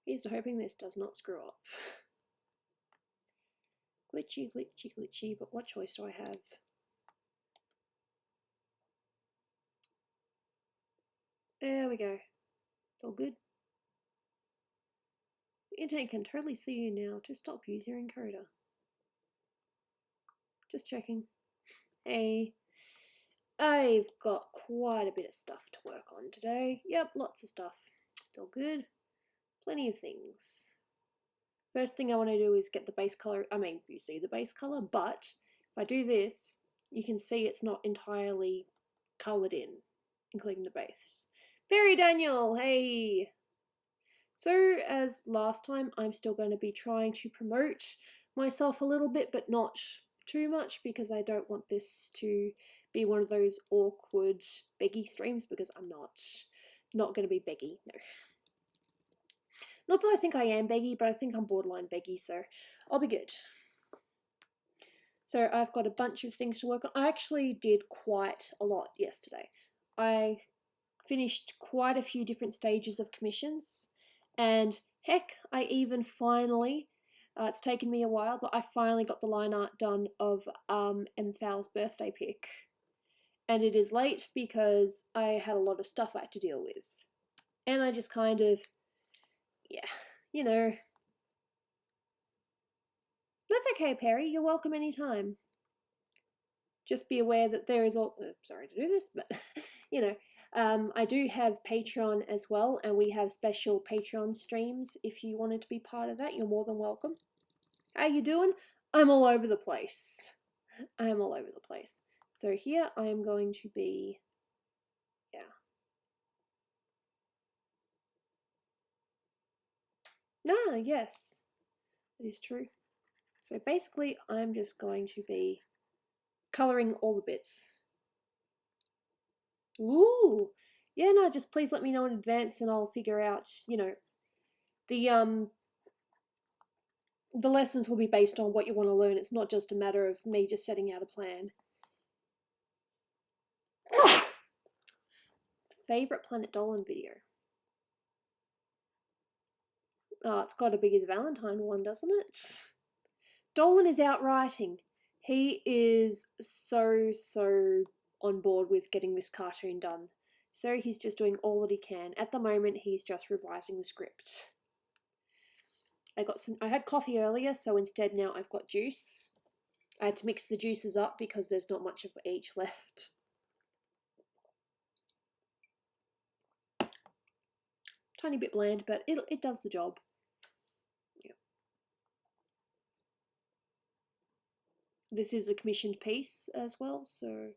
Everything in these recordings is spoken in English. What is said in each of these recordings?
Here's to hoping this does not screw up. Glitchy, glitchy, glitchy, but what choice do I have? There we go. It's all good. The internet can totally see you now. Just stop using your encoder. Just checking. Hey. I've got quite a bit of stuff to work on today. Yep, lots of stuff. It's all good. Plenty of things. First thing I want to do is get the base color. I mean, you see the base color, but if I do this, you can see it's not entirely colored in, including the base. Fairy Daniel, hey! So, as last time, I'm still going to be trying to promote myself a little bit, but not too much, because I don't want this to be one of those awkward beggy streams, because I'm not going to be beggy, no. Not that I think I am beggy, but I think I'm borderline beggy, so I'll be good. So I've got a bunch of things to work on. I actually did quite a lot yesterday. I finished quite a few different stages of commissions, and heck, I even finally, it's taken me a while, but I finally got the line art done of Mthal's birthday pic. And it is late because I had a lot of stuff I had to deal with. And I just kind of, yeah, you know. That's okay, Perry. You're welcome anytime. Just be aware that there is all... sorry to do this, but, you know, I do have Patreon as well, and we have special Patreon streams. If you wanted to be part of that, you're more than welcome. How you doing? I'm all over the place. I'm all over the place. So here I am going to be... yeah. Ah, yes. That is true. So basically, I'm just going to be colouring all the bits. Ooh! Yeah, no, just please let me know in advance and I'll figure out, you know, the lessons will be based on what you want to learn. It's not just a matter of me just setting out a plan. Favourite Planet Dolan video? Oh, it's got to be the Valentine one, doesn't it? Dolan is out writing. He is so on board with getting this cartoon done. So he's just doing all that he can. At the moment, he's just revising the script. I had coffee earlier, so instead now I've got juice. I had to mix the juices up because there's not much of each left. Tiny bit bland, but it does the job. Yeah. This is a commissioned piece as well, so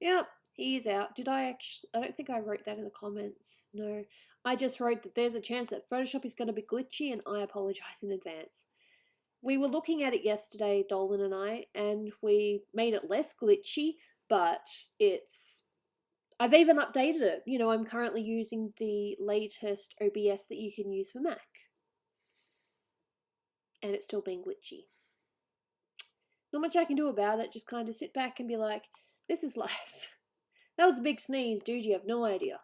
yep, he is out. Did I actually? I don't think I wrote that in the comments. No, I just wrote that there's a chance that Photoshop is going to be glitchy, and I apologize in advance. We were looking at it yesterday, Dolan and I, and we made it less glitchy, but I've even updated it. You know, I'm currently using the latest OBS that you can use for Mac. And it's still being glitchy. Not much I can do about it, just kind of sit back and be like, this is life. That was a big sneeze, dude, you have no idea.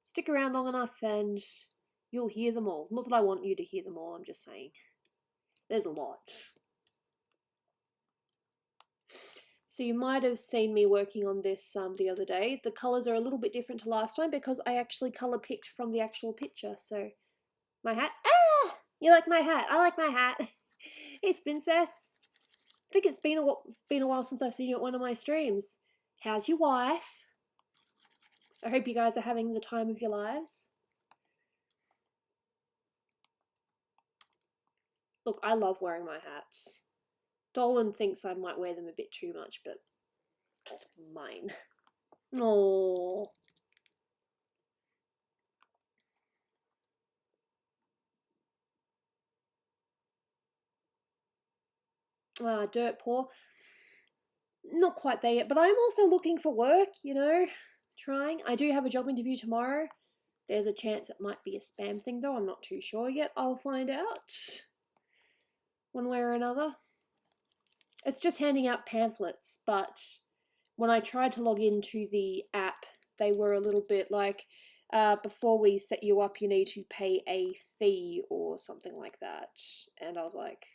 Stick around long enough and you'll hear them all. Not that I want you to hear them all, I'm just saying. There's a lot. So you might have seen me working on this the other day. The colours are a little bit different to last time because I actually colour picked from the actual picture. So my hat. Ah! You like my hat? I like my hat. Hey, Spincess. I think it's been a while since I've seen you at one of my streams. How's your wife? I hope you guys are having the time of your lives. Look, I love wearing my hats. Dolan thinks I might wear them a bit too much, but it's mine. Oh. Dirt poor. Not quite there yet, but I'm also looking for work, you know, trying. I do have a job interview tomorrow. There's a chance it might be a spam thing, though. I'm not too sure yet. I'll find out one way or another. It's just handing out pamphlets, but when I tried to log into the app, they were a little bit like, before we set you up, you need to pay a fee or something like that. And I was like,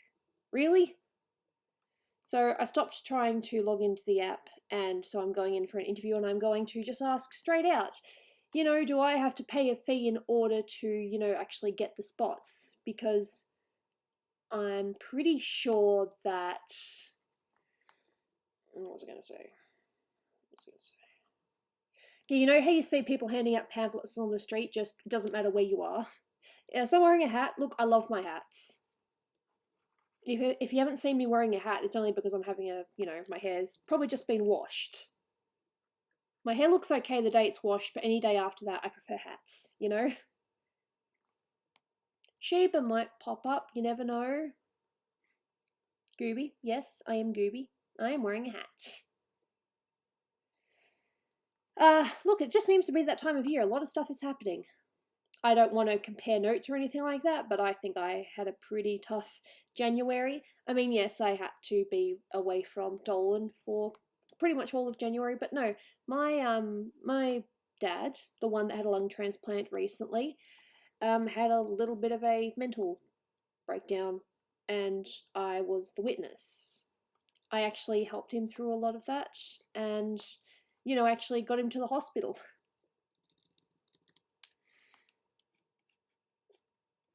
really? So I stopped trying to log into the app, and so I'm going in for an interview, and I'm going to just ask straight out, you know, do I have to pay a fee in order to, you know, actually get the spots? Because I'm pretty sure that... What was I going to say? Yeah, you know how you see people handing out pamphlets on the street, just doesn't matter where you are? Yeah, so I'm wearing a hat. Look, I love my hats. If you haven't seen me wearing a hat, it's only because I'm having a, you know, my hair's probably just been washed. My hair looks okay the day it's washed, but any day after that, I prefer hats, you know? Sheba might pop up, you never know. Gooby, yes, I am Gooby. I am wearing a hat. Look, it just seems to be that time of year. A lot of stuff is happening. I don't want to compare notes or anything like that, but I think I had a pretty tough January. I mean, yes, I had to be away from Dolan for pretty much all of January, but no, my dad, the one that had a lung transplant recently, had a little bit of a mental breakdown, and I was the witness. I actually helped him through a lot of that, and, you know, actually got him to the hospital.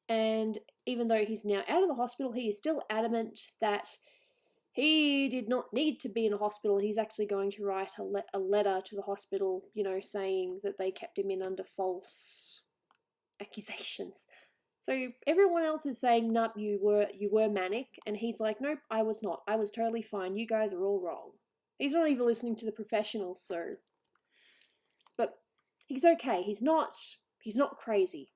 And even though he's now out of the hospital, he is still adamant that he did not need to be in a hospital. He's actually going to write a letter to the hospital, you know, saying that they kept him in under false accusations. So everyone else is saying, nope, you were manic, and he's like, nope, I was not. I was totally fine. You guys are all wrong. He's not even listening to the professionals, so... But he's okay. He's not crazy.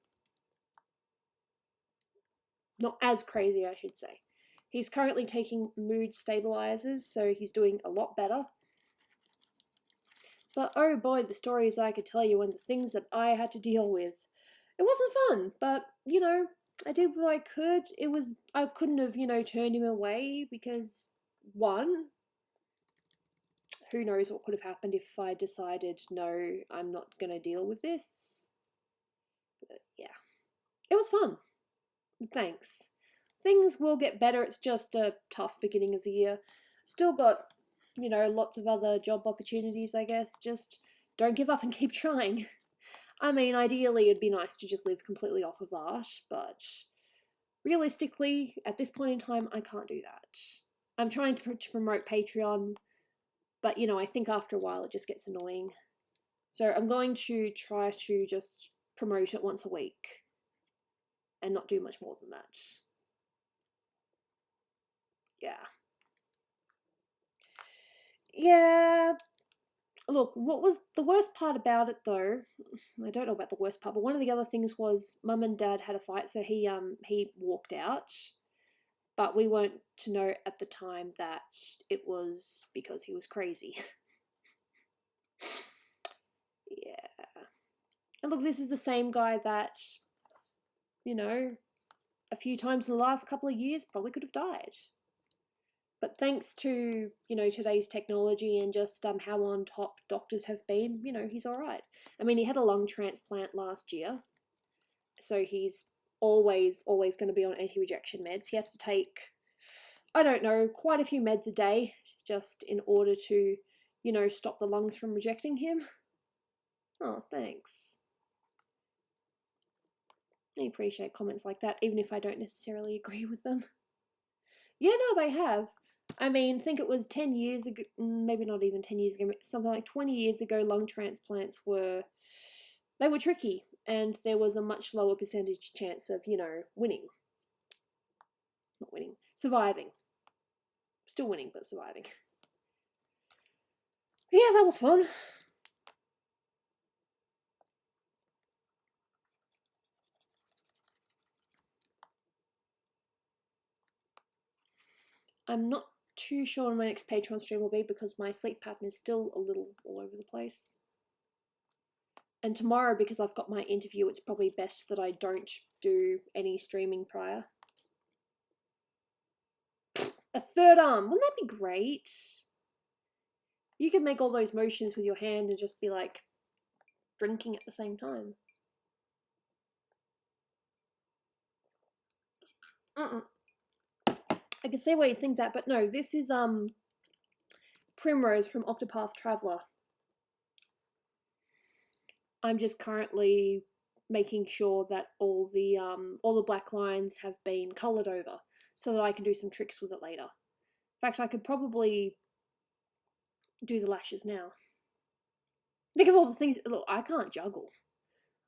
Not as crazy, I should say. He's currently taking mood stabilizers, so he's doing a lot better. But oh boy, the stories I could tell you and the things that I had to deal with. It wasn't fun, but, you know, I did what I could. I couldn't have, you know, turned him away because, one, who knows what could have happened if I decided, no, I'm not going to deal with this. But yeah, it was fun. Thanks. Things will get better. It's just a tough beginning of the year. Still got, you know, lots of other job opportunities, I guess. Just don't give up and keep trying. I mean, ideally, it'd be nice to just live completely off of art, but realistically, at this point in time, I can't do that. I'm trying to promote Patreon, but, you know, I think after a while it just gets annoying. So I'm going to try to just promote it once a week and not do much more than that. Yeah, look, what was the worst part about it though, I don't know about the worst part, but one of the other things was Mum and Dad had a fight, so he walked out, but we weren't to know at the time that it was because he was crazy. Yeah. And look, this is the same guy that, you know, a few times in the last couple of years probably could have died. But thanks to, you know, today's technology and just how on top doctors have been, you know, he's all right. I mean, he had a lung transplant last year, so he's always going to be on anti-rejection meds. He has to take, I don't know, quite a few meds a day just in order to, you know, stop the lungs from rejecting him. Oh, thanks. I appreciate comments like that, even if I don't necessarily agree with them. Yeah, no, they have. I mean, think it was 10 years ago, maybe not even 10 years ago, something like 20 years ago, lung transplants were tricky, and there was a much lower percentage chance of, you know, surviving. Still winning, but surviving. Yeah, that was fun. I'm not too sure when my next Patreon stream will be because my sleep pattern is still a little all over the place. And tomorrow, because I've got my interview, it's probably best that I don't do any streaming prior. A third arm, wouldn't that be great? You could make all those motions with your hand and just be like drinking at the same time. I can see why you'd think that, but no, this is Primrose from Octopath Traveler. I'm just currently making sure that all the black lines have been coloured over so that I can do some tricks with it later. In fact, I could probably do the lashes now. Think of all the things. Look, I can't juggle.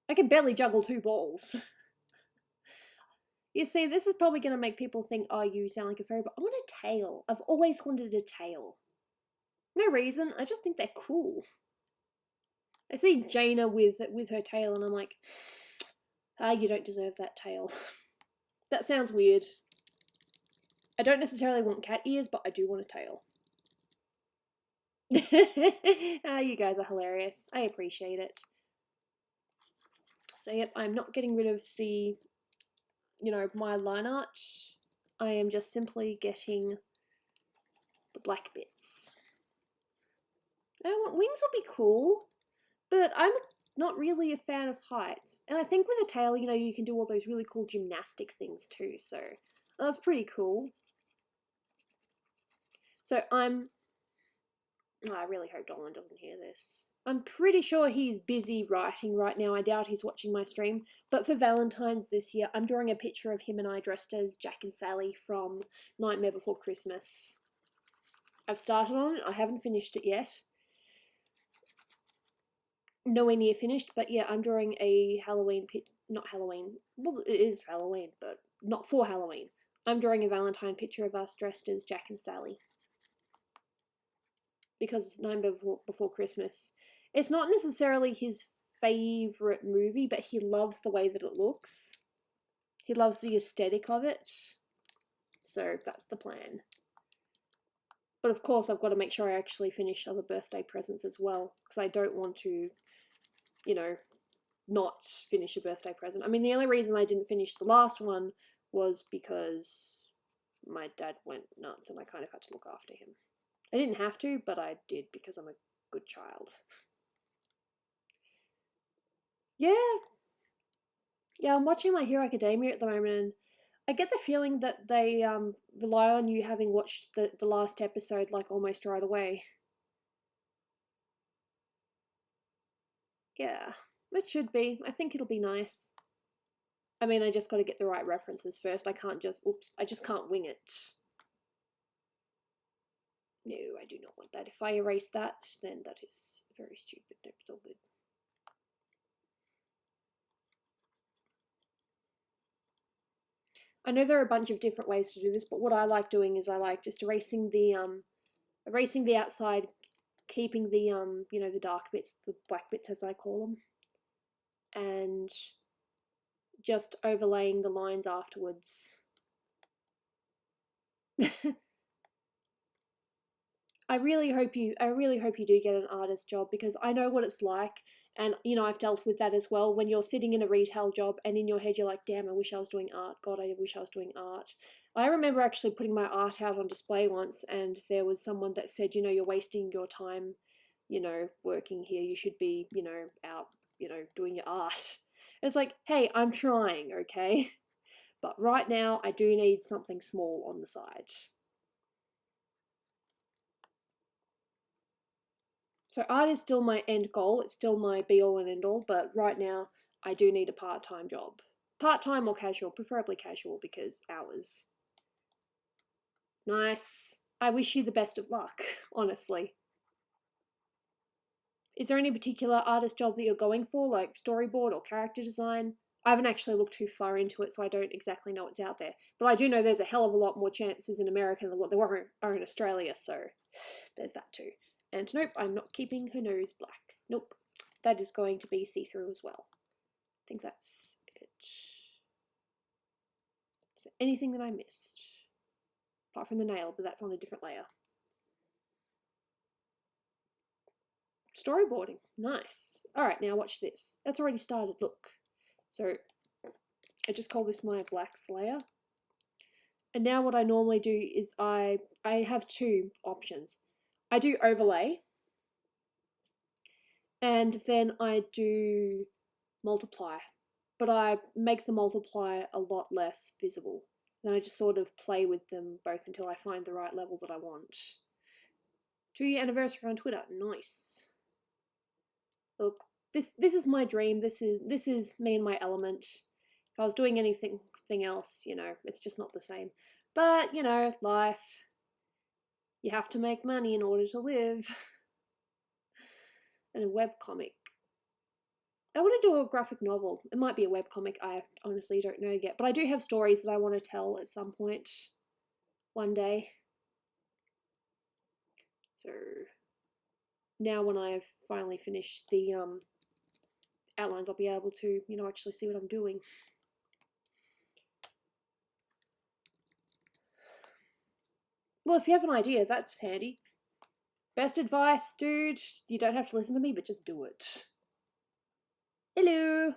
I can barely juggle 2 balls. You see, this is probably going to make people think, oh, you sound like a fairy, but I want a tail. I've always wanted a tail. No reason, I just think they're cool. I see Jaina with her tail and I'm like, ah, you don't deserve that tail. That sounds weird. I don't necessarily want cat ears, but I do want a tail. You guys are hilarious. I appreciate it. So yep, I'm not getting rid of the, my line art. I am just simply getting the black bits. Wings would be cool, but I'm not really a fan of heights. And I think with a tail, you can do all those really cool gymnastic things too, so that's pretty cool. So I really hope Dolan doesn't hear this. I'm pretty sure he's busy writing right now. I doubt he's watching my stream. But for Valentine's this year, I'm drawing a picture of him and I dressed as Jack and Sally from Nightmare Before Christmas. I've started on it. I haven't finished it yet. Nowhere near finished, but yeah, I'm drawing a Halloween not Halloween. Well, it is Halloween, but not for Halloween. I'm drawing a Valentine picture of us dressed as Jack and Sally. Because it's Nightmare Before Christmas. It's not necessarily his favourite movie, but he loves the way that it looks. He loves the aesthetic of it. So that's the plan. But of course, I've got to make sure I actually finish other birthday presents as well, because I don't want to, not finish a birthday present. I mean, the only reason I didn't finish the last one was because my dad went nuts and I kind of had to look after him. I didn't have to, but I did because I'm a good child. Yeah, I'm watching My Hero Academia at the moment, and I get the feeling that they rely on you having watched the last episode like almost right away. Yeah, it should be. I think it'll be nice. I mean, I just got to get the right references first. I just can't wing it. No, I do not want that. If I erase that, then that is very stupid. No, it's all good. I know there are a bunch of different ways to do this, but what I like doing is I like just erasing the outside, keeping the the dark bits, the black bits as I call them, and just overlaying the lines afterwards. I really hope you do get an artist job, because I know what it's like, and I've dealt with that as well. When you're sitting in a retail job and in your head you're like, damn, I wish I was doing art. God, I wish I was doing art. I remember actually putting my art out on display once, and there was someone that said, you're wasting your time, working here. You should be, out, doing your art. It's like, hey, I'm trying, okay? But right now I do need something small on the side. So art is still my end goal, it's still my be-all and end-all, but right now I do need a part-time job. Part-time or casual, preferably casual, because hours. Nice. I wish you the best of luck, honestly. Is there any particular artist job that you're going for, like storyboard or character design? I haven't actually looked too far into it, so I don't exactly know what's out there. But I do know there's a hell of a lot more chances in America than what there are in Australia, so there's that too. And nope, I'm not keeping her nose black. Nope, that is going to be see-through as well. I think that's it. Is there anything that I missed? Apart from the nail, but that's on a different layer. Storyboarding, nice. Alright, now watch this. That's already started, look. So, I just call this my blacks layer. And now what I normally do is I have 2 options. I do overlay, and then I do multiply, but I make the multiply a lot less visible. Then I just sort of play with them both until I find the right level that I want. 2-year anniversary on Twitter. Nice. Look, this is my dream. This is me in my element. If I was doing anything else, you know, it's just not the same. But, you know, life. You have to make money in order to live. And a webcomic. I want to do a graphic novel. It might be a webcomic. I honestly don't know yet. But I do have stories that I want to tell at some point. One day. So now when I've finally finished the outlines, I'll be able to, you know, actually see what I'm doing. Well, if you have an idea, that's handy. Best advice, dude, you don't have to listen to me, but just do it. Hello.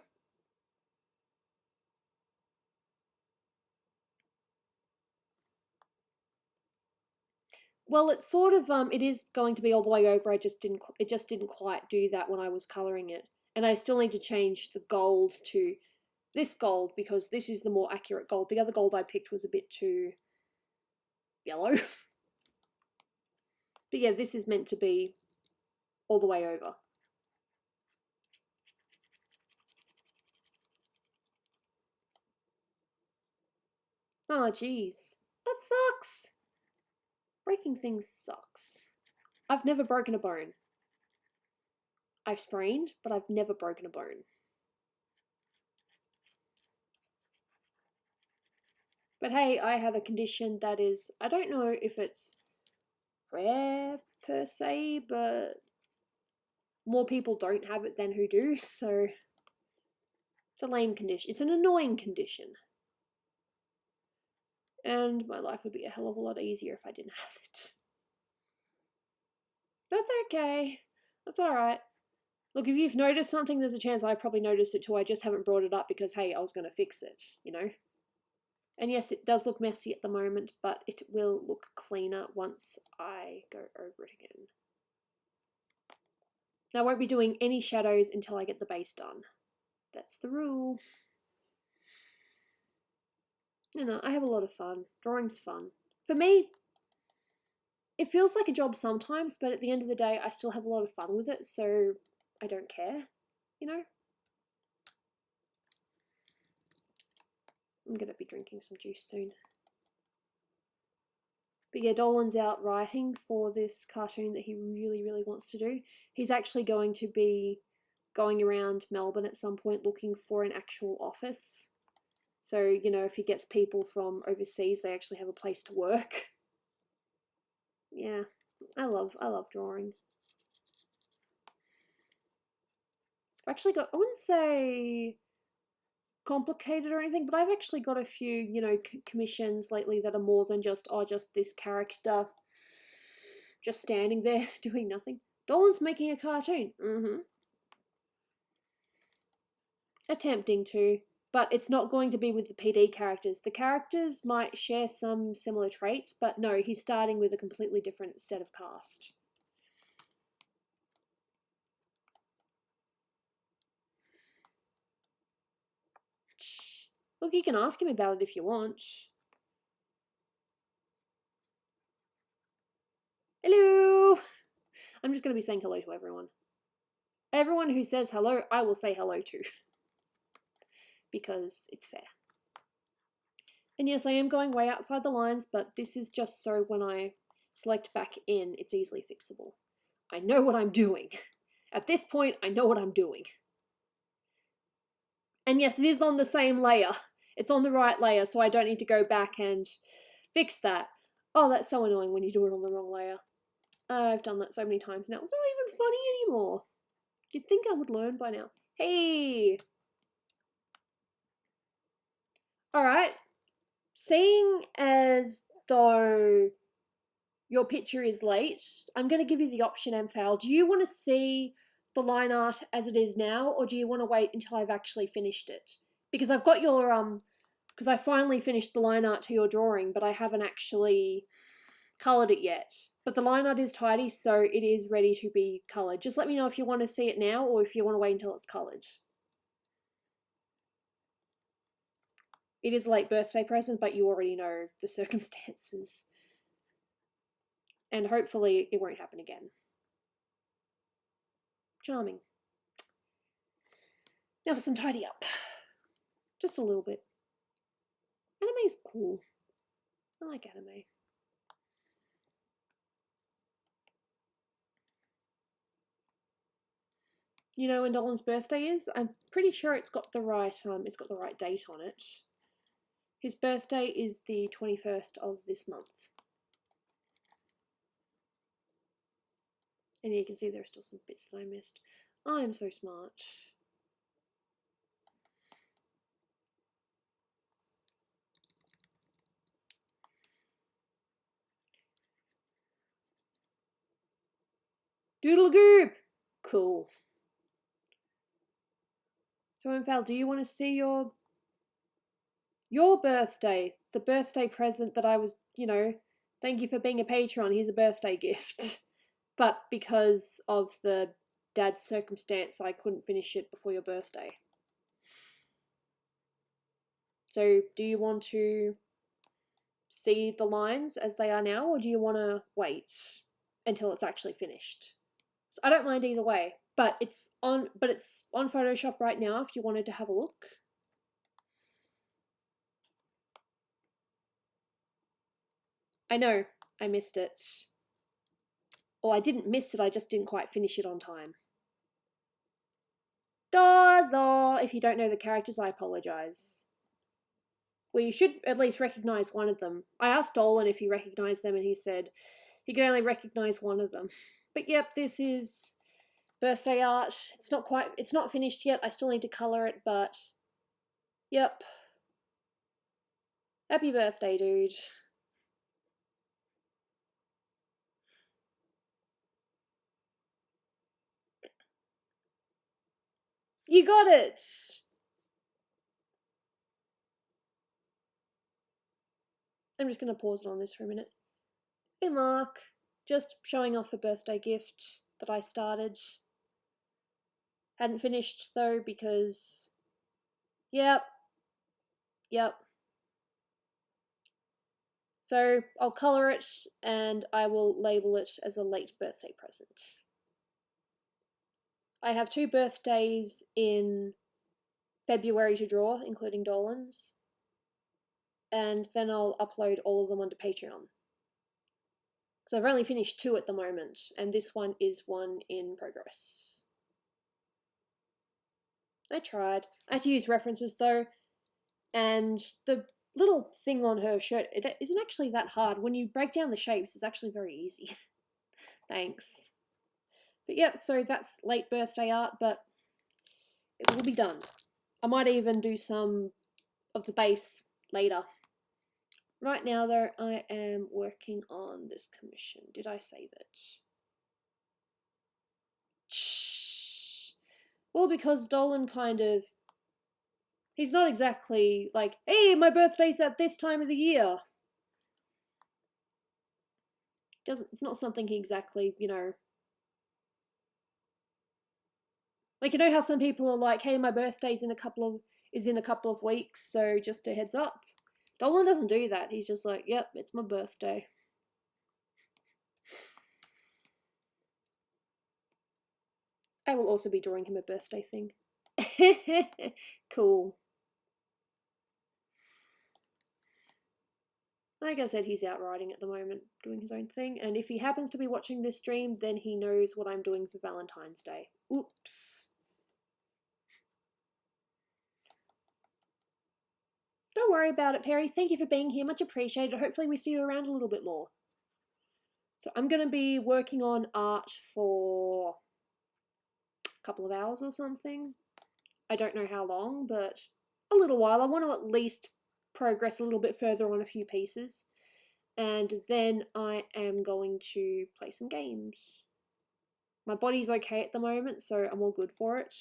Well, it's sort of it is going to be all the way over. It just didn't quite do that when I was coloring it. And I still need to change the gold to this gold because this is the more accurate gold. The other gold I picked was a bit too yellow. But yeah, this is meant to be all the way over. Oh, geez. That sucks. Breaking things sucks. I've never broken a bone. I've sprained, but I've never broken a bone. But hey, I have a condition that is, I don't know if it's rare per se, but more people don't have it than who do, so it's a lame condition. It's an annoying condition. And my life would be a hell of a lot easier if I didn't have it. That's okay. That's alright. Look, if you've noticed something, there's a chance I've probably noticed it too. I just haven't brought it up because, hey, I was going to fix it, you know? And yes, it does look messy at the moment, but it will look cleaner once I go over it again. I won't be doing any shadows until I get the base done. That's the rule. You know, I have a lot of fun. Drawing's fun. For me, it feels like a job sometimes, but at the end of the day, I still have a lot of fun with it, so I don't care, you know? I'm gonna be drinking some juice soon. But yeah, Dolan's out writing for this cartoon that he really, really wants to do. He's actually going to be going around Melbourne at some point looking for an actual office. So, you know, if he gets people from overseas, they actually have a place to work. Yeah, I love drawing. I've actually got, I wouldn't say complicated or anything, but I've actually got a few, you know, commissions lately that are more than just, oh, just this character just standing there doing nothing. Dolan's making a cartoon. Attempting to, but it's not going to be with the PD characters. The characters might share some similar traits, but no, he's starting with a completely different set of cast. Look, you can ask him about it if you want. Hello! I'm just going to be saying hello to everyone. Everyone who says hello, I will say hello to. Because it's fair. And yes, I am going way outside the lines, but this is just so when I select back in, it's easily fixable. I know what I'm doing. At this point, I know what I'm doing. And yes, it is on the same layer. It's on the right layer, so I don't need to go back and fix that. Oh, that's so annoying when you do it on the wrong layer. I've done that so many times now. It's not even funny anymore. You'd think I would learn by now. Hey! Alright. Seeing as though your picture is late, I'm going to give you the option, Amphail. Do you want to see the line art as it is now, or do you want to wait until I've actually finished it? Because I've got your, because I finally finished the line art to your drawing, but I haven't actually coloured it yet. But the line art is tidy, so it is ready to be coloured. Just let me know if you want to see it now, or if you want to wait until it's coloured. it is a late birthday present, but you already know the circumstances. And hopefully it won't happen again. Charming. Now for some tidy up. Just a little bit. Anime's cool. I like anime. You know when Dolan's birthday is? I'm pretty sure it's got the right date on it. His birthday is the 21st of this month. And you can see there are still some bits that I missed. I'm so smart. Doodle goob! Cool. So, Mfal, do you want to see your birthday? The birthday present that I was, thank you for being a patron, here's a birthday gift. But because of the dad's circumstance, I couldn't finish it before your birthday. So, do you want to see the lines as they are now, or do you want to wait until it's actually finished? So I don't mind either way, but it's on Photoshop right now if you wanted to have a look. I know, I missed it. Well, I didn't miss it, I just didn't quite finish it on time. Dozo! If you don't know the characters, I apologise. Well, you should at least recognise one of them. I asked Dolan if he recognised them and he said he could only recognise one of them. But yep, this is birthday art. It's not finished yet. I still need to colour it, but yep. Happy birthday, dude. You got it! I'm just going to pause it on this for a minute. Hey Mark, just showing off a birthday gift that I started. Hadn't finished though because... Yep. So I'll colour it and I will label it as a late birthday present. I have 2 birthdays in February to draw, including Dolan's. And then I'll upload all of them onto Patreon. So I've only finished 2 at the moment, and this one is one in progress. I tried. I had to use references though, and the little thing on her shirt, it isn't actually that hard. When you break down the shapes, it's actually very easy. Thanks. But yep, so that's late birthday art, but it will be done. I might even do some of the base later. Right now though, I am working on this commission. Did I save it? Well, because Dolan he's not exactly like, hey, my birthday's at this time of the year. It's not something he exactly, like, you know how some people are like, hey, my birthday's in a couple of weeks, so just a heads up. Dolan doesn't do that. He's just like, yep, it's my birthday. I will also be drawing him a birthday thing. Cool. Like I said, he's out riding at the moment, doing his own thing, and if he happens to be watching this stream, then he knows what I'm doing for Valentine's Day. Oops. Don't worry about it, Perry. Thank you for being here. Much appreciated. Hopefully we see you around a little bit more. So I'm going to be working on art for a couple of hours or something. I don't know how long, but a little while. I want to at least progress a little bit further on a few pieces. And then I am going to play some games. My body's okay at the moment, so I'm all good for it.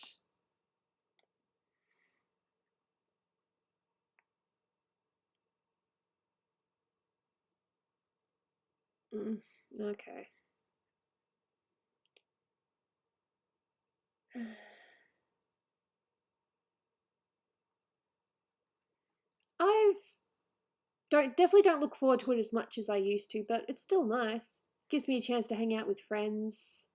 Okay. definitely don't look forward to it as much as I used to, but it's still nice. Gives me a chance to hang out with friends.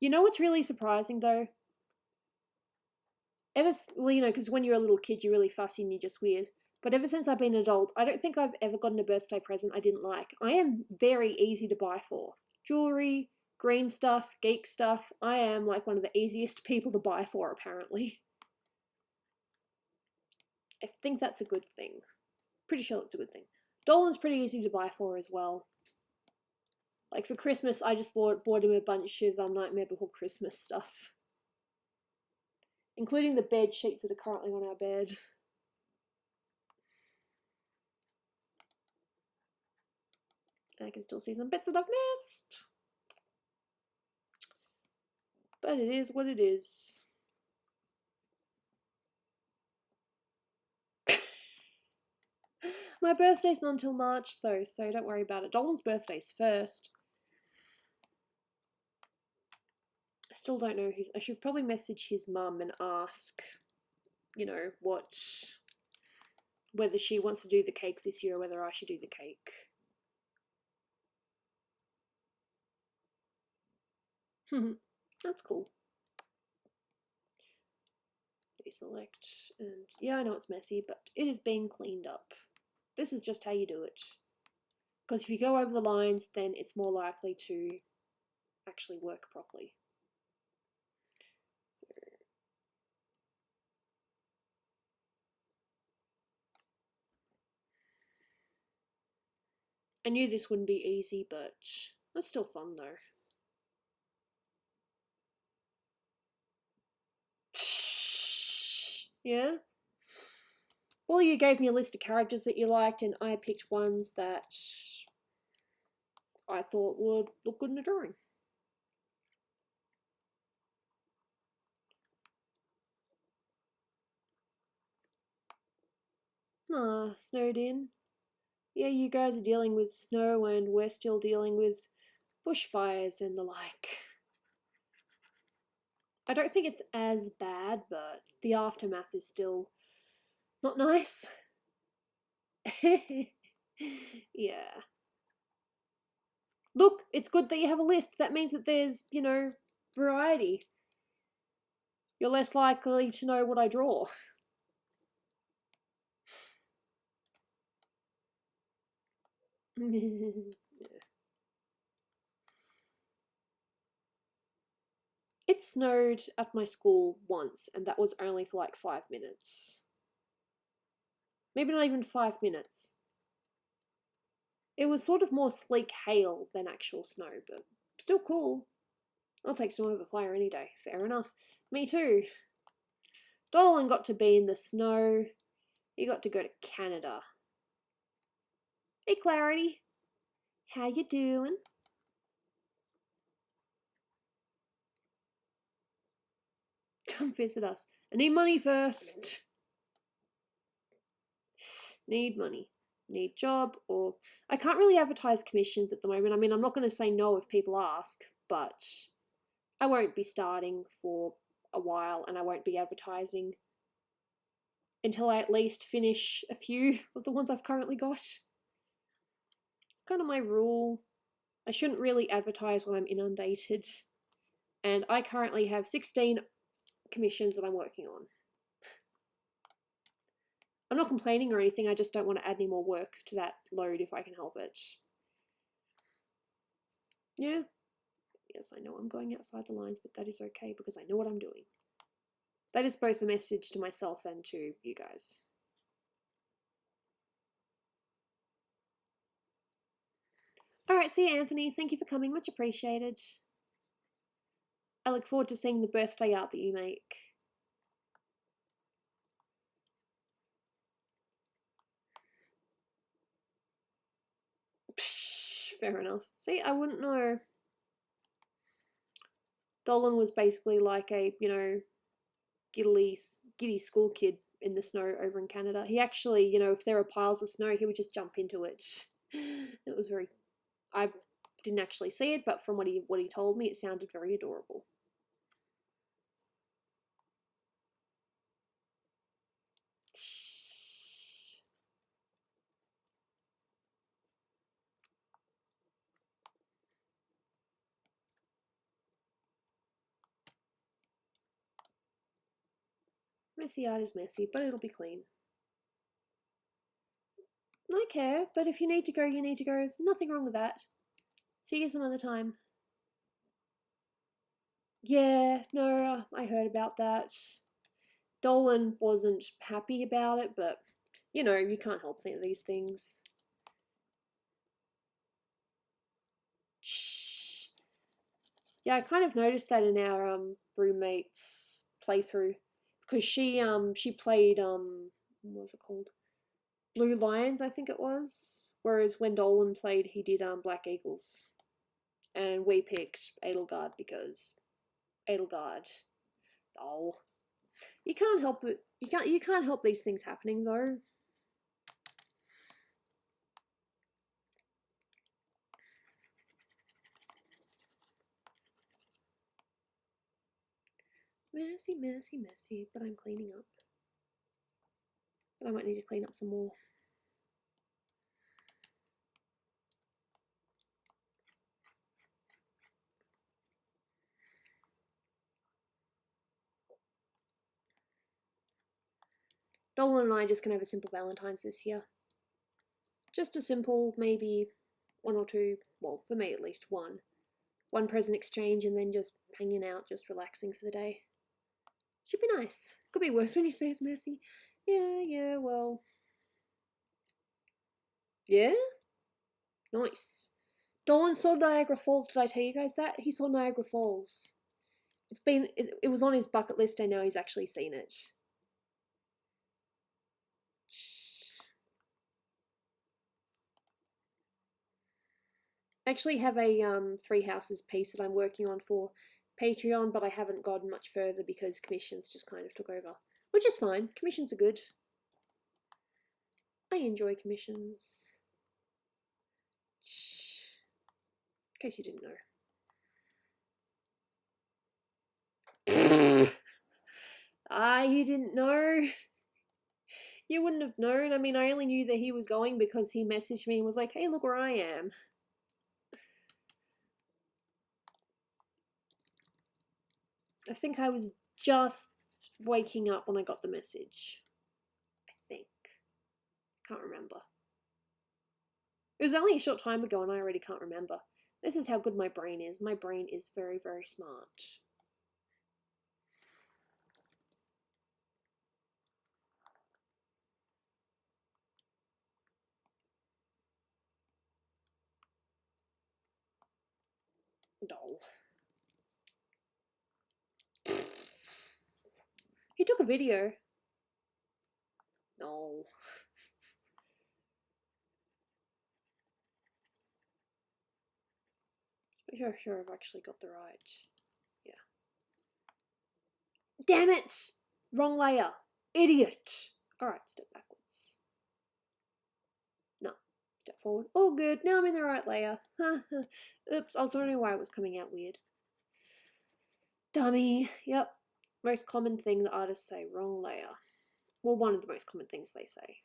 You know what's really surprising though? Well, you know, because when you're a little kid, you're really fussy and you're just weird. But ever since I've been an adult, I don't think I've ever gotten a birthday present I didn't like. I am very easy to buy for. Jewelry, green stuff, geek stuff. I am like one of the easiest people to buy for, apparently. I think that's a good thing. Pretty sure it's a good thing. Dolan's pretty easy to buy for as well. Like for Christmas, I just bought him a bunch of Nightmare Before Christmas stuff. Including the bed sheets that are currently on our bed. And I can still see some bits that I've missed. But it is what it is. My birthday's not until March though, so don't worry about it. Dolan's birthday's first. I still don't know I should probably message his mum and ask, you know, whether she wants to do the cake this year or whether I should do the cake. That's cool. Deselect, and yeah, I know it's messy, but it is being cleaned up. This is just how you do it. Because if you go over the lines, then it's more likely to actually work properly. So I knew this wouldn't be easy, but that's still fun though. Yeah? Well, you gave me a list of characters that you liked, and I picked ones that I thought would look good in a drawing. Ah, snowed in. Yeah, you guys are dealing with snow, and we're still dealing with bushfires and the like. I don't think it's as bad, but the aftermath is still not nice. Yeah. Look, it's good that you have a list. That means that there's, you know, variety. You're less likely to know what I draw. Yeah. It snowed at my school once, and that was only for like 5 minutes. Maybe not even 5 minutes. It was sort of more sleek hail than actual snow, but still cool. I'll take snow over fire any day. Fair enough. Me too. Dolan got to be in the snow. He got to go to Canada. Hey, Clarity. How you doing? Come visit us. I need money first. Need money. Need job, or I can't really advertise commissions at the moment. I mean, I'm not going to say no if people ask, but I won't be starting for a while, and I won't be advertising until I at least finish a few of the ones I've currently got. It's kind of my rule. I shouldn't really advertise when I'm inundated, and I currently have 16 commissions that I'm working on. I'm not complaining or anything, I just don't want to add any more work to that load if I can help it. Yeah. Yes, I know I'm going outside the lines, but that is okay because I know what I'm doing. That is both a message to myself and to you guys. Alright, see you, Anthony. Thank you for coming. Much appreciated. I look forward to seeing the birthday art that you make. Psh, fair enough. See, I wouldn't know. Dolan was basically like a, you know, giddy school kid in the snow over in Canada. He actually, you know, if there are piles of snow, he would just jump into it. It was very... I didn't actually see it, but from what he told me, it sounded very adorable. Messy art is messy, but it'll be clean. I care, but if you need to go, you need to go. Nothing wrong with that. See you some other time. Yeah, no, I heard about that. Dolan wasn't happy about it, but, you know, you can't help these things. Shh. Yeah, I kind of noticed that in our roommate's playthrough, because she played what was it called? Blue Lions, I think it was. Whereas when Dolan played, he did Black Eagles, and we picked Edelgard because Edelgard. Oh, you can't help it. You can't help these things happening though. Messy, messy, messy. But I'm cleaning up. But I might need to clean up some more. Dolan and I are just gonna have a simple Valentine's this year. Just a simple, maybe one or two, well, for me at least one present exchange, and then just hanging out, just relaxing for the day. Should be nice. Could be worse when you say it's messy. Yeah, well. Yeah? Nice. Dolan saw Niagara Falls. Did I tell you guys that? He saw Niagara Falls. It was on his bucket list, and now he's actually seen it. I actually have a Three Houses piece that I'm working on for Patreon, but I haven't gotten much further because commissions just kind of took over. Which is fine. Commissions are good. I enjoy commissions. In case you didn't know. You didn't know? You wouldn't have known. I mean, I only knew that he was going because he messaged me and was like, hey, look where I am. I think I was just waking up when I got the message. I think. Can't remember. It was only a short time ago and I already can't remember. This is how good my brain is. My brain is very, very smart. No. He took a video. No. Sure I've actually got the right. Yeah. Damn it! Wrong layer. Idiot. Alright, step backwards. No. Step forward. All good. Now I'm in the right layer. Oops, I was wondering why it was coming out weird. Dummy. Yep. Most common thing that artists say, wrong layer. Well, one of the most common things they say.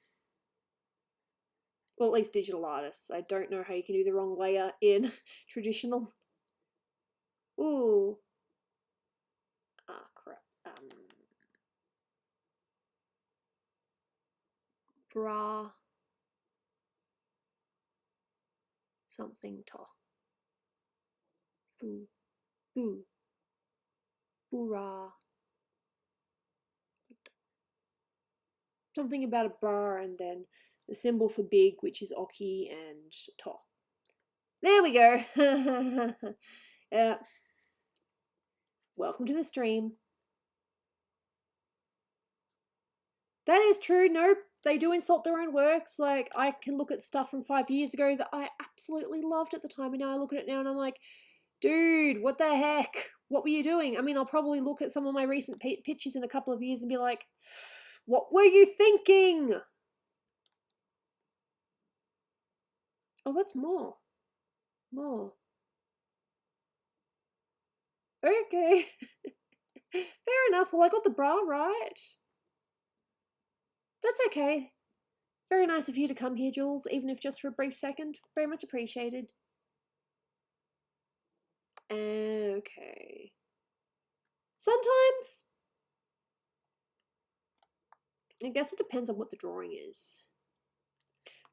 Well, at least digital artists. I don't know how you can do the wrong layer in traditional. Ooh. Ah, crap. Bra. Something to. Foo. Boo. Boora. Something about a bra and then the symbol for big, which is Oki, and to. There we go. Yeah. Welcome to the stream. That is true. Nope. They do insult their own works. Like, I can look at stuff from 5 years ago that I absolutely loved at the time, and now I look at it now and I'm like, dude, what the heck? What were you doing? I mean, I'll probably look at some of my recent pictures in a couple of years and be like, what were you thinking? Oh, that's more. More. Okay. Fair enough. Well, I got the bra right. That's okay. Very nice of you to come here, Jules, even if just for a brief second. Very much appreciated. Okay. Sometimes I guess it depends on what the drawing is.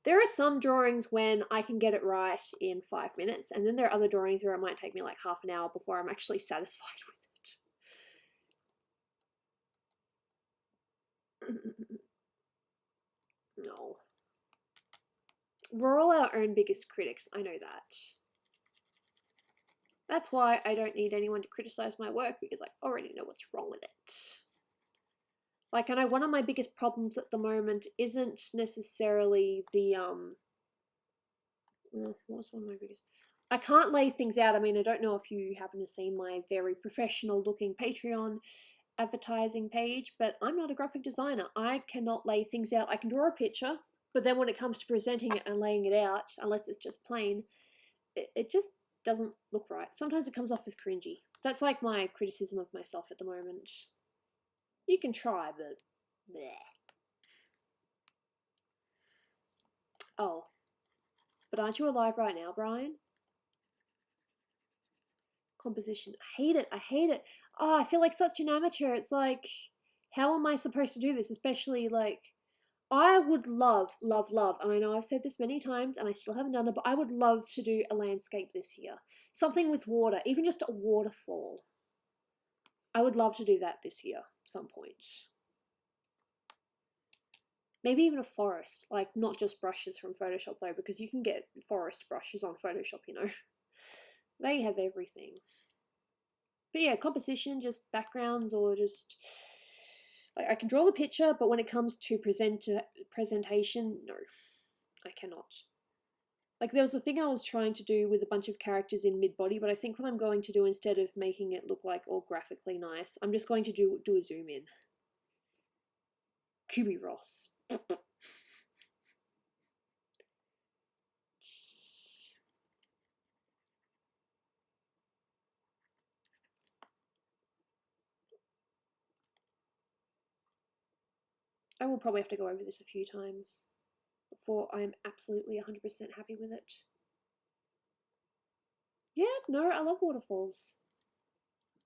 There are some drawings when I can get it right in 5 minutes, and then there are other drawings where it might take me like half an hour before I'm actually satisfied with it. No. We're all our own biggest critics, I know that. That's why I don't need anyone to criticize my work, because I already know what's wrong with it. Like, I know one of my biggest problems at the moment isn't necessarily the, what's one of my biggest? I can't lay things out. I mean, I don't know if you happen to see my very professional looking Patreon advertising page, but I'm not a graphic designer. I cannot lay things out. I can draw a picture, but then when it comes to presenting it and laying it out, unless it's just plain, it just doesn't look right. Sometimes it comes off as cringy. That's like my criticism of myself at the moment. You can try, but bleh. Oh, but aren't you alive right now, Brian? Composition. I hate it. I hate it. Oh, I feel like such an amateur. It's like, how am I supposed to do this? Especially like, I would love, and I know I've said this many times and I still haven't done it, but I would love to do a landscape this year. Something with water, even just a waterfall. I would love to do that this year, some point. Maybe even a forest, like not just brushes from Photoshop though, because you can get forest brushes on Photoshop, you know. They have everything. But yeah, composition, just backgrounds, or just like I can draw the picture, but when it comes to presentation, no, I cannot. Like there was a thing I was trying to do with a bunch of characters in mid-body, but I think what I'm going to do, instead of making it look like all graphically nice, I'm just going to do a zoom in. Gooby Ross. I will probably have to go over this a few times before I'm absolutely 100% happy with it. Yeah, no, I love waterfalls.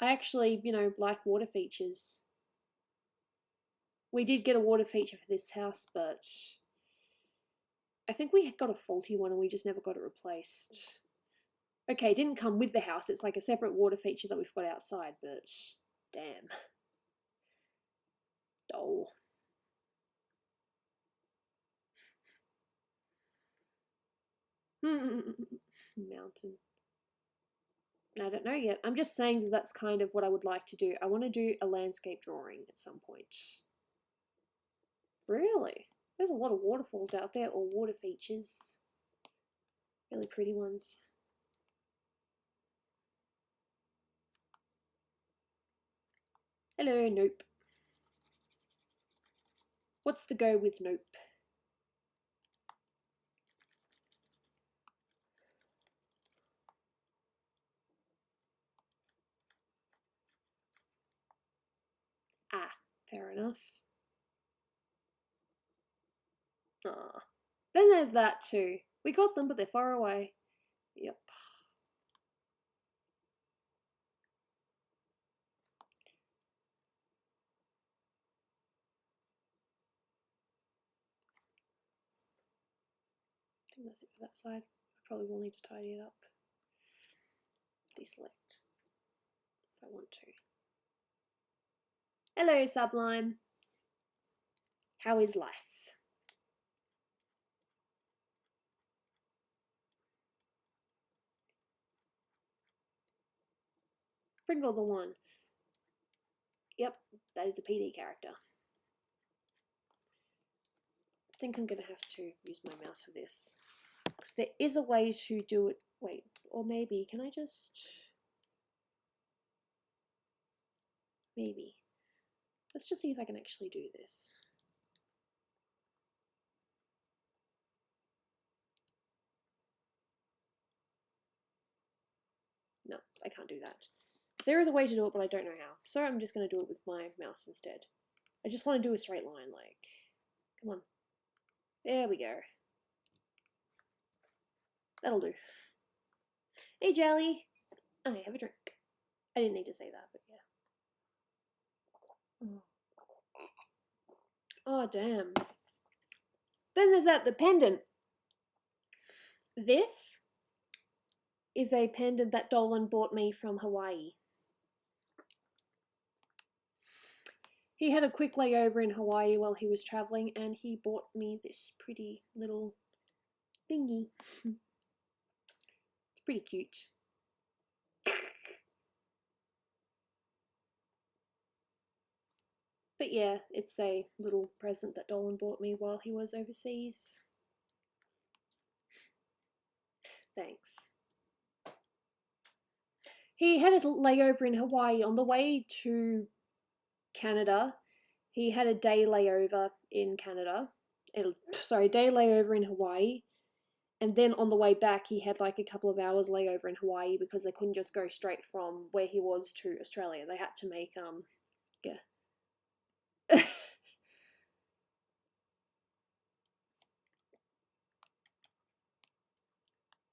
I actually, like water features. We did get a water feature for this house, but I think we got a faulty one and we just never got it replaced. Okay, it didn't come with the house. It's like a separate water feature that we've got outside, but damn. Oh. Mountain. I don't know yet. I'm just saying that that's kind of what I would like to do. I want to do a landscape drawing at some point. Really? There's a lot of waterfalls out there, or water features. Really pretty ones. Hello, nope. What's the go with nope? Ah, fair enough. Ah. Then there's that too. We got them, but they're far away. Yep. I think that's it for that side. I probably will need to tidy it up. Deselect if I want to. Hello, Sublime. How is life? Pringle the one. Yep, that is a PD character. I think I'm going to have to use my mouse for this. Because there is a way to do it. Wait, or maybe, can I just... Maybe. Let's just see if I can actually do this. No, I can't do that. There is a way to do it, but I don't know how. So I'm just going to do it with my mouse instead. I just want to do a straight line, like... Come on. There we go. That'll do. Hey, Jelly. I have a drink. I didn't need to say that, but yeah. Oh, damn. Then there's the pendant. This is a pendant that Dolan bought me from Hawaii. He had a quick layover in Hawaii while he was traveling, and he bought me this pretty little thingy. It's pretty cute. But yeah, it's a little present that Dolan bought me while he was overseas. Thanks. He had a layover in Hawaii. On the way to Canada, he had a day layover in Canada. Day layover in Hawaii. And then on the way back, he had like a couple of hours layover in Hawaii because they couldn't just go straight from where he was to Australia. They had to make, yeah.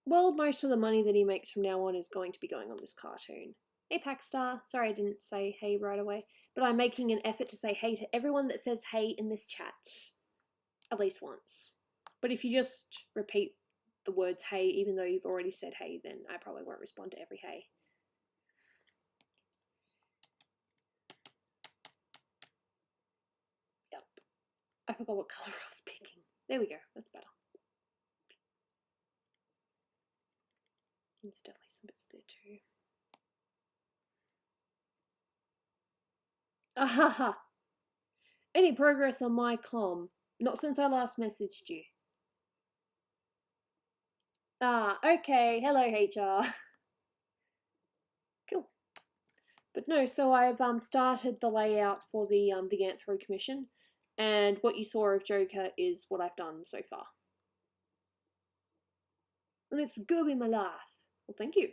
Well, most of the money that he makes from now on is going to be going on this cartoon. Hey, Packstar. Sorry I didn't say hey right away, but I'm making an effort to say hey to everyone that says hey in this chat. At least once. But if you just repeat the words hey, even though you've already said hey, then I probably won't respond to every hey. Yep. I forgot what color I was picking. There we go. That's better. There's definitely some bits there too. Ahaha. Any progress on my comm? Not since I last messaged you. Ah, okay. Hello, HR. Cool. But no, so I've started the layout for the Anthro commission, and what you saw of Joker is what I've done so far. And it's Gooby my life. Well, thank you.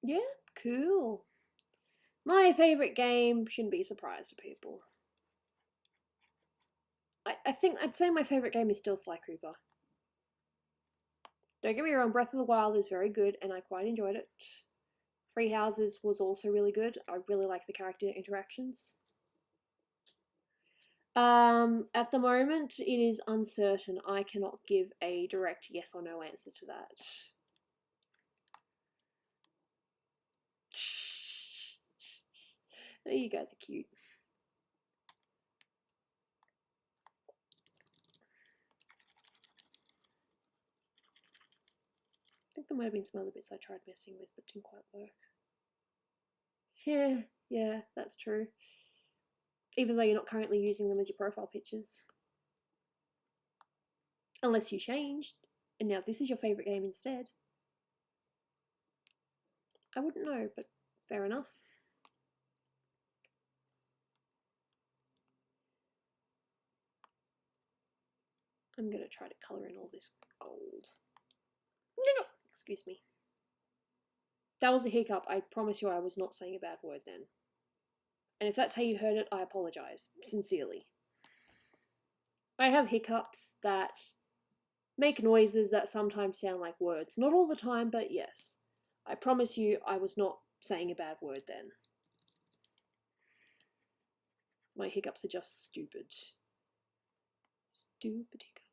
Yeah, cool. My favourite game shouldn't be a surprise to people. I think I'd say my favourite game is still Sly Cooper. Don't get me wrong, Breath of the Wild is very good and I quite enjoyed it. Free Houses was also really good. I really like the character interactions. At the moment, it is uncertain. I cannot give a direct yes or no answer to that. You guys are cute. I think there might have been some other bits I tried messing with but didn't quite work. Yeah, that's true. Even though you're not currently using them as your profile pictures. Unless you changed, and now this is your favourite game instead. I wouldn't know, but fair enough. I'm going to try to colour in all this gold. Excuse me. That was a hiccup. I promise you I was not saying a bad word then. And if that's how you heard it, I apologise. Sincerely. I have hiccups that make noises that sometimes sound like words. Not all the time, but yes. I promise you I was not saying a bad word then. My hiccups are just stupid. Stupid hiccups.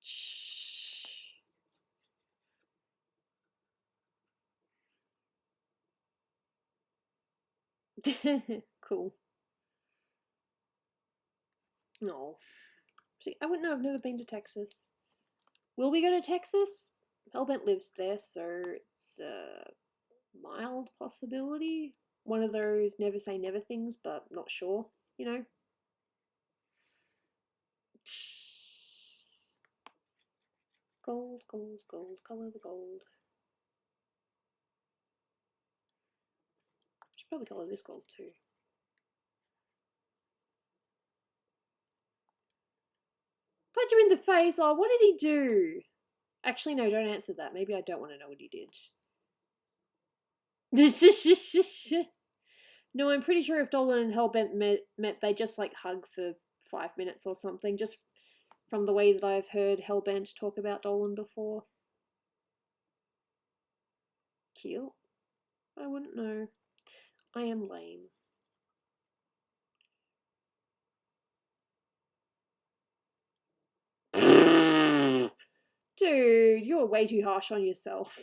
Shh. Cool. No. See, I wouldn't know. I've never been to Texas. Will we go to Texas? Hellbent lives there, so it's a mild possibility. One of those never say never things, but not sure, you know? Gold, gold, gold, colour the gold. Should probably colour this gold too. Punch him in the face! Oh, what did he do? Actually, no, don't answer that. Maybe I don't want to know what he did. No, I'm pretty sure if Dolan and Hellbent met, they just like hug for 5 minutes or something, just from the way that I've heard Hellbent talk about Dolan before. Cute. I wouldn't know. I am lame. Dude, you're way too harsh on yourself.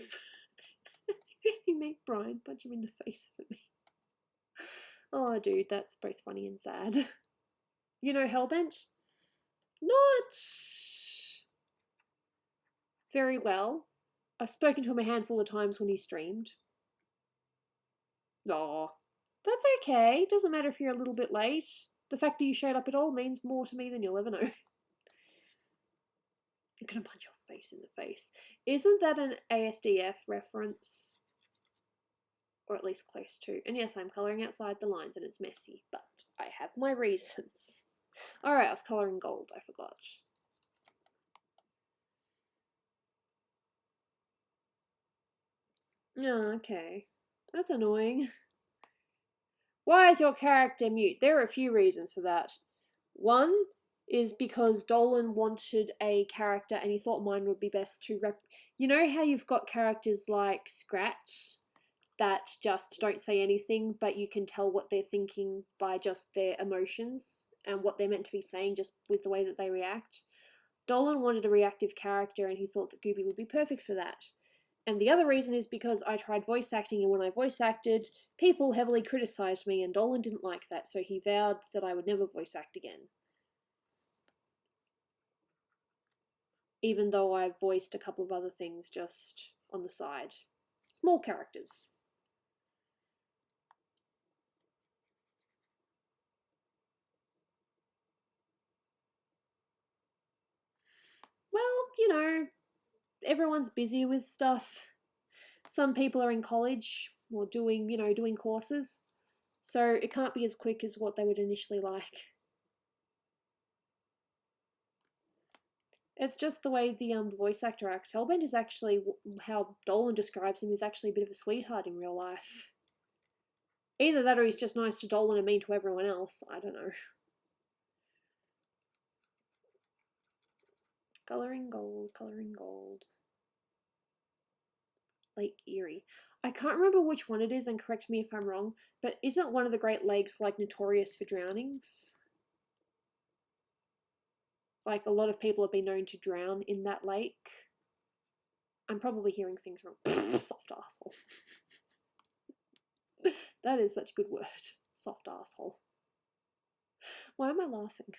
You make Brian punch him in the face for me. Oh, dude, that's both funny and sad. You know Hellbent? Not very well. I've spoken to him a handful of times when he streamed. Aw, that's okay. Doesn't matter if you're a little bit late. The fact that you showed up at all means more to me than you'll ever know. I'm gonna punch your face in the face. Isn't that an ASDF reference? Or at least close to. And yes, I'm colouring outside the lines and it's messy, but I have my reasons. Alright, I was colouring gold, I forgot. Oh, okay. That's annoying. Why is your character mute? There are a few reasons for that. One is because Dolan wanted a character and he thought mine would be best to You know how you've got characters like Scratch that just don't say anything, but you can tell what they're thinking by just their emotions and what they're meant to be saying just with the way that they react? Dolan wanted a reactive character and he thought that Gooby would be perfect for that. And the other reason is because I tried voice acting, and when I voice acted, people heavily criticised me, and Dolan didn't like that, so he vowed that I would never voice act again. Even though I voiced a couple of other things just on the side. Small characters. Well, you know, everyone's busy with stuff. Some people are in college or doing, doing courses. So it can't be as quick as what they would initially like. It's just the way the voice actor acts. Hellbent is actually, how Dolan describes him, is actually a bit of a sweetheart in real life. Either that or he's just nice to Dolan and mean to everyone else. I don't know. Colouring gold, colouring gold. Lake Erie. I can't remember which one it is, and correct me if I'm wrong, but isn't one of the Great Lakes like notorious for drownings? Like a lot of people have been known to drown in that lake. I'm probably hearing things wrong. Soft asshole. That is such a good word. Soft asshole. Why am I laughing?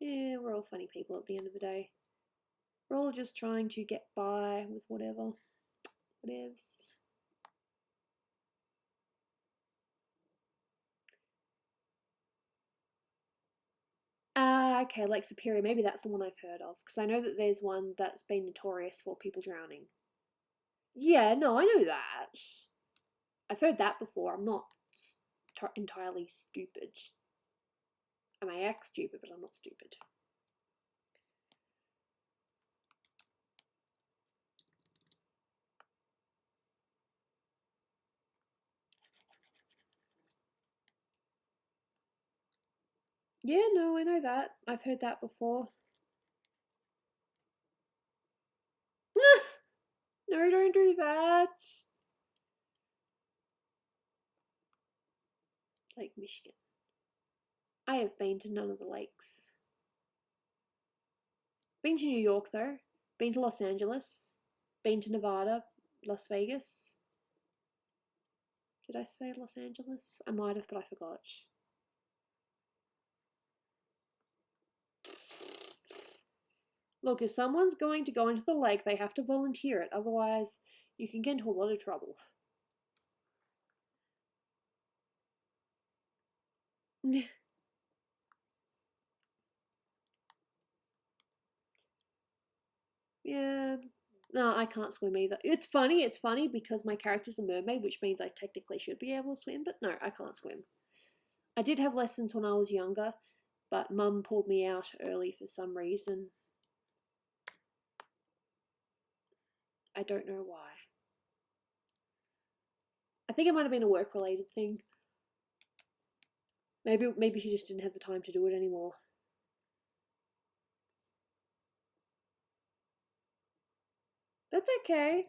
Yeah, we're all funny people at the end of the day. We're all just trying to get by with whatever. Whatevs. Okay, Lake Superior. Maybe that's the one I've heard of, because I know that there's one that's been notorious for people drowning. Yeah, no, I know that. I've heard that before. I'm not entirely stupid. I may act stupid, but I'm not stupid. Yeah, no, I know that. I've heard that before. No, don't do that. Lake Michigan. I have been to none of the lakes. Been to New York, though. Been to Los Angeles. Been to Nevada, Las Vegas. Did I say Los Angeles? I might have, but I forgot. Look, if someone's going to go into the lake, they have to volunteer it. Otherwise, you can get into a lot of trouble. Yeah. No, I can't swim either. It's funny because my character's a mermaid, which means I technically should be able to swim, but no, I can't swim. I did have lessons when I was younger, but Mum pulled me out early for some reason. I don't know why. I think it might have been a work-related thing. Maybe she just didn't have the time to do it anymore. That's okay.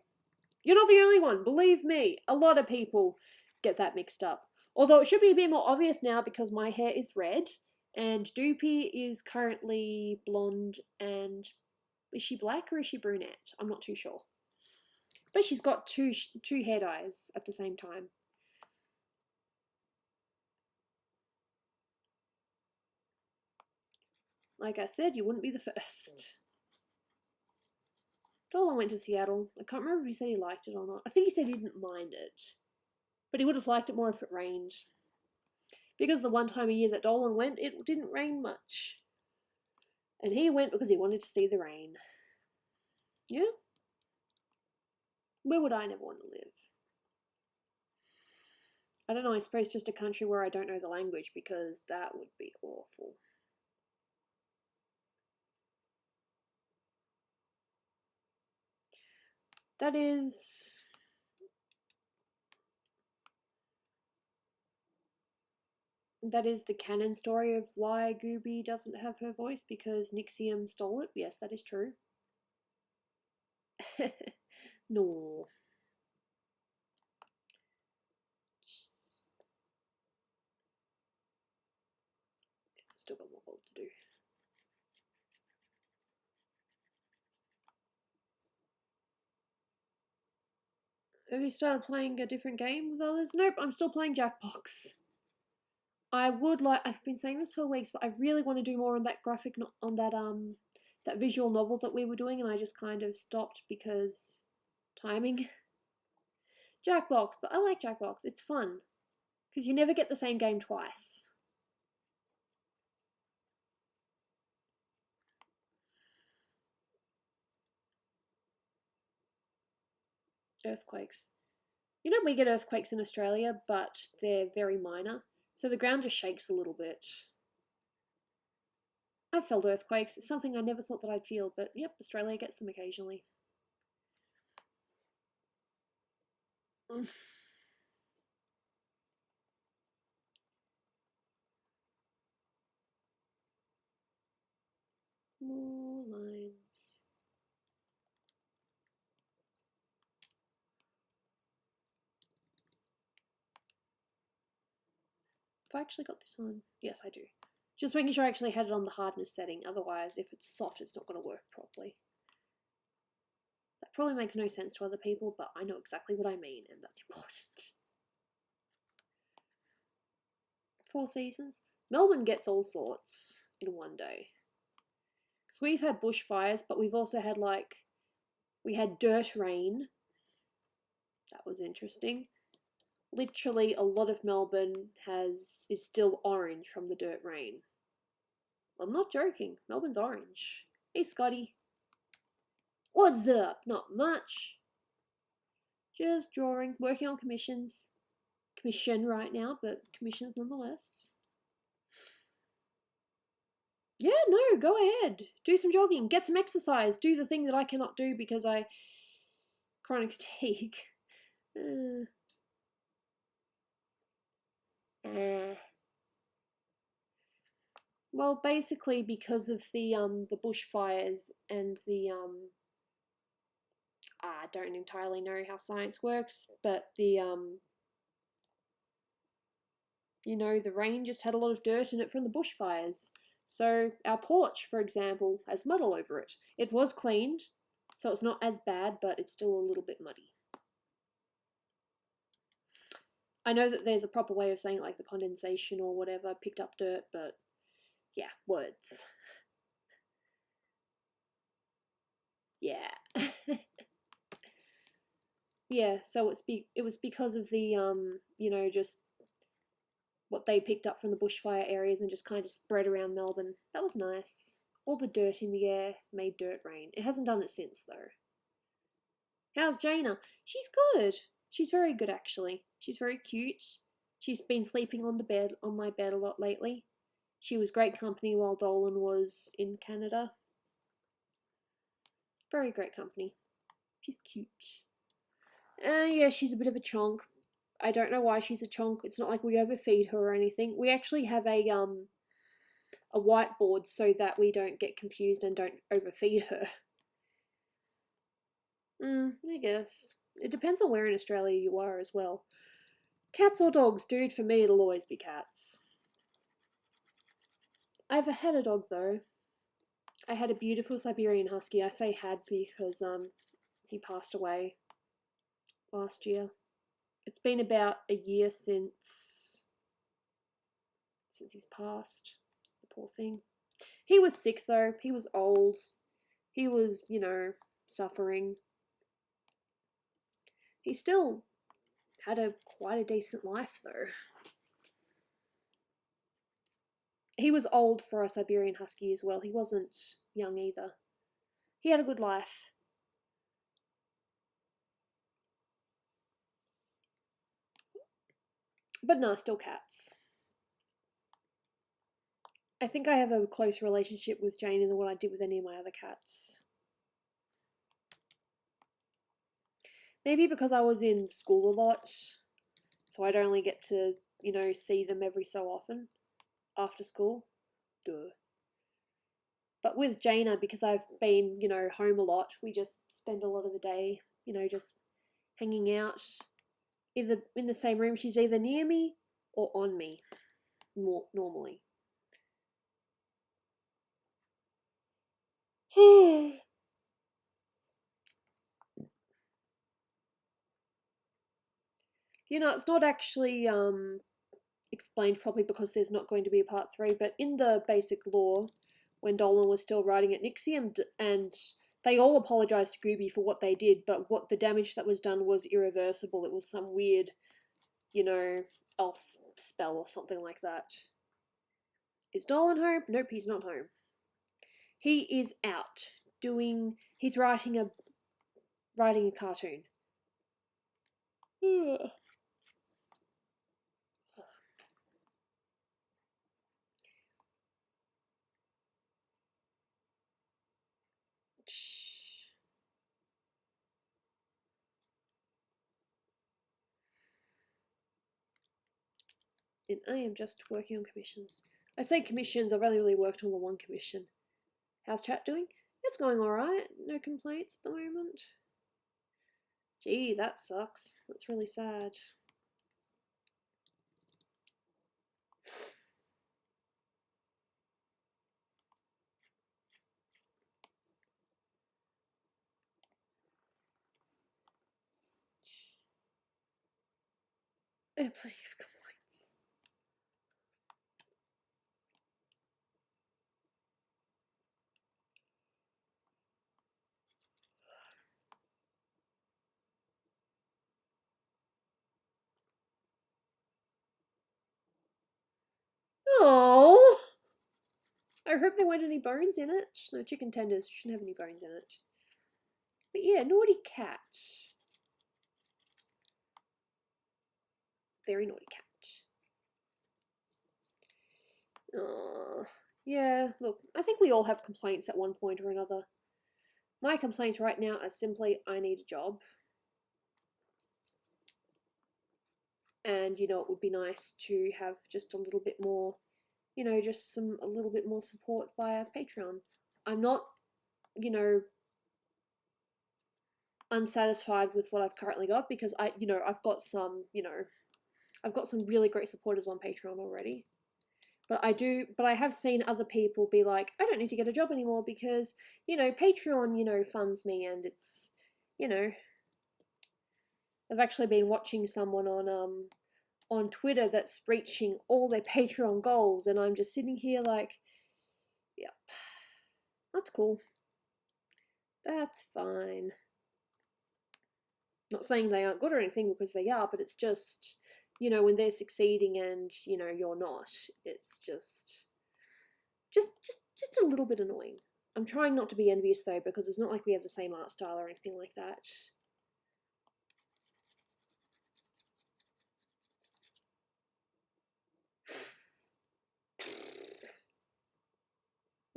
You're not the only one, believe me. A lot of people get that mixed up. Although it should be a bit more obvious now because my hair is red and Doopy is currently blonde and... Is she black or is she brunette? I'm not too sure. But she's got two hair dyes at the same time. Like I said, you wouldn't be the first. Dolan went to Seattle. I can't remember if he said he liked it or not. I think he said he didn't mind it. But he would have liked it more if it rained. Because the one time a year that Dolan went, it didn't rain much. And he went because he wanted to see the rain. Yeah? Where would I never want to live? I don't know, I suppose just a country where I don't know the language because that would be awful. That is the canon story of why Gooby doesn't have her voice, because Nixium stole it. Yes, that is true. No. Still got more gold to do. Have you started playing a different game with others? Nope, I'm still playing Jackbox. I've been saying this for weeks, but I really want to do more on that that visual novel that we were doing, and I just kind of stopped because timing. Jackbox, but I like Jackbox. It's fun because you never get the same game twice. Earthquakes. You know, we get earthquakes in Australia, but they're very minor, so the ground just shakes a little bit. I've felt earthquakes. It's something I never thought that I'd feel, but yep, Australia gets them occasionally. More lines. Have I actually got this on? Yes, I do. Just making sure I actually had it on the hardness setting, otherwise if it's soft it's not going to work properly. That probably makes no sense to other people, but I know exactly what I mean, and that's important. 4 seasons. Melbourne gets all sorts in one day. Because we've had bushfires, but we've also had we had dirt rain. That was interesting. Literally a lot of Melbourne is still orange from the dirt rain. I'm not joking. Melbourne's orange. Hey, Scotty. What's up? Not much. Just drawing, working on commissions. Commission right now, but commissions nonetheless. Yeah, no, go ahead. Do some jogging, get some exercise, do the thing that I cannot do because I... chronic fatigue. Well, basically because of the bushfires and the I don't entirely know how science works, but the you know, the rain just had a lot of dirt in it from the bushfires. So our porch, for example, has mud all over it. It was cleaned, so it's not as bad, but it's still a little bit muddy. I know that there's a proper way of saying like the condensation or whatever picked up dirt, but yeah, words. Yeah. Yeah, so it was because of the you know, just what they picked up from the bushfire areas and just kind of spread around Melbourne. That was nice. All the dirt in the air made dirt rain. It hasn't done it since, though. How's Jaina? She's good. She's very good, actually. She's very cute. She's been sleeping on my bed a lot lately. She was great company while Dolan was in Canada. Very great company. She's cute. Yeah, she's a bit of a chonk. I don't know why she's a chonk. It's not like we overfeed her or anything. We actually have a whiteboard so that we don't get confused and don't overfeed her. I guess. It depends on where in Australia you are as well. Cats or dogs, dude? For me, it'll always be cats. I've had a dog though. I had a beautiful Siberian Husky. I say had because he passed away last year. It's been about a year since he's passed. The poor thing. He was sick though. He was old. He was, suffering. He still had quite a decent life though. He was old for a Siberian Husky as well. He wasn't young either. He had a good life. But no, still cats. I think I have a close relationship with Jane than what I did with any of my other cats. Maybe because I was in school a lot, so I'd only get to, see them every so often after school. Duh. But with Jaina, because I've been, home a lot, we just spend a lot of the day, just hanging out. Either in the same room, she's either near me or on me, more normally. It's not actually explained properly because there's not going to be a part 3, but in the basic lore, when Dolan was still writing at Nixium, and they all apologised to Gooby for what they did, but what the damage that was done was irreversible. It was some weird, elf spell or something like that. Is Dolan home? Nope, he's not home. He is out he's writing a cartoon. And I am just working on commissions. I say commissions, I've only really worked on the one commission. How's chat doing? It's going alright. No complaints at the moment. Gee, that sucks. That's really sad. I have plenty of complaints. Oh, I hope there weren't any bones in it. No, chicken tenders shouldn't have any bones in it. But yeah, naughty cat. Very naughty cat. Oh, yeah, look, I think we all have complaints at one point or another. My complaints right now are simply I need a job. And, it would be nice to have just a little bit more, just a little bit more support via Patreon. I'm not, unsatisfied with what I've currently got because I've got some, I've got some really great supporters on Patreon already. But I have seen other people be like, I don't need to get a job anymore because, Patreon, funds me, and it's, I've actually been watching someone on Twitter that's reaching all their Patreon goals, and I'm just sitting here like, yep, that's cool. That's fine. Not saying they aren't good or anything, because they are, but it's just, when they're succeeding and, you're not, it's just a little bit annoying. I'm trying not to be envious though, because it's not like we have the same art style or anything like that.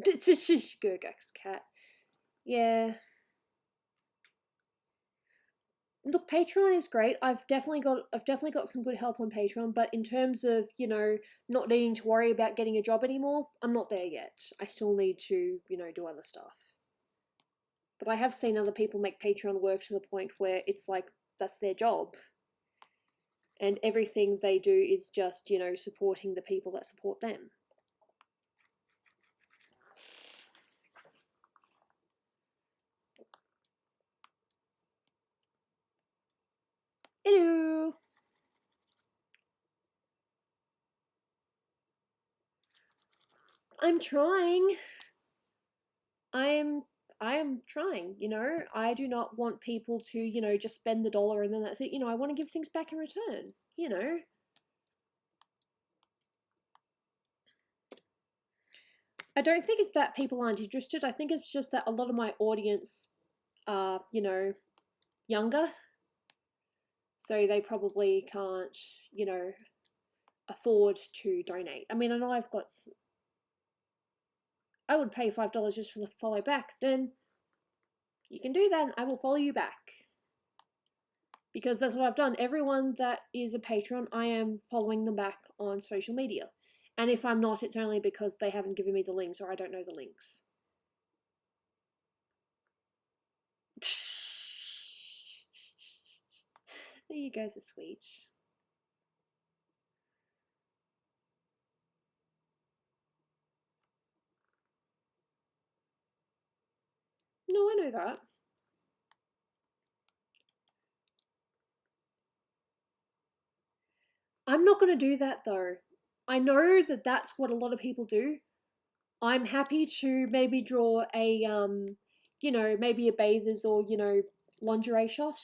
It's a shish Gurgax cat. Yeah. look, Patreon is great. I've definitely got some good help on Patreon, but in terms of, you know, not needing to worry about getting a job anymore, I'm not there yet. I still need to, you know, do other stuff. But I have seen other people make Patreon work to the point where it's like that's their job. And everything they do is just, you know, supporting the people that support them. Hello. I'm trying. I am trying, you know. I do not want people to, you know, just spend the dollar and then that's it. You know, I want to give things back in return, you know. I don't think it's that people aren't interested. I think it's just that a lot of my audience are, you know, younger. So they probably can't, you know, afford to donate. I mean, I know I would pay $5 just for the follow back. Then you can do that and I will follow you back. Because that's what I've done. Everyone that is a patron, I am following them back on social media. And if I'm not, it's only because they haven't given me the links or I don't know the links. You guys are sweet. No, I know that. I'm not going to do that though. I know that that's what a lot of people do. I'm happy to maybe draw a, you know, maybe a bather's or, you know, lingerie shot.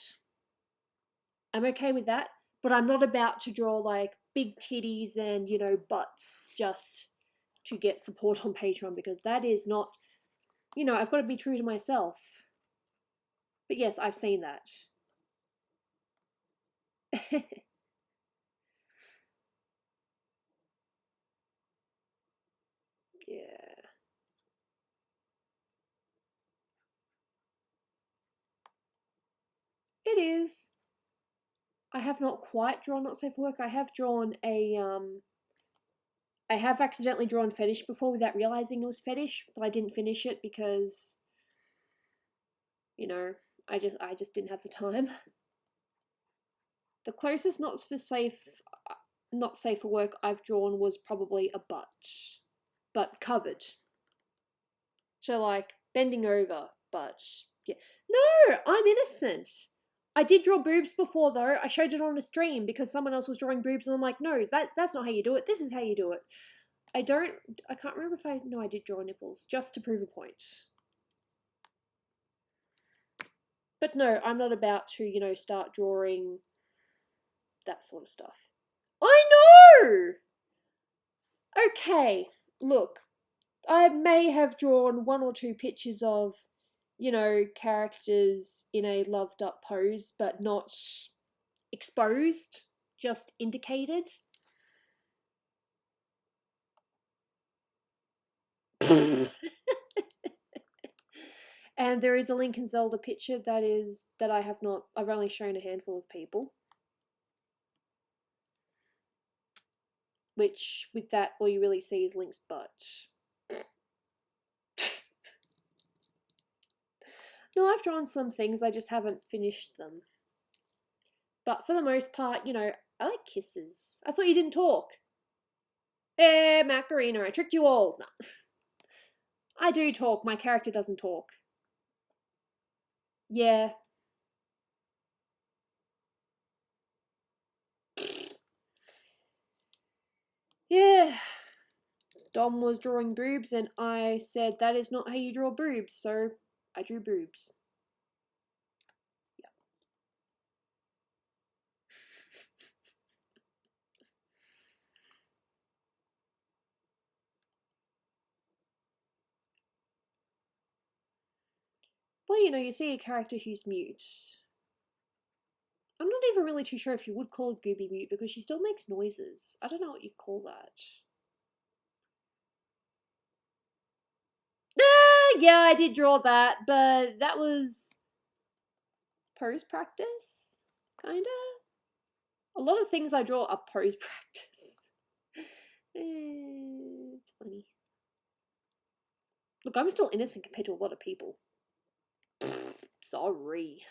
I'm okay with that. But I'm not about to draw like big titties and, you know, butts just to get support on Patreon because that is not, you know, I've got to be true to myself. But yes, I've seen that. Yeah. It is. I have not quite drawn Not Safe for Work. I have drawn a I have accidentally drawn fetish before without realizing it was fetish, but I didn't finish it because, you know, I just didn't have the time. The closest not safe for work I've drawn was probably a butt, but covered. So like bending over, but yeah. No, I'm innocent. I did draw boobs before though. I showed it on a stream because someone else was drawing boobs and I'm like, no, that's not how you do it. This is how you do it. I can't remember if I did draw nipples, just to prove a point. But no, I'm not about to, you know, start drawing that sort of stuff. I know! Okay, look, I may have drawn one or two pictures of, you know, characters in a loved up pose, but not exposed, just indicated. And there is a Link and Zelda picture that I've only shown a handful of people. Which, with that, all you really see is Link's butt. No, I've drawn some things, I just haven't finished them. But for the most part, you know, I like kisses. I thought you didn't talk. Macarena, I tricked you all. No. I do talk, my character doesn't talk. Yeah. Yeah. Dom was drawing boobs and I said that is not how you draw boobs, so I drew boobs. Yeah. Well, you know, you see a character who's mute. I'm not even really too sure if you would call Gooby mute because she still makes noises. I don't know what you'd call that. Yeah, I did draw that, but that was pose practice, kinda. A lot of things I draw are pose practice. It's funny. Look, I'm still innocent compared to a lot of people. Sorry.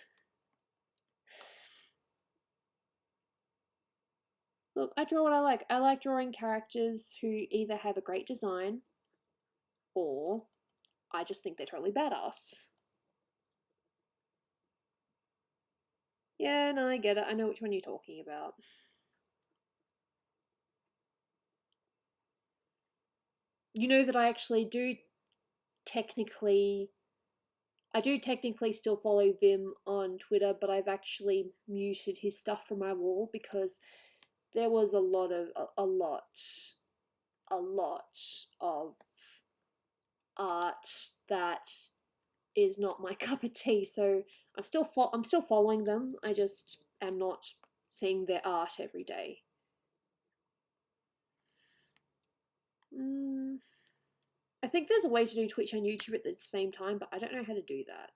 Look, I draw what I like. I like drawing characters who either have a great design or I just think they're totally badass. Yeah, no, I get it. I know which one you're talking about. You know that I actually do technically still follow Vim on Twitter, but I've actually muted his stuff from my wall because there was a lot of art that is not my cup of tea. So I'm still following them. I just am not seeing their art every day. I think there's a way to do Twitch and YouTube at the same time, but I don't know how to do that.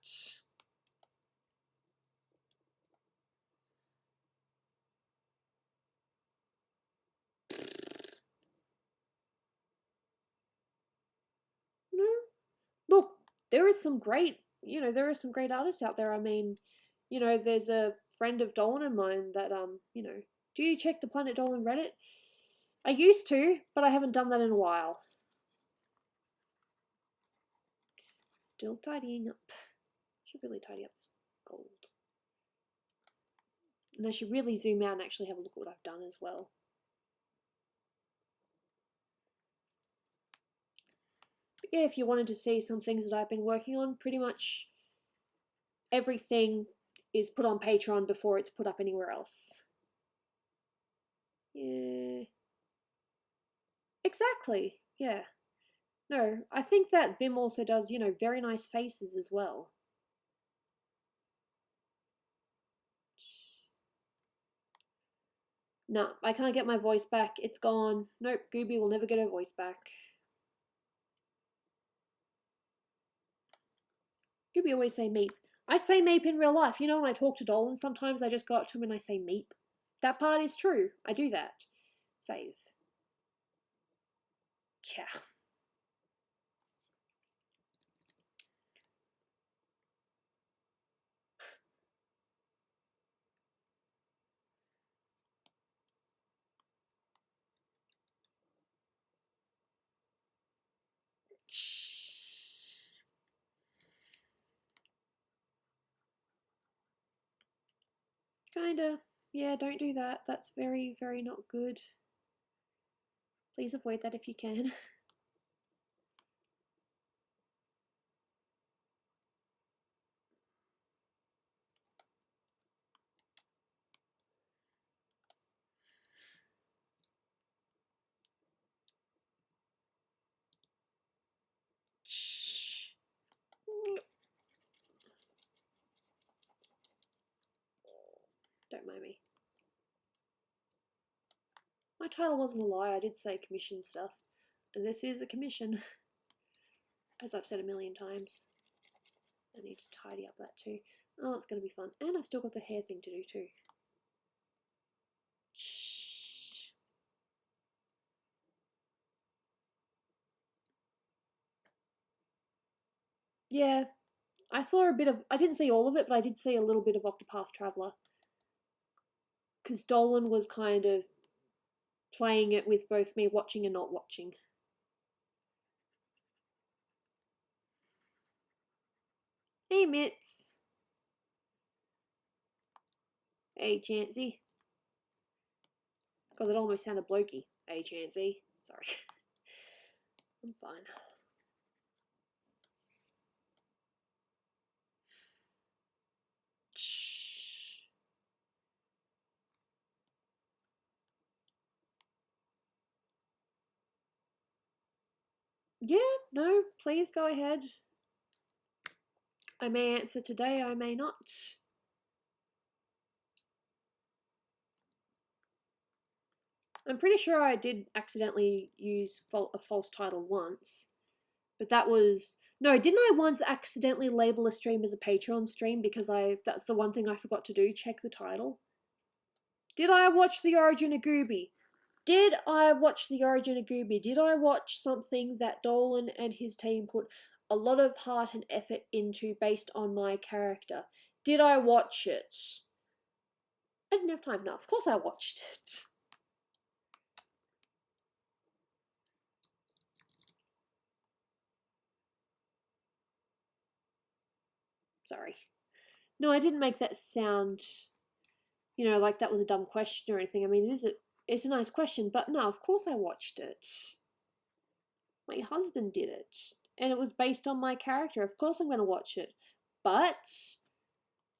No. Look, there is some great, there are some great artists out there. I mean, there's a friend of Dolan of mine that, do you check the Planet Dolan Reddit? I used to, but I haven't done that in a while. Still tidying up. Should really tidy up this gold. And I should really zoom out and actually have a look at what I've done as well. But yeah, if you wanted to see some things that I've been working on, pretty much everything is put on Patreon before it's put up anywhere else. Yeah. Exactly. Yeah. No, I think that Vim also does, very nice faces as well. No, I can't get my voice back. It's gone. Nope, Gooby will never get her voice back. Gooby always say meep. I say meep in real life. When I talk to Dolan, sometimes I just go up to him and I say meep. That part is true. I do that. Save. Yeah. Kinda. Yeah, don't do that. That's very, very not good. Please avoid that if you can. Don't mind me. My title wasn't a lie. I did say commission stuff. And this is a commission. As I've said a million times. I need to tidy up that too. Oh, it's going to be fun. And I've still got the hair thing to do too. Yeah, I saw a bit of, I didn't see all of it, but I did see a little bit of Octopath Traveler. Because Dolan was kind of playing it with both me watching and not watching. Hey, Mitz. Hey, Chansey. God, that almost sounded blokey. Hey, Chansey. Sorry. I'm fine. Yeah, no, please go ahead. I may answer today, I may not. I'm pretty sure I did accidentally use a false title once, but that was No, didn't I once accidentally label a stream as a Patreon stream because that's the one thing I forgot to do, check the title? Did I watch The Origin of Gooby? Did I watch The Origin of Gooby? Did I watch something that Dolan and his team put a lot of heart and effort into based on my character? Did I watch it? I didn't have time enough. Of course I watched it. Sorry. No, I didn't make that sound, like that was a dumb question or anything. I mean, it's a nice question, but no, of course I watched it. My husband did it, and it was based on my character. Of course I'm going to watch it. But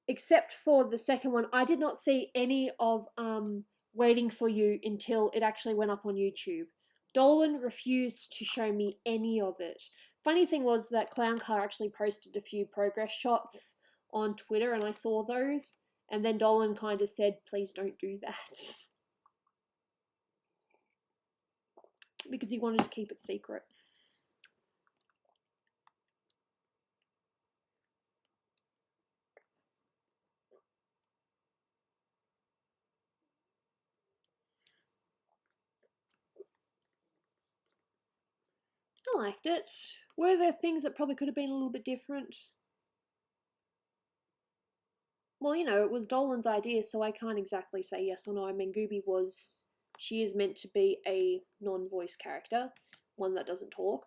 except for the second one, I did not see any of Waiting for You until it actually went up on YouTube. Dolan refused to show me any of it. Funny thing was that Clown Car actually posted a few progress shots on Twitter, and I saw those, and then Dolan kind of said, please don't do that. Because he wanted to keep it secret. I liked it. Were there things that probably could have been a little bit different? Well, it was Dolan's idea, so I can't exactly say yes or no. I mean, she is meant to be a non-voice character, one that doesn't talk.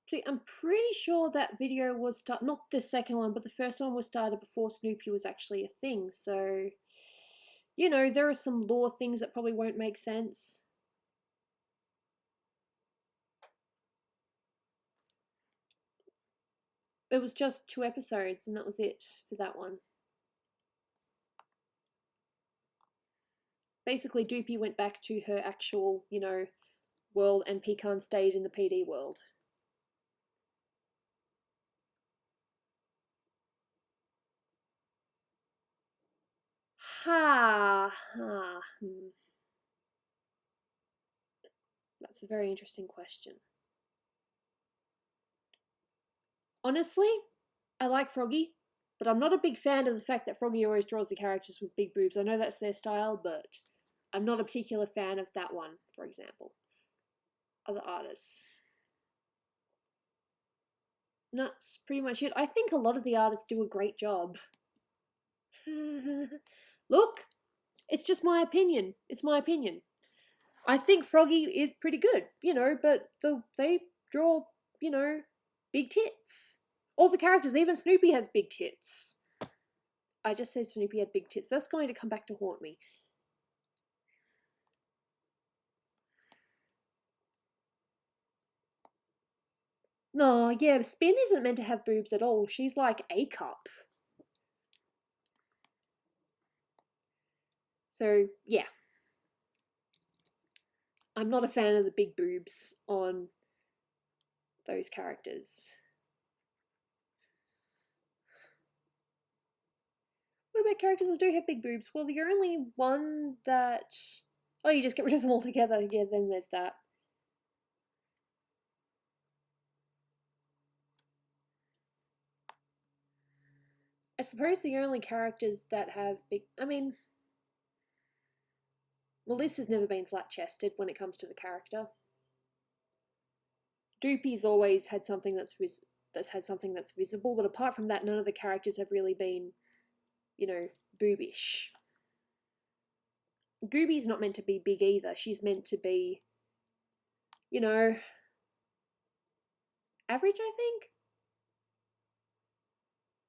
See, I'm pretty sure that video was not the second one, but the first one was started before Snoopy was actually a thing, so there are some lore things that probably won't make sense. It was just 2 episodes, and that was it for that one. Basically, Doopy went back to her actual, world, and Pecan stayed in the PD world. Ha! That's a very interesting question. Honestly, I like Froggy, but I'm not a big fan of the fact that Froggy always draws the characters with big boobs. I know that's their style, but I'm not a particular fan of that one, for example. Other artists. That's pretty much it. I think a lot of the artists do a great job. Look, it's just my opinion. It's my opinion. I think Froggy is pretty good, but they draw, big tits. All the characters, even Snoopy has big tits. I just said Snoopy had big tits. That's going to come back to haunt me. No, yeah, Spin isn't meant to have boobs at all. She's like A cup. So, yeah. I'm not a fan of the big boobs on those characters. What about characters that do have big boobs? Well, the only one that... Oh, you just get rid of them altogether. Yeah, then there's that. I suppose the only characters that have big... I mean... Melissa's never been flat-chested when it comes to the character. Doopy's always had something that's visible, but apart from that, none of the characters have really been, boobish. Gooby's not meant to be big either. She's meant to be, average, I think?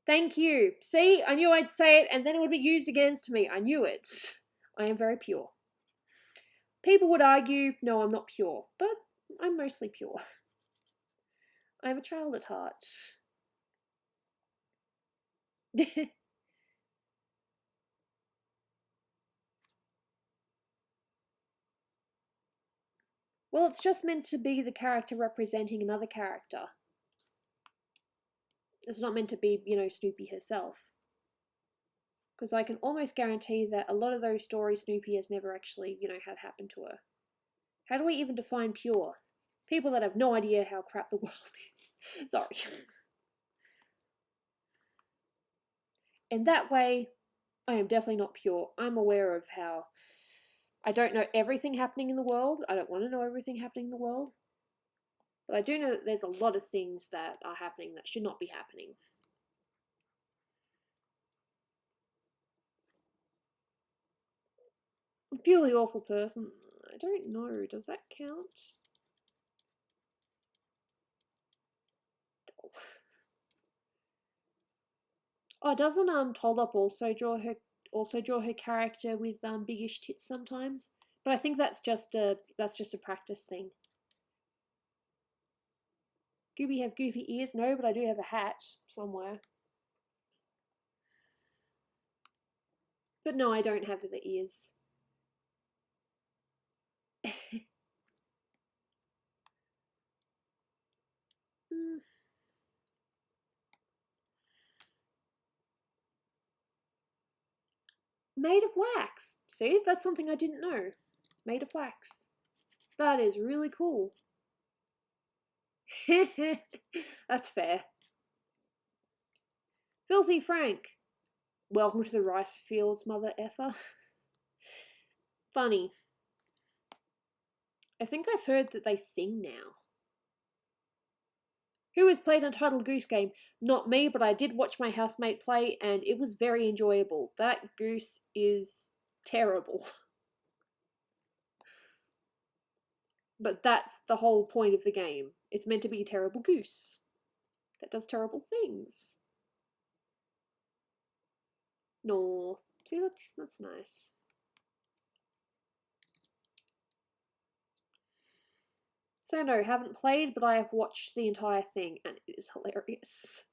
Thank you. See, I knew I'd say it and then it would be used against me. I knew it. I am very pure. People would argue, no, I'm not pure, but I'm mostly pure. I'm a child at heart. Well, it's just meant to be the character representing another character. It's not meant to be, you know, Snoopy herself. Because I can almost guarantee that a lot of those stories Snoopy has never actually, you know, had happen to her. How do we even define pure? People that have no idea how crap the world is. Sorry. In that way, I am definitely not pure. I'm aware of how I don't know everything happening in the world. I don't want to know everything happening in the world. But I do know that there's a lot of things that are happening that should not be happening. A purely awful person. I don't know. Does that count? Oh, doesn't Tollop also draw her character with biggish tits sometimes? But I think that's just a practice thing. Gooby have goofy ears? No, but I do have a hat somewhere. But no, I don't have the ears. Made of wax. See, that's something I didn't know. Made of wax. That is really cool. That's fair. Filthy Frank. Welcome to the rice fields, mother effer. Funny. I think I've heard that they sing now. Who has played Untitled Goose Game? Not me, but I did watch my housemate play, and it was very enjoyable. That goose is terrible. But that's the whole point of the game. It's meant to be a terrible goose that does terrible things. No. See, that's nice. So no, haven't played, but I have watched the entire thing, and it is hilarious.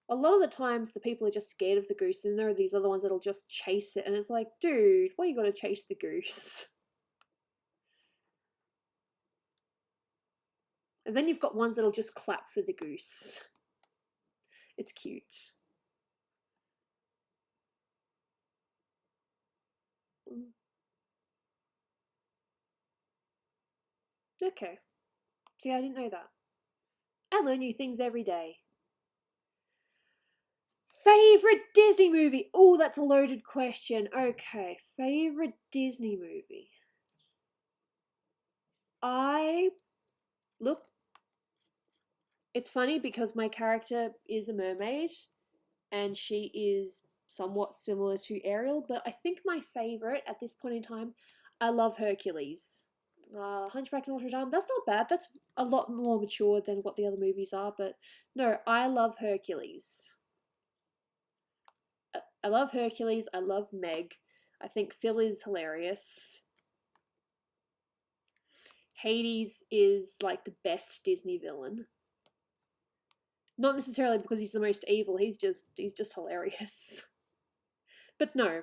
A lot of the times, the people are just scared of the goose, and there are these other ones that'll just chase it, and it's like, dude, why you gotta chase the goose? And then you've got ones that'll just clap for the goose. It's cute. Okay. See, I didn't know that. I learn new things every day. Favorite Disney movie? Oh, that's a loaded question. Okay, favorite Disney movie. Look, it's funny because my character is a mermaid and she is somewhat similar to Ariel, but I think my favorite at this point in time, I love Hercules. Hunchback of Notre Dame, that's not bad. That's a lot more mature than what the other movies are, but no, I love Hercules. I love Hercules. I love Meg. I think Phil is hilarious. Hades is like the best Disney villain. Not necessarily because he's the most evil, he's just hilarious. But no.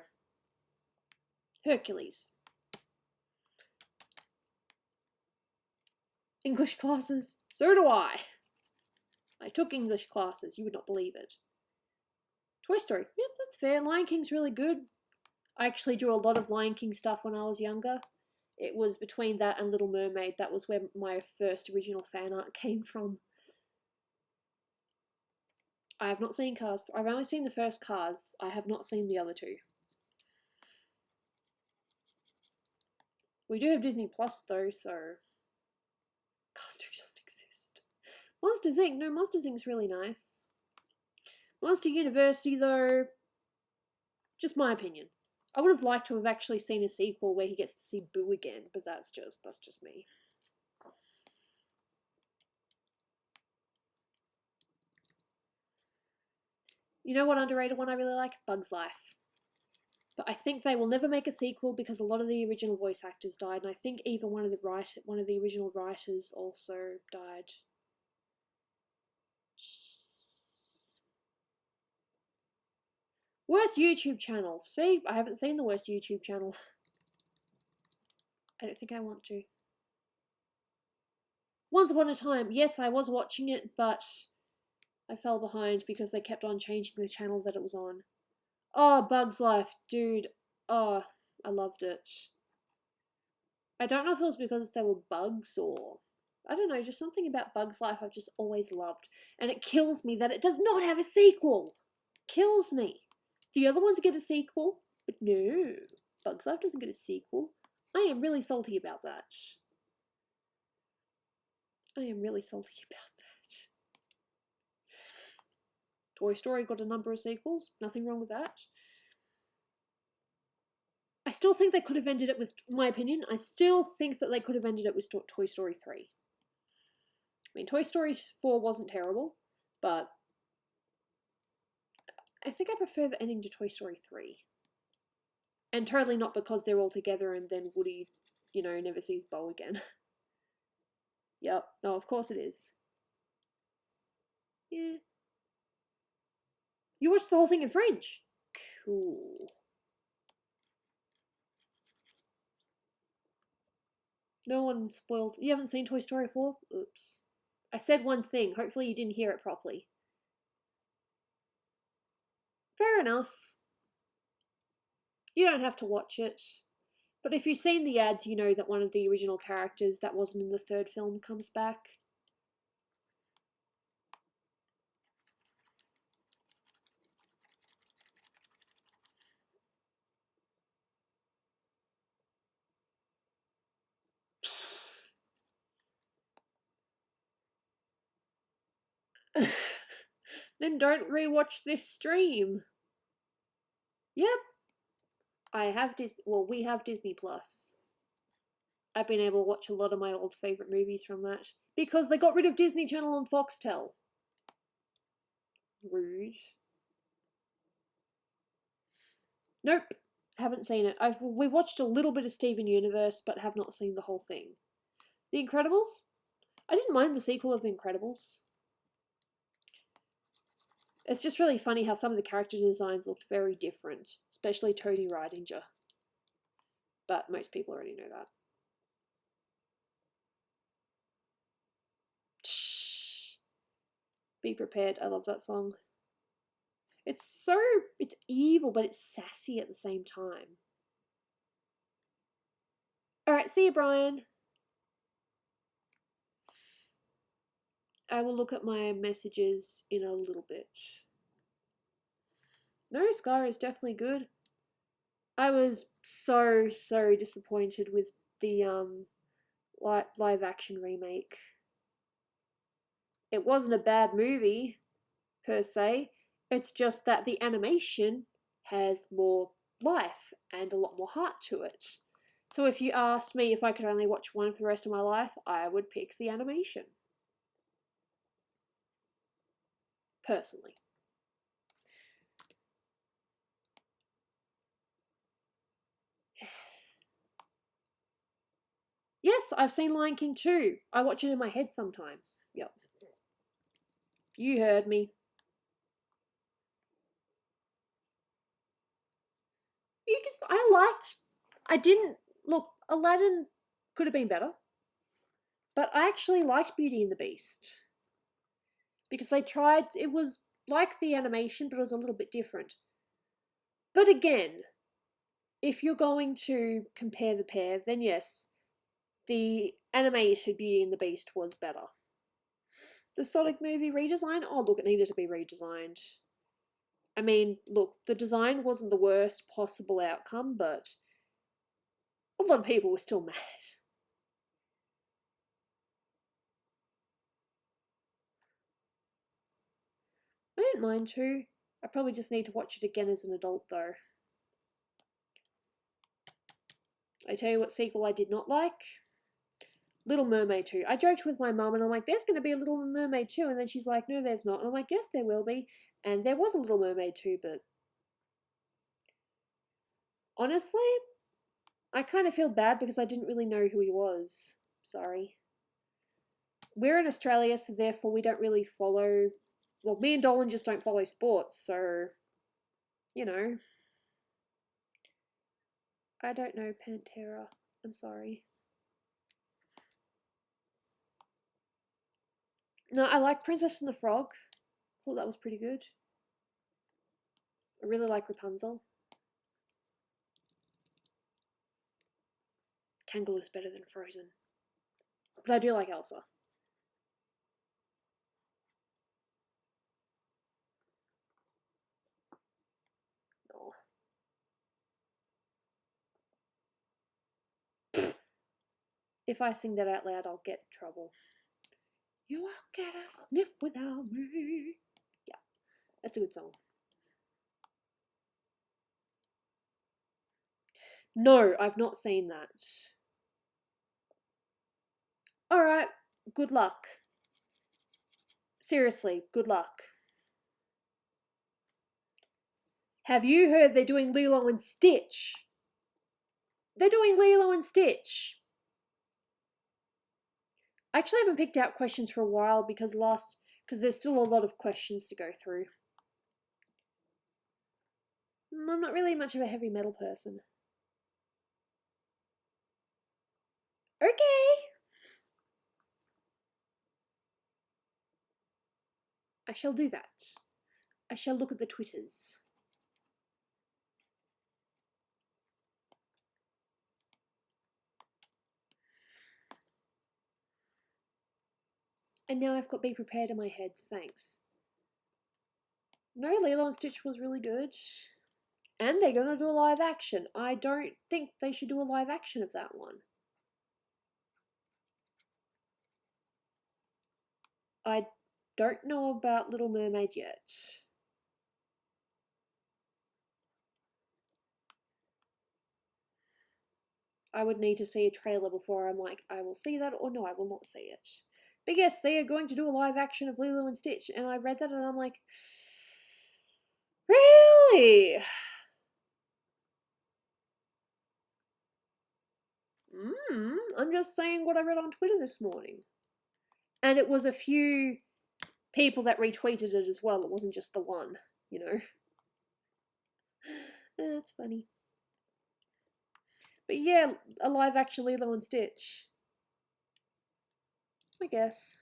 Hercules. English classes? So do I. I took English classes, you would not believe it. Toy Story. Yep, that's fair. Lion King's really good. I actually drew a lot of Lion King stuff when I was younger. It was between that and Little Mermaid. That was where my first original fan art came from. I have not seen Cars. I've only seen the first Cars. I have not seen the other two. We do have Disney Plus though, so Cars 2 doesn't exist. Monsters Inc. No, Monsters Inc.'s really nice. Monster University though, just my opinion. I would have liked to have actually seen a sequel where he gets to see Boo again, but that's just me. You know what underrated one I really like? Bug's Life. But I think they will never make a sequel because a lot of the original voice actors died, and I think even one of the original writers also died. Worst YouTube channel. See, I haven't seen the worst YouTube channel. I don't think I want to. Once Upon a Time. Yes, I was watching it, but I fell behind because they kept on changing the channel that it was on. Oh, Bug's Life, dude. Oh, I loved it. I don't know if it was because there were bugs or... I don't know, just something about Bug's Life I've just always loved. And it kills me that it does not have a sequel. Kills me. The other ones get a sequel, but no. Bug's Life doesn't get a sequel. I am really salty about that. I am really salty about that. Toy Story got a number of sequels. Nothing wrong with that. I still think they could have ended it with, my opinion, I still think that they could have ended it with Toy Story 3. I mean, Toy Story 4 wasn't terrible, but I think I prefer the ending to Toy Story 3. And totally not because they're all together and then Woody, you know, never sees Bo again. Yep, no, of course it is. Yeah. You watched the whole thing in French? Cool. No one spoiled. You haven't seen Toy Story 4? Oops. I said one thing. Hopefully you didn't hear it properly. Fair enough. You don't have to watch it. But if you've seen the ads, you know that one of the original characters that wasn't in the third film comes back. Then don't rewatch this stream. Yep. I have Disney. Well, we have Disney Plus. I've been able to watch a lot of my old favourite movies from that. Because they got rid of Disney Channel and Foxtel. Rude. Nope. Haven't seen it. We've watched a little bit of Steven Universe, but have not seen the whole thing. The Incredibles? I didn't mind the sequel of The Incredibles. It's just really funny how some of the character designs looked very different, especially Tony Ridinger. But most people already know that. Shh. Be prepared. I love that song. It's evil, but it's sassy at the same time. Alright, see you, Brian. I will look at my messages in a little bit. No, Scar is definitely good. I was so disappointed with the live action remake. It wasn't a bad movie, per se. It's just that the animation has more life and a lot more heart to it. So if you asked me if I could only watch one for the rest of my life, I would pick the animation. Personally. Yes, I've seen Lion King 2. I watch it in my head sometimes. Yep. You heard me. I didn't, look, Aladdin could have been better. But I actually liked Beauty and the Beast. Because they tried, it was like the animation, but it was a little bit different. But again, if you're going to compare the pair, then yes, the animated Beauty and the Beast was better. The Sonic movie redesign? Oh, look, it needed to be redesigned. I mean, look, the design wasn't the worst possible outcome, but a lot of people were still mad. I didn't mind too. I probably just need to watch it again as an adult, though. I tell you what sequel I did not like. Little Mermaid 2. I joked with my mum and I'm like, there's going to be a Little Mermaid 2. And then she's like, no, there's not. And I'm like, yes, there will be. And there was a Little Mermaid 2, but Honestly, I kind of feel bad because I didn't really know who he was. Sorry. We're in Australia, so therefore we don't really follow... Well, me and Dolan just don't follow sports, so... You know. I don't know Pantera. I'm sorry. No, I like Princess and the Frog. Thought that was pretty good. I really like Rapunzel. Tangle is better than Frozen. But I do like Elsa. Oh. If I sing that out loud, I'll get in trouble. You won't get a sniff without me. Yeah, that's a good song. No, I've not seen that. Alright, good luck. Seriously, good luck. Have you heard they're doing Lilo and Stitch? They're doing Lilo and Stitch. I actually haven't picked out questions for a while because there's still a lot of questions to go through. I'm not really much of a heavy metal person. Okay. I shall do that. I shall look at the Twitters. And now I've got Be Prepared in my head, thanks. No, Lilo and Stitch was really good. And they're going to do a live action. I don't think they should do a live action of that one. I don't know about Little Mermaid yet. I would need to see a trailer before I'm like, I will see that or no, I will not see it. But yes, they are going to do a live action of Lilo and Stitch, and I read that and I'm like, really? I'm just saying what I read on Twitter this morning. And it was a few people that retweeted it as well. It wasn't just the one, you know. That's funny. But yeah, a live action Lilo and Stitch. I guess.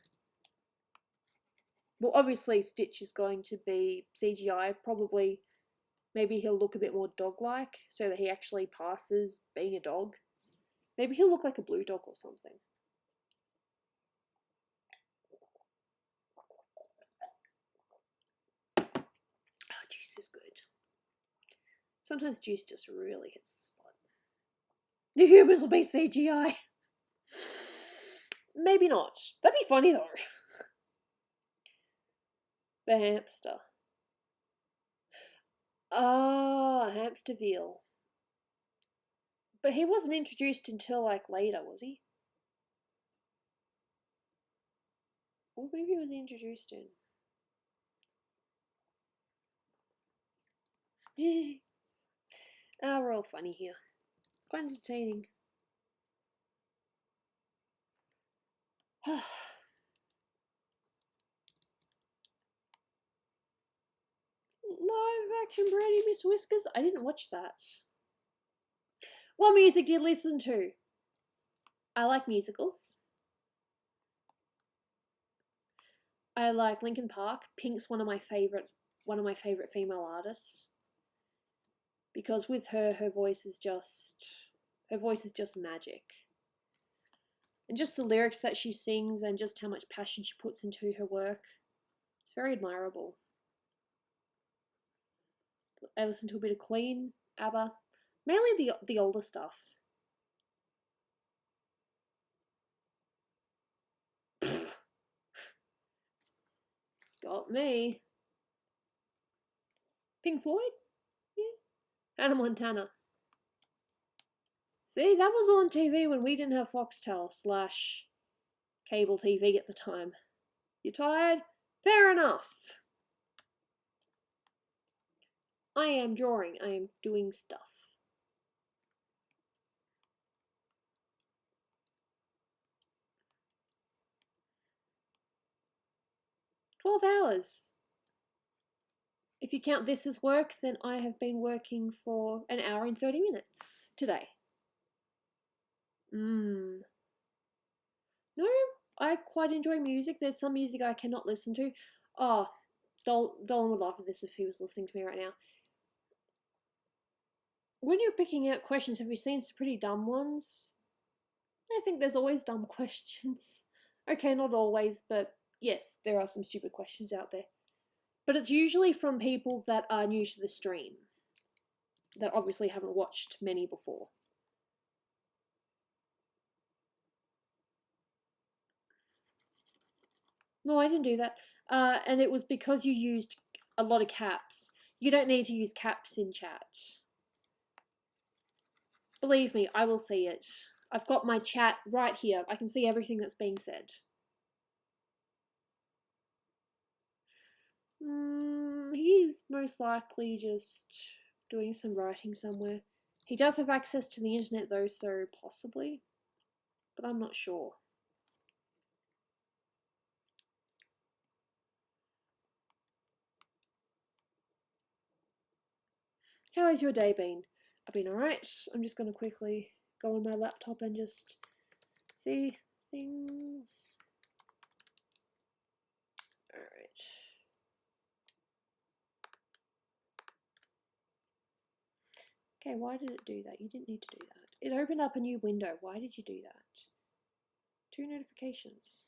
Well, obviously Stitch is going to be CGI. Probably, maybe he'll look a bit more dog-like so that he actually passes being a dog. Maybe he'll look like a blue dog or something. Oh, juice is good. Sometimes juice just really hits the spot. The humans will be CGI. Maybe not. That'd be funny though. The hamster. Ah, Hamsterville. But he wasn't introduced until like later, was he? Or maybe he was introduced in. We're all funny here. It's quite entertaining. Live action Brady Miss Whiskers? I didn't watch that. What music do you listen to? I like musicals. I like Linkin Park. Pink's one of my favorite female artists. Because with her, her voice is just magic. And just the lyrics that she sings and just how much passion she puts into her work. It's very admirable. I listen to a bit of Queen, ABBA, mainly the older stuff. Got me. Pink Floyd? Yeah. Hannah Montana. See, that was on TV when we didn't have Foxtel / cable TV at the time. You tired? Fair enough. I am drawing. I am doing stuff. 12 hours. If you count this as work, then I have been working for an hour and 30 minutes today. No, I quite enjoy music. There's some music I cannot listen to. Oh, Dolan would laugh at this if he was listening to me right now. When you're picking out questions, have you seen some pretty dumb ones? I think there's always dumb questions. Okay, not always, but yes, there are some stupid questions out there. But it's usually from people that are new to the stream, that obviously haven't watched many before. No, I didn't do that. And it was because you used a lot of caps. You don't need to use caps in chat. Believe me, I will see it. I've got my chat right here. I can see everything that's being said. He's most likely just doing some writing somewhere. He does have access to the internet though, so possibly. But I'm not sure. How has your day been? I've been alright. I'm just going to quickly go on my laptop and just see things. Alright. Okay, why did it do that? You didn't need to do that. It opened up a new window. Why did you do that? 2 notifications.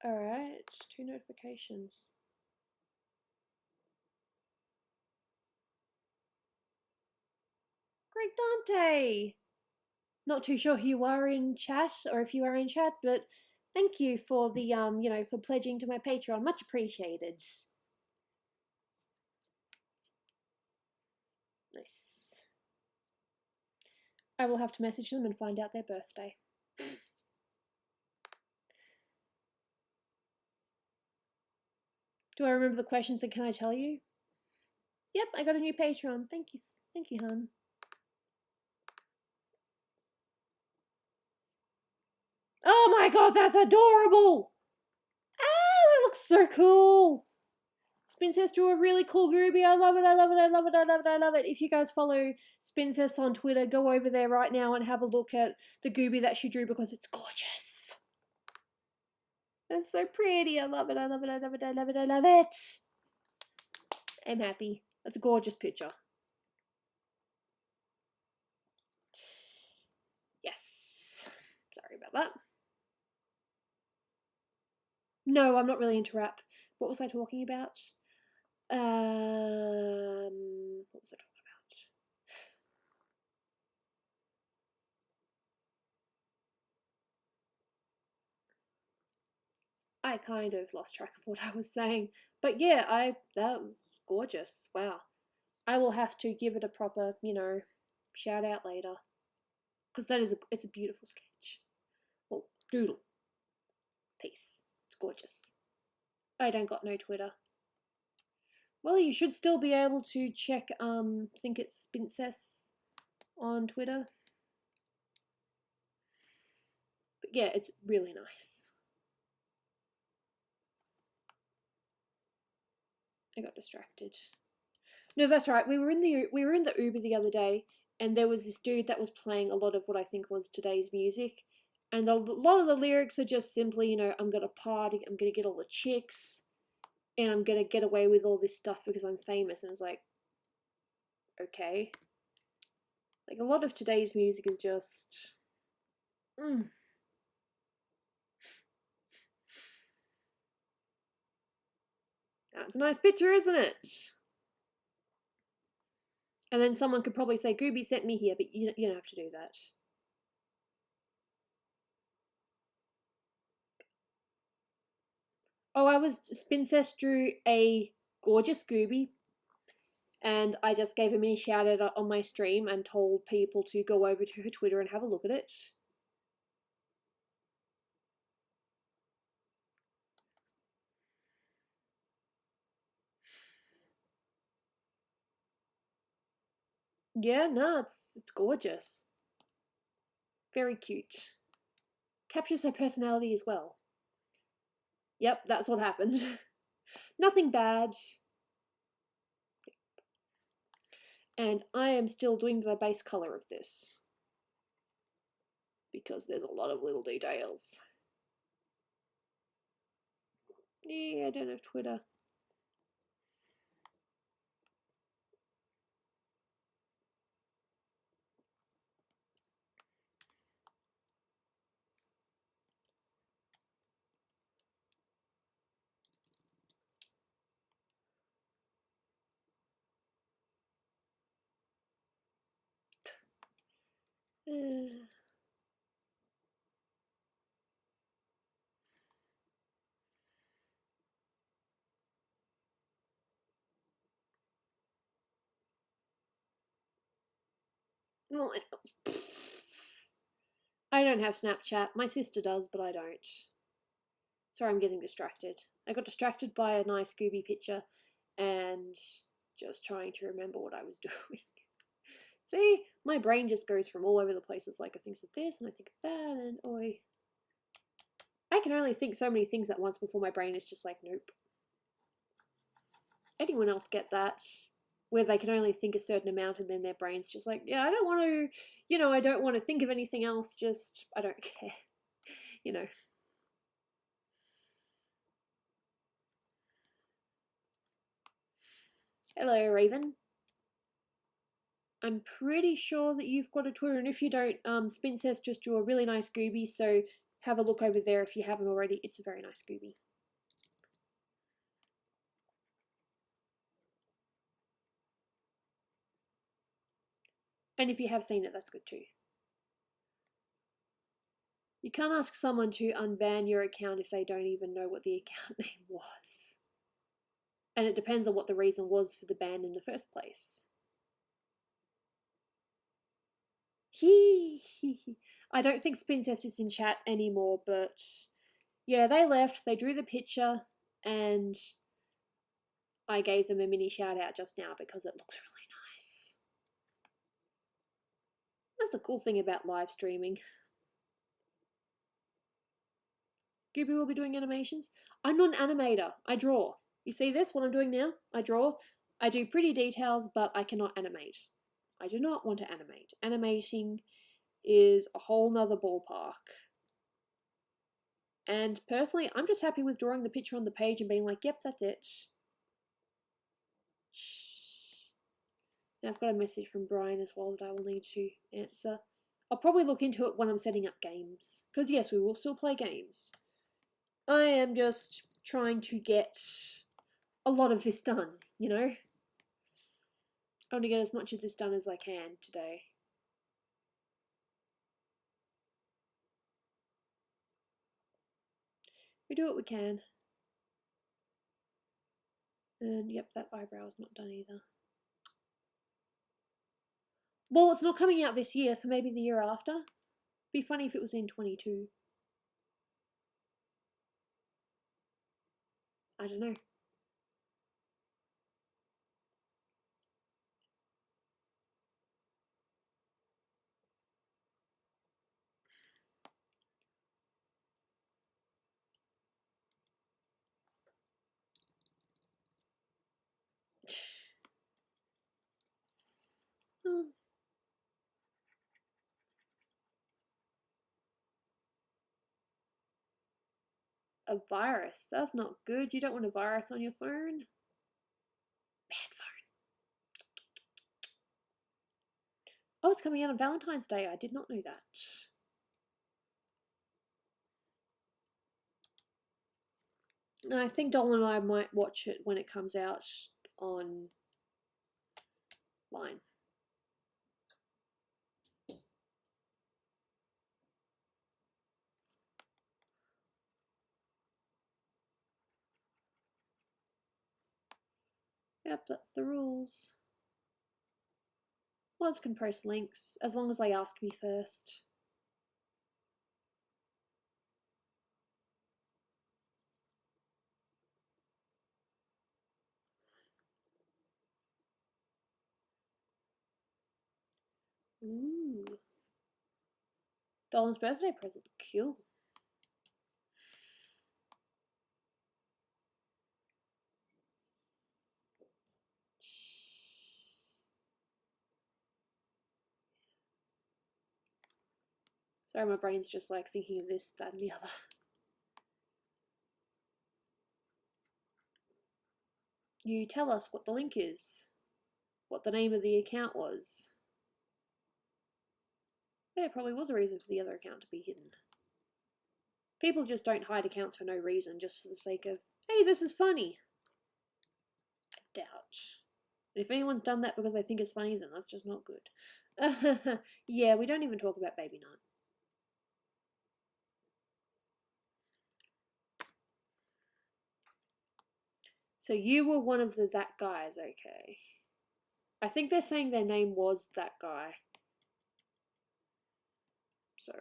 Alright, 2 notifications. Great Dante! Not too sure who you are in chat, or if you are in chat, but thank you for the, for pledging to my Patreon. Much appreciated. Nice. I will have to message them and find out their birthday. Do I remember the questions and can I tell you? Yep, I got a new Patreon. Thank you, hon. Oh my god, that's adorable! Ah, that looks so cool! Spincess drew a really cool Gooby. I love it, I love it, I love it, I love it, I love it. If you guys follow Spincess on Twitter, go over there right now and have a look at the Gooby that she drew because it's gorgeous. It's so pretty. I love it, I love it, I love it, I love it, I love it. I'm happy. That's a gorgeous picture. Yes. Sorry about that. No, I'm not really into rap. What was I talking about? What was I talking about? I kind of lost track of what I was saying. But yeah, that was gorgeous. Wow. I will have to give it a proper, shout out later. Because it's a beautiful sketch. Well, doodle. Peace. It's gorgeous. I don't got no Twitter. Well, you should still be able to check, I think it's Spincess on Twitter. But yeah, it's really nice. I got distracted. No, that's right. We were in the Uber the other day, and there was this dude that was playing a lot of what I think was today's music, and a lot of the lyrics are just simply, I'm gonna party, I'm gonna get all the chicks, and I'm gonna get away with all this stuff because I'm famous. And it's like, okay, like a lot of today's music is just, That's a nice picture, isn't it? And then someone could probably say, Gooby sent me here, but you don't have to do that. Oh, Spincess drew a gorgeous Gooby, and I just gave a mini shout out on my stream and told people to go over to her Twitter and have a look at it. Yeah, no, it's gorgeous. Very cute. Captures her personality as well. Yep, that's what happened. Nothing bad. And I am still doing the base color of this because there's a lot of little details. Yeah, I don't have Twitter. Well, I don't have Snapchat. My sister does, but I don't. Sorry, I'm getting distracted. I got distracted by a nice Gooby picture and just trying to remember what I was doing. See, my brain just goes from all over the place. It's like I think of this and I think of that, and oi. I can only think so many things at once before my brain is just like, nope. Anyone else get that? Where they can only think a certain amount and then their brain's just like, yeah, I don't want to, I don't want to think of anything else, just, I don't care, you know. Hello, Raven. I'm pretty sure that you've got a Twitter, and if you don't, Spin says just drew a really nice Gooby, so have a look over there if you haven't already. It's a very nice Gooby. And if you have seen it, that's good too. You can't ask someone to unban your account if they don't even know what the account name was. And it depends on what the reason was for the ban in the first place. I don't think Spincess is in chat anymore, but yeah, they left, they drew the picture, and I gave them a mini shout out just now because it looks really nice. That's the cool thing about live streaming. Gooby will be doing animations. I'm not an animator, I draw. You see this, what I'm doing now? I draw. I do pretty details, but I cannot animate. I do not want to animate. Animating is a whole nother ballpark. And personally, I'm just happy with drawing the picture on the page and being like, yep, that's it. And I've got a message from Brian as well that I will need to answer. I'll probably look into it when I'm setting up games. Because yes, we will still play games. I am just trying to get a lot of this done, you know? I want to get as much of this done as I can today. We do what we can. And yep, that eyebrow is not done either. Well, it's not coming out this year, so maybe the year after. Be funny if it was in 22. I don't know. A virus. That's not good. You don't want a virus on your phone. Bad phone. Oh, it's coming out on Valentine's Day. I did not know that. I think Dolan and I might watch it when it comes out online. Yep, that's the rules. Mods can post links, as long as they ask me first. Ooh. Dolan's birthday present. Cool. Sorry, my brain's just like thinking of this, that, and the other. You tell us what the link is, what the name of the account was. There probably was a reason for the other account to be hidden. People just don't hide accounts for no reason, just for the sake of, hey, this is funny. I doubt. And if anyone's done that because they think it's funny, then that's just not good. Yeah, we don't even talk about Baby Nut. So you were one of the that guys, okay. I think they're saying their name was that guy. So...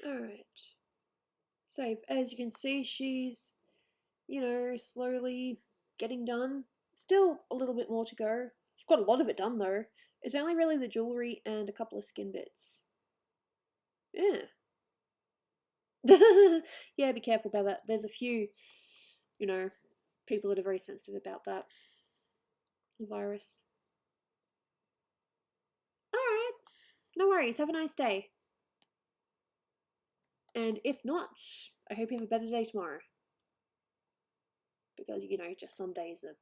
Alright. So, as you can see, she's, you know, slowly getting done. Still a little bit more to go. She's got a lot of it done, though. It's only really the jewellery and a couple of skin bits. Yeah. Yeah, be careful about that. There's a few, you know, people that are very sensitive about that. The virus. Alright. No worries. Have a nice day. And if not, I hope you have a better day tomorrow. Because, you know, just some days are...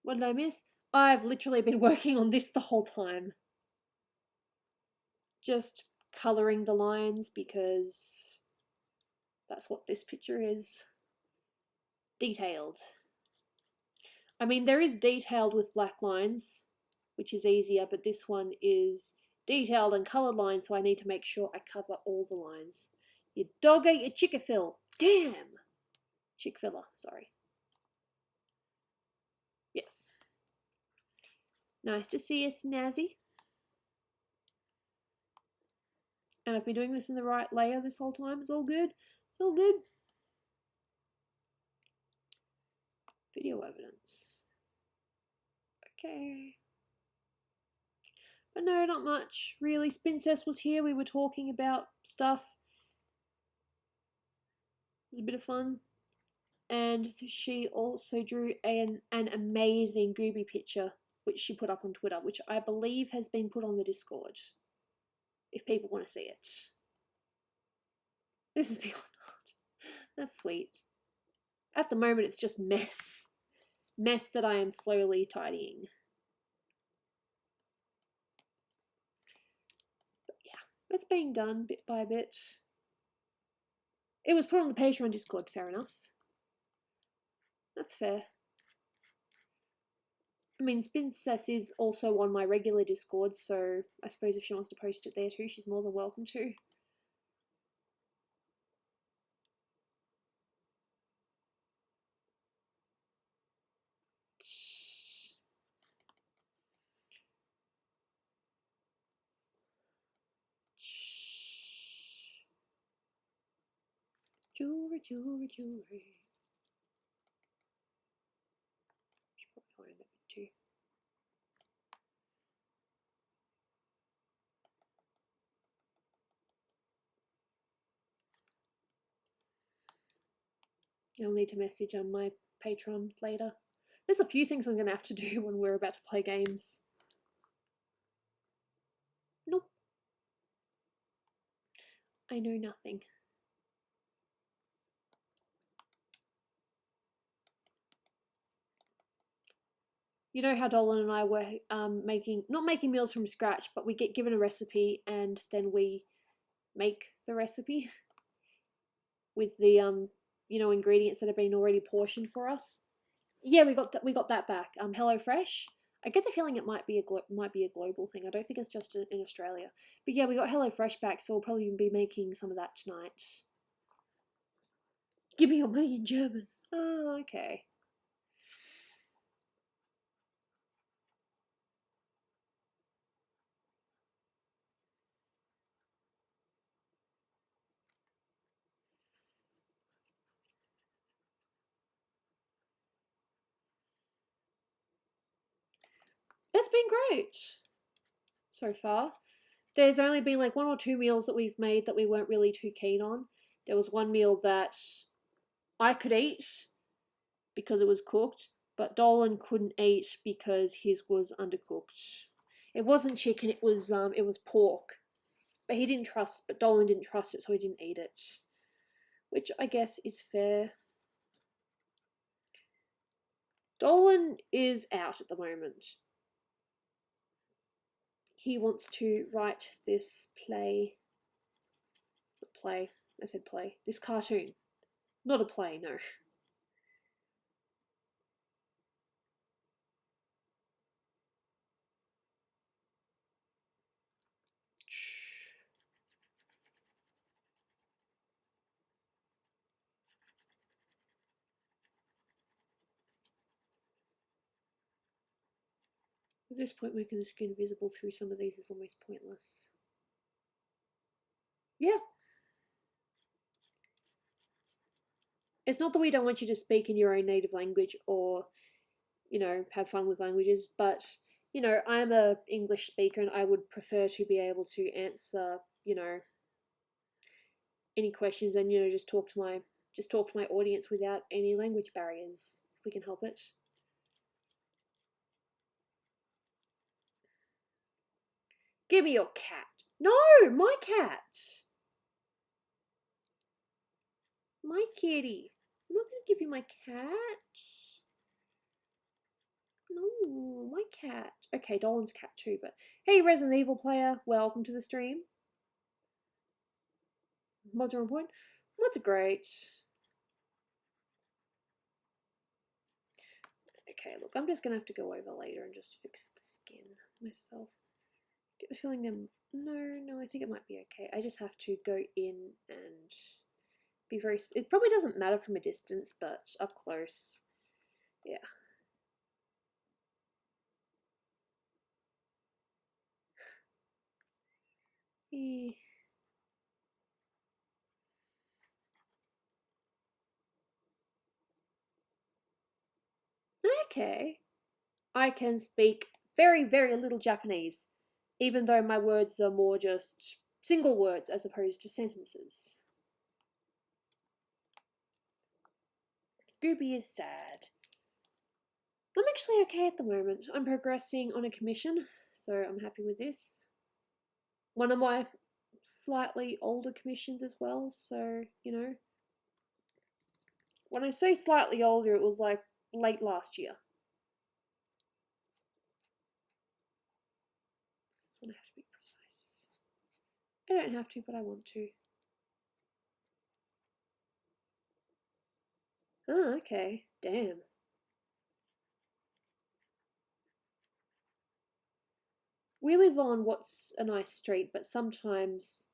What did I miss? I've literally been working on this the whole time. Just colouring the lines because that's what this picture is. Detailed. I mean, there is detailed with black lines, which is easier, but this one is detailed and coloured lines, so I need to make sure I cover all the lines. Your dog ate your Chick-fil. Damn! Chick-fil-a, sorry. Yes. Nice to see you, Snazzy. And I've been doing this in the right layer this whole time. It's all good. It's all good. Video evidence. Okay. But no, not much. Really, Spincess was here. We were talking about stuff. It was a bit of fun. And she also drew an amazing Gooby picture, which she put up on Twitter, which I believe has been put on the Discord, if people want to see it. This is beyond art. That's sweet. At the moment, it's just mess. Mess that I am slowly tidying. But yeah, it's being done bit by bit. It was put on the Patreon Discord, fair enough. That's fair. I mean, Spincess is also on my regular Discord, so I suppose if she wants to post it there too, she's more than welcome to. Jewelry, jewelry, jewelry. Should probably color in that bit too. You'll need to message on my Patreon later. There's a few things I'm going to have to do when we're about to play games. Nope. I know nothing. You know how Dolan and I were not making meals from scratch, but we get given a recipe and then we make the recipe with the you know, ingredients that have been already portioned for us. Yeah, we got that back. HelloFresh. I get the feeling it might be a global thing. I don't think it's just in Australia. But yeah, we got HelloFresh back, so we'll probably be making some of that tonight. Give me your money in German. Oh, okay. It's been great so far. There's only been like 1 or 2 meals that we've made that we weren't really too keen on. There was one meal that I could eat because it was cooked, but Dolan couldn't eat because his was undercooked. It wasn't chicken, it was pork. But Dolan didn't trust it, so he didn't eat it. Which I guess is fair. Dolan is out at the moment. He wants to write this play. I said play. This cartoon. Not a play, no. At this point, making the skin visible through some of these is almost pointless. Yeah. It's not that we don't want you to speak in your own native language or, have fun with languages, but, I'm a English speaker and I would prefer to be able to answer, any questions and, just talk to my audience without any language barriers, if we can help it. Give me your cat. No, my cat. My kitty. I'm not going to give you my cat. No, my cat. Okay, Dolan's cat too, but hey, Resident Evil player, welcome to the stream. Mods are on point. Mods are great. Okay, look, I'm just going to have to go over later and just fix the skin myself. Get the feeling them. No, I think it might be okay. I just have to go in and be very. It probably doesn't matter from a distance, but up close, yeah. Okay. I can speak very, very little Japanese, even though my words are more just single words as opposed to sentences. Gooby is sad. I'm actually okay at the moment. I'm progressing on a commission, so I'm happy with this. One of my slightly older commissions as well, so, When I say slightly older, it was like late last year. I have to be precise. I don't have to, but I want to. Oh, okay. Damn. We live on what's a nice street, but sometimes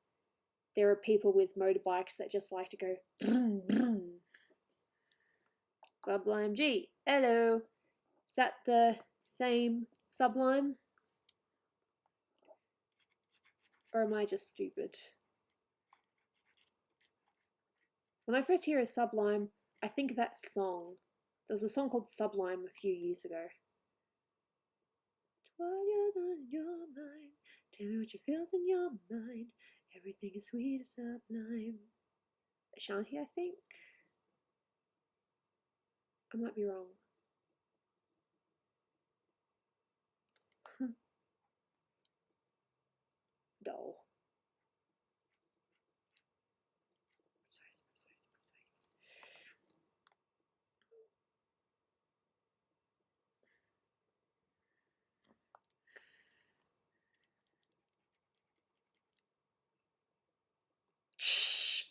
there are people with motorbikes that just like to go brum, brum. Sublime G. Hello. Is that the same Sublime? Or am I just stupid? When I first hear a Sublime, I think that song. There was a song called Sublime a few years ago. While you're not in your mind, tell me what you feels in your mind. Everything is sweet and sublime. Ashanti, I think. I might be wrong. Dull. Precise.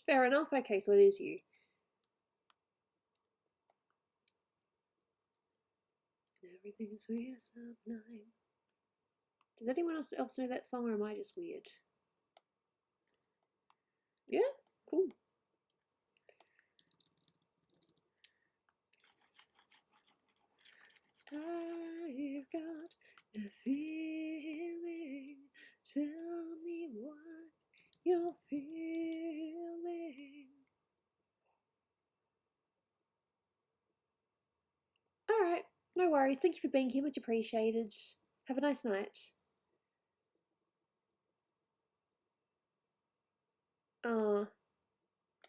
Fair enough. Okay, so it is you. Everything is sweet and sublime. Does anyone else know that song, or am I just weird? Yeah, cool. I've got a feeling. Tell me what you're feeling. Alright, no worries. Thank you for being here. Much appreciated. Have a nice night.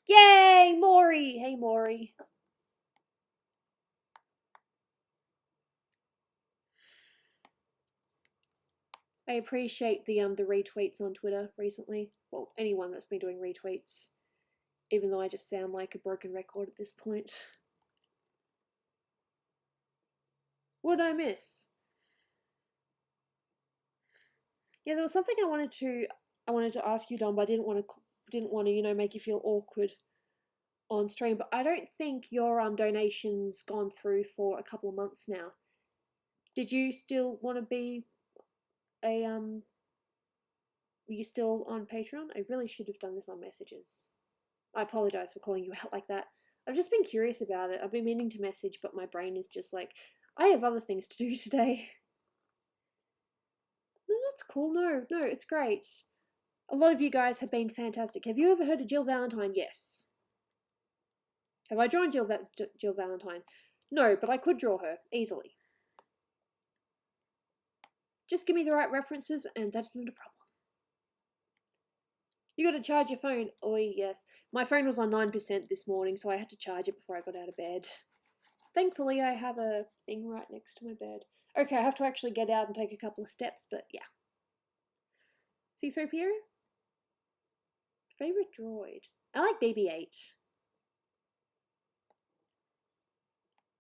Yay, Maury! Hey, Maury. I appreciate the retweets on Twitter recently. Well, anyone that's been doing retweets, even though I just sound like a broken record at this point. What did I miss? Yeah, there was something I wanted to ask you, Dom, but I didn't want to make you feel awkward on stream. But I don't think your donation's gone through for a couple of months now. Did you still want to be a were you still on Patreon? I really should have done this on messages. I apologize for calling you out like that. I've just been curious about it. I've been meaning to message, but my brain is just like, I have other things to do today. No, that's cool. No, it's great. A lot of you guys have been fantastic. Have you ever heard of Jill Valentine? Yes. Have I drawn Jill Valentine? No, but I could draw her easily. Just give me the right references and that's not a problem. You gotta charge your phone. Oh, yes. My phone was on 9% this morning, so I had to charge it before I got out of bed. Thankfully, I have a thing right next to my bed. Okay, I have to actually get out and take a couple of steps, but yeah. C-3PO? Favorite droid? I like BB-8.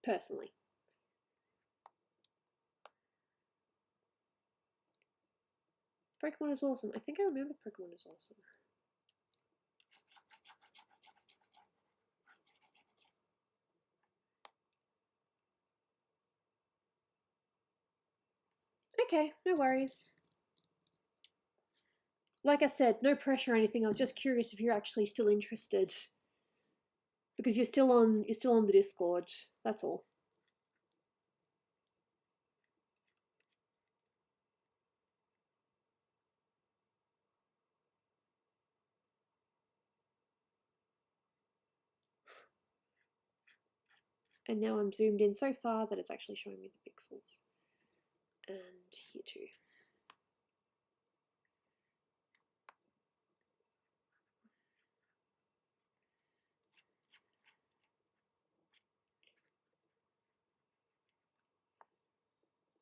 Personally. Pokemon is awesome. I think I remember Pokemon is awesome. Okay, no worries. Like I said, no pressure or anything. I was just curious if you're actually still interested. Because you're still on the Discord. That's all. And now I'm zoomed in so far that it's actually showing me the pixels. And here too.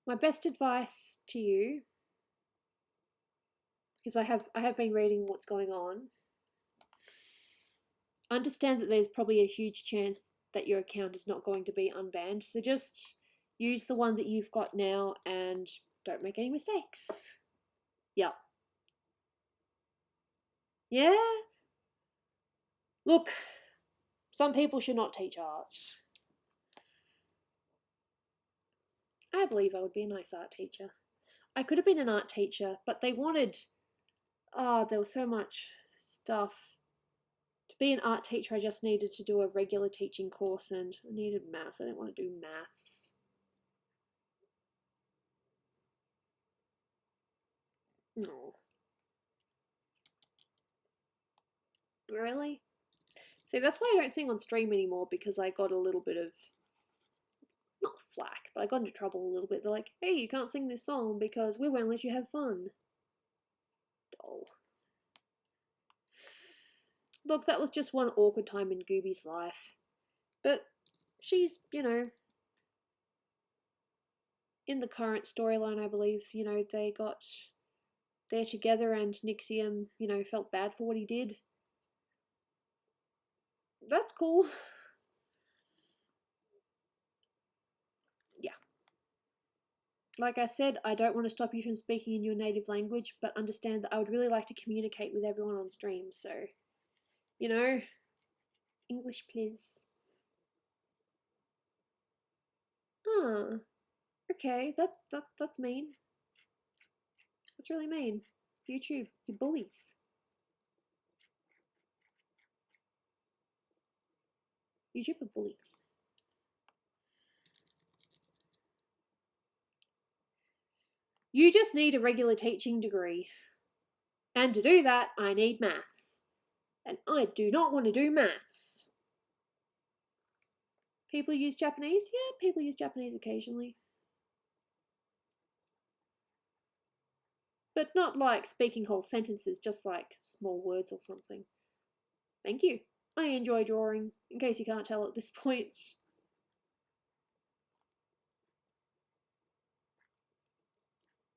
My best advice to you, because I have been reading what's going on, understand that there's probably a huge chance that your account is not going to be unbanned, so just use the one that you've got now and don't make any mistakes. Yep. Yeah? Look, some people should not teach art. I believe I would be a nice art teacher. I could have been an art teacher, but they wanted... Oh, there was so much stuff. To be an art teacher, I just needed to do a regular teaching course, and I needed maths. I didn't want to do maths. No. Really? See, that's why I don't sing on stream anymore, because I got a little bit of... Not flack, but I got into trouble a little bit. They're like, hey, you can't sing this song because we won't let you have fun. Dull. Look, that was just one awkward time in Gooby's life. But she's, in the current storyline, I believe, they're together and Nixium, felt bad for what he did. That's cool. Yeah. Like I said, I don't want to stop you from speaking in your native language, but understand that I would really like to communicate with everyone on stream, so, English please. Ah, okay, that's mean. That's really mean. YouTube, you bullies. YouTube are bullies. You just need a regular teaching degree. And to do that, I need maths. And I do not want to do maths. People use Japanese? Yeah, people use Japanese occasionally. But not like speaking whole sentences, just like small words or something. Thank you. I enjoy drawing, in case you can't tell at this point.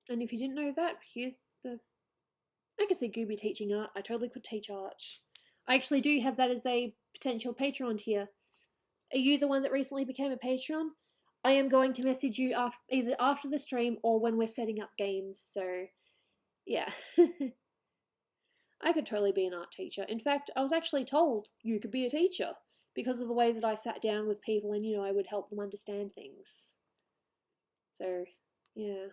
And if you didn't know that, here's the... I could see Gooby teaching art. I totally could teach art. I actually do have that as a potential Patreon tier. Are you the one that recently became a Patreon? I am going to message you either after the stream or when we're setting up games, so yeah. I could totally be an art teacher. In fact, I was actually told you could be a teacher because of the way that I sat down with people and, I would help them understand things. So, yeah,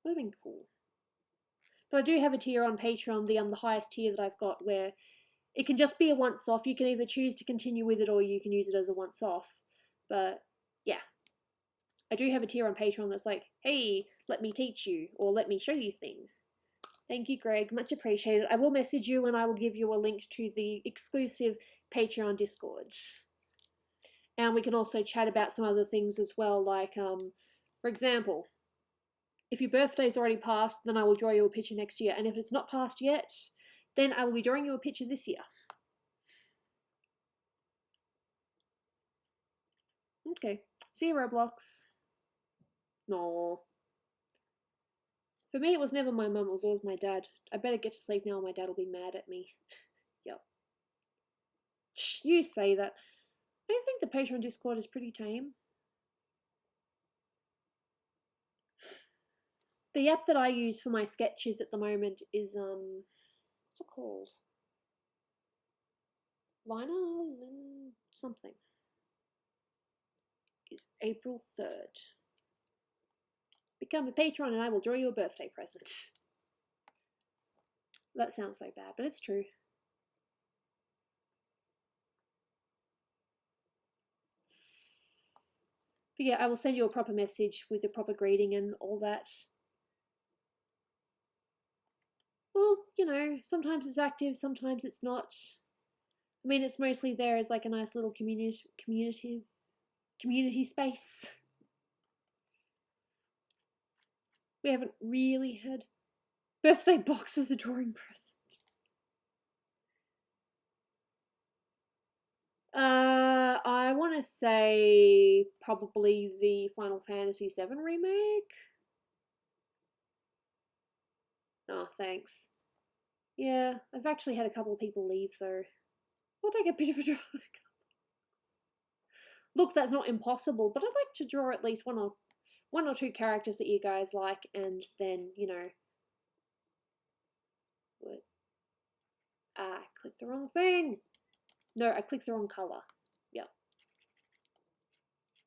would have been cool. But I do have a tier on Patreon, the highest tier that I've got, where it can just be a once-off. You can either choose to continue with it or you can use it as a once-off. But, yeah. I do have a tier on Patreon that's like, hey, let me teach you, or let me show you things. Thank you, Greg. Much appreciated. I will message you and I will give you a link to the exclusive Patreon Discord. And we can also chat about some other things as well, like, for example, if your birthday's already passed, then I will draw you a picture next year. And if it's not passed yet, then I will be drawing you a picture this year. Okay. See you, Roblox. No. For me, it was never my mum, it was always my dad. I better get to sleep now or my dad will be mad at me. Yep. You say that. I think the Patreon Discord is pretty tame. The app that I use for my sketches at the moment is, what's it called? Liner? Something. Is April 3rd. Become a patron and I will draw you a birthday present. That sounds so bad, but it's true. But yeah, I will send you a proper message with the proper greeting and all that. Well, sometimes it's active, sometimes it's not. I mean, it's mostly there as like a nice little community space. We haven't really had birthday box as a drawing present. I want to say probably the Final Fantasy VII remake. Oh, thanks. Yeah, I've actually had a couple of people leave though. I'll take a bit of a draw. Look, that's not impossible, but I'd like to draw at least one or two characters that you guys like, and then what? Ah, I clicked the wrong thing. No, I clicked the wrong color. Yep.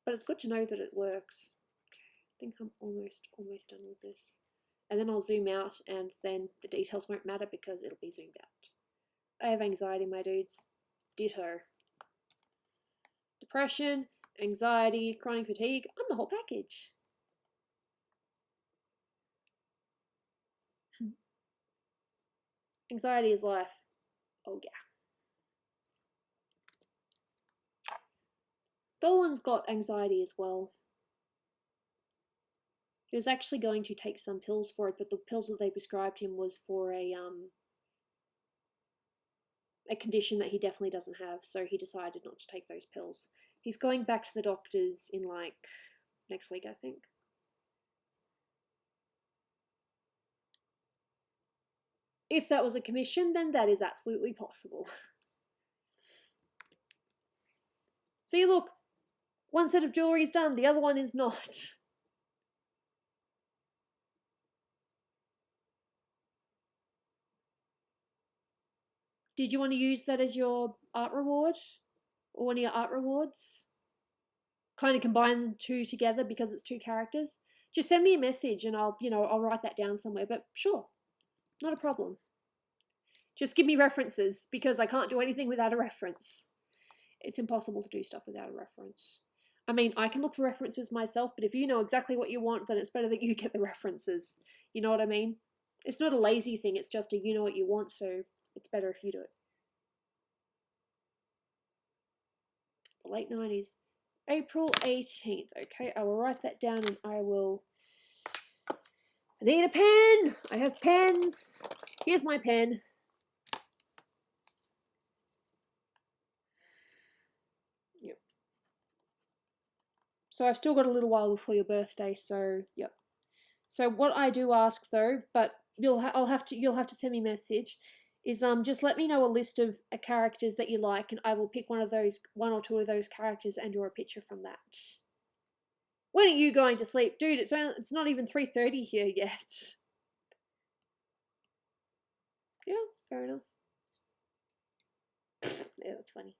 But it's good to know that it works. Okay, I think I'm almost done with this. And then I'll zoom out and then the details won't matter because it'll be zoomed out. I have anxiety, my dudes. Ditto. Depression, anxiety, chronic fatigue. I'm the whole package. Anxiety is life. Oh yeah. Dolan's got anxiety as well. He was actually going to take some pills for it, but the pills that they prescribed him was for a condition that he definitely doesn't have, so he decided not to take those pills. He's going back to the doctors in like next week, I think. If that was a commission, then that is absolutely possible. See, look, one set of jewelry is done, the other one is not. Did you want to use that as your art reward? Or one of your art rewards? Kind of combine the two together because it's two characters? Just send me a message and I'll write that down somewhere, but sure, not a problem. Just give me references because I can't do anything without a reference. It's impossible to do stuff without a reference. I mean, I can look for references myself, but if you know exactly what you want, then it's better that you get the references. You know what I mean? It's not a lazy thing, it's just you know what you want, so it's better if you do it. The late 90s. April 18th. Okay, I will write that down and I will I need a pen! I have pens! Here's my pen. Yep. So I've still got a little while before your birthday, so yep. So what I do ask though, but you'll have to send me a message, is just let me know a list of characters that you like, and I will pick one or two of those characters and draw a picture from that. When are you going to sleep, dude? It's not even 3:30 here yet. Yeah, fair enough. Yeah, that's funny.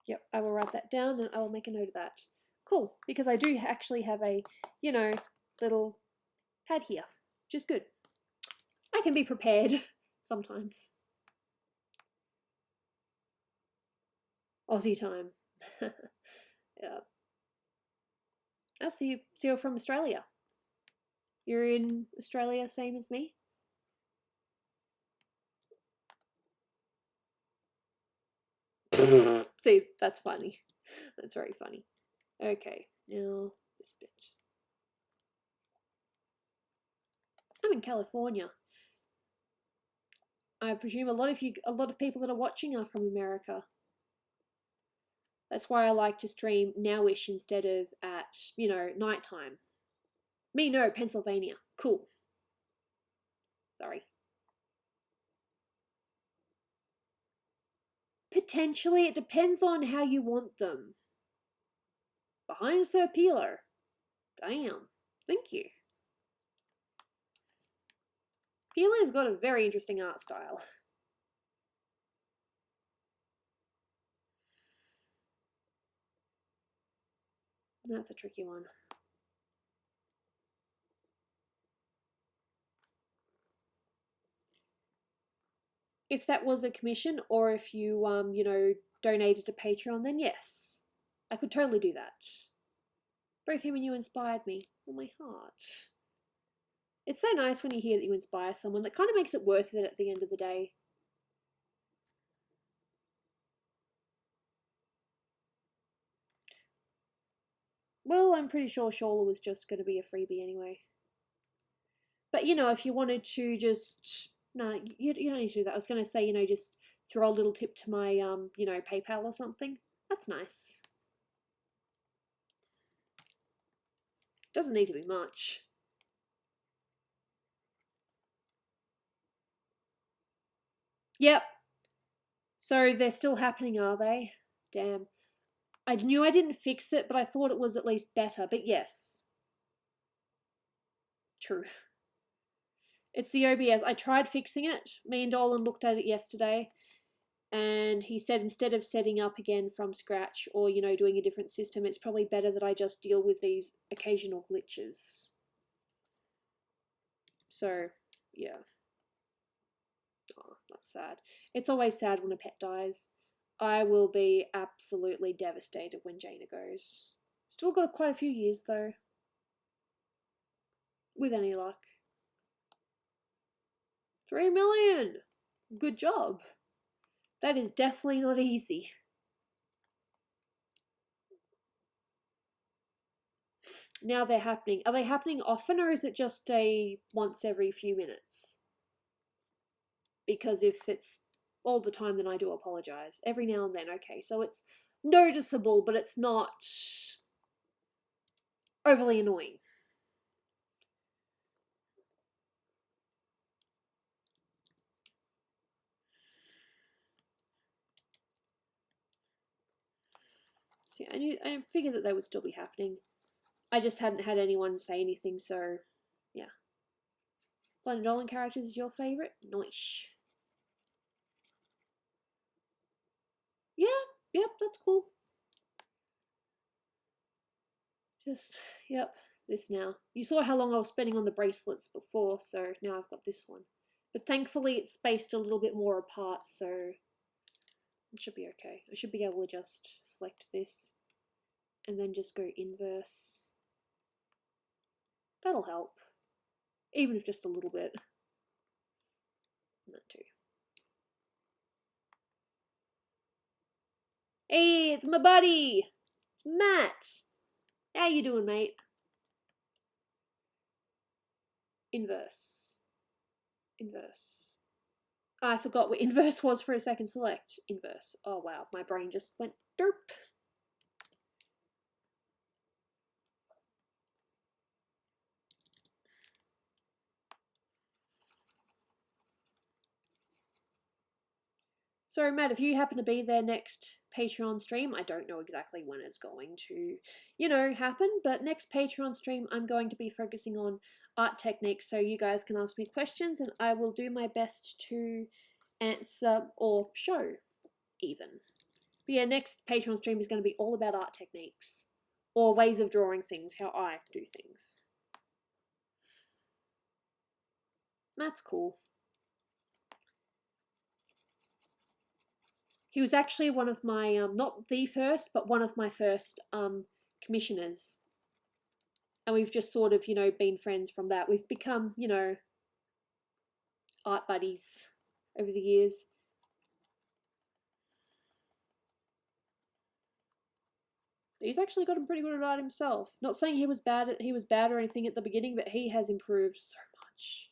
Yep, I will write that down and I will make a note of that. Cool, because I do actually have a, little pad here, which is good. I can be prepared sometimes. Aussie time. Yeah. I see you. So you're from Australia. You're in Australia, same as me. See, that's funny. That's very funny. Okay, now this bit. I'm in California. I presume a lot of people that are watching are from America. That's why I like to stream nowish instead of at, nighttime. Me, no, Pennsylvania. Cool. Sorry. Potentially, it depends on how you want them. Behind Sir Peeler. Damn. Thank you. Peeler's got a very interesting art style. That's a tricky one. If that was a commission, or if you, donated to Patreon, then yes. I could totally do that. Both him and you inspired me. Oh, my heart. It's so nice when you hear that you inspire someone. That kind of makes it worth it at the end of the day. Well, I'm pretty sure Shola was just going to be a freebie anyway. But, if you wanted to just... No, you don't need to do that. I was going to say, just throw a little tip to my, PayPal or something. That's nice. Doesn't need to be much. Yep. So they're still happening, are they? Damn. I knew I didn't fix it, but I thought it was at least better. But yes. True. It's the OBS. I tried fixing it. Me and Dolan looked at it yesterday, and he said instead of setting up again from scratch or, doing a different system, it's probably better that I just deal with these occasional glitches. So, yeah. Oh, that's sad. It's always sad when a pet dies. I will be absolutely devastated when Jaina goes. Still got quite a few years, though. With any luck. 3 million! Good job. That is definitely not easy. Now they're happening. Are they happening often, or is it just a once every few minutes? Because if it's all the time, then I do apologize. Every now and then, okay. So it's noticeable, but it's not overly annoying. See, I figured that they would still be happening. I just hadn't had anyone say anything, so yeah. Planet Dolan characters is your favourite? Nice. Yeah, yep, that's cool. Just, yep, this now. You saw how long I was spending on the bracelets before, so now I've got this one. But thankfully it's spaced a little bit more apart, so it should be okay. I should be able to just select this and then just go inverse. That'll help. Even if just a little bit. That too. Hey, it's my buddy! It's Matt! How you doing, mate? Inverse. Inverse. I forgot what inverse was for a second. Select inverse. Oh wow, my brain just went derp. So Matt, if you happen to be there next Patreon stream, I don't know exactly when it's going to, happen, but next Patreon stream I'm going to be focusing on art techniques, so you guys can ask me questions and I will do my best to answer or show even. But yeah, next Patreon stream is going to be all about art techniques or ways of drawing things, how I do things. Matt's cool. He was actually one of my, not the first, but one of my first commissioners. And we've just sort of, been friends from that. We've become, art buddies over the years. He's actually gotten pretty good at art himself. Not saying he was bad or anything at the beginning, but he has improved so much.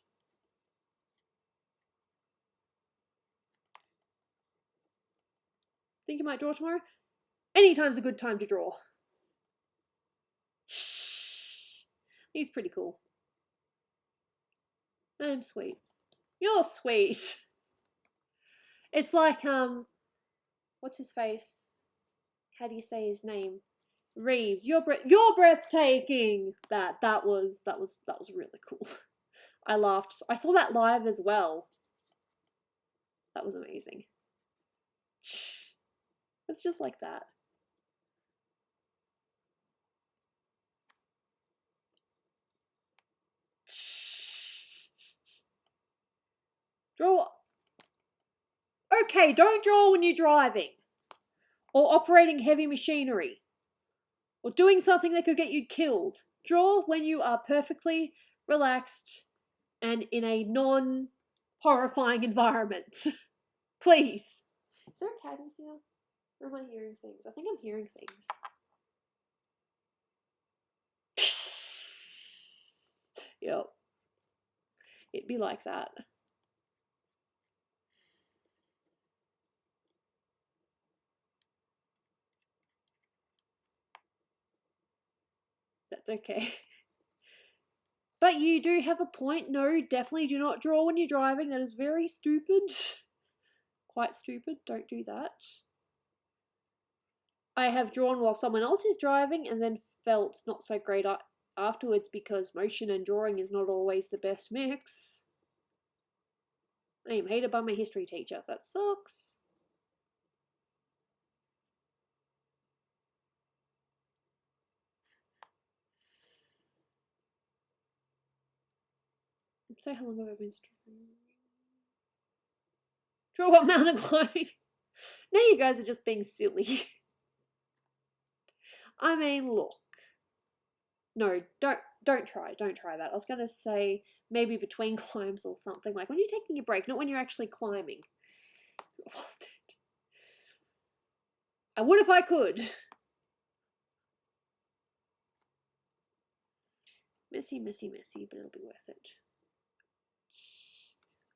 Think you might draw tomorrow? Anytime's a good time to draw. He's pretty cool. I'm sweet. You're sweet. It's like, what's his face? How do you say his name? Reeves. You're breathtaking. That was really cool. I laughed. I saw that live as well. That was amazing. It's just like that. Draw. Okay, don't draw when you're driving or operating heavy machinery or doing something that could get you killed. Draw when you are perfectly relaxed and in a non-horrifying environment. Please. Is there a cat in here? Or am I hearing things? I think I'm hearing things. Yep. It'd be like that. That's okay. But you do have a point. No, definitely do not draw when you're driving. That is very stupid. Quite stupid. Don't do that. I have drawn while someone else is driving and then felt not so great afterwards because motion and drawing is not always the best mix. I am hated by my history teacher. That sucks. So how long have I been streaming? Draw what mountain climbing? Now you guys are just being silly. I mean, look. No, don't try that. I was gonna say maybe between climbs or something, like when you're taking a break, not when you're actually climbing. I would if I could. Messy, messy, messy, but it'll be worth it.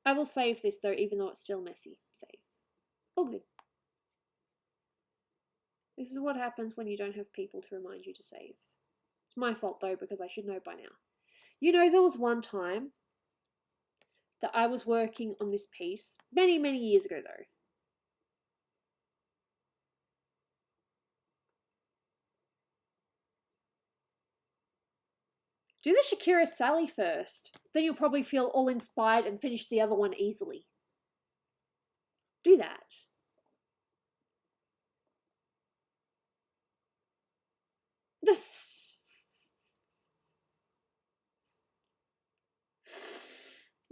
I will save this though, even though it's still messy. Save. All good. This is what happens when you don't have people to remind you to save. It's my fault though, because I should know by now. There was one time that I was working on this piece, many, many years ago though. Do the Shakira Sally first. Then you'll probably feel all inspired and finish the other one easily. Do that.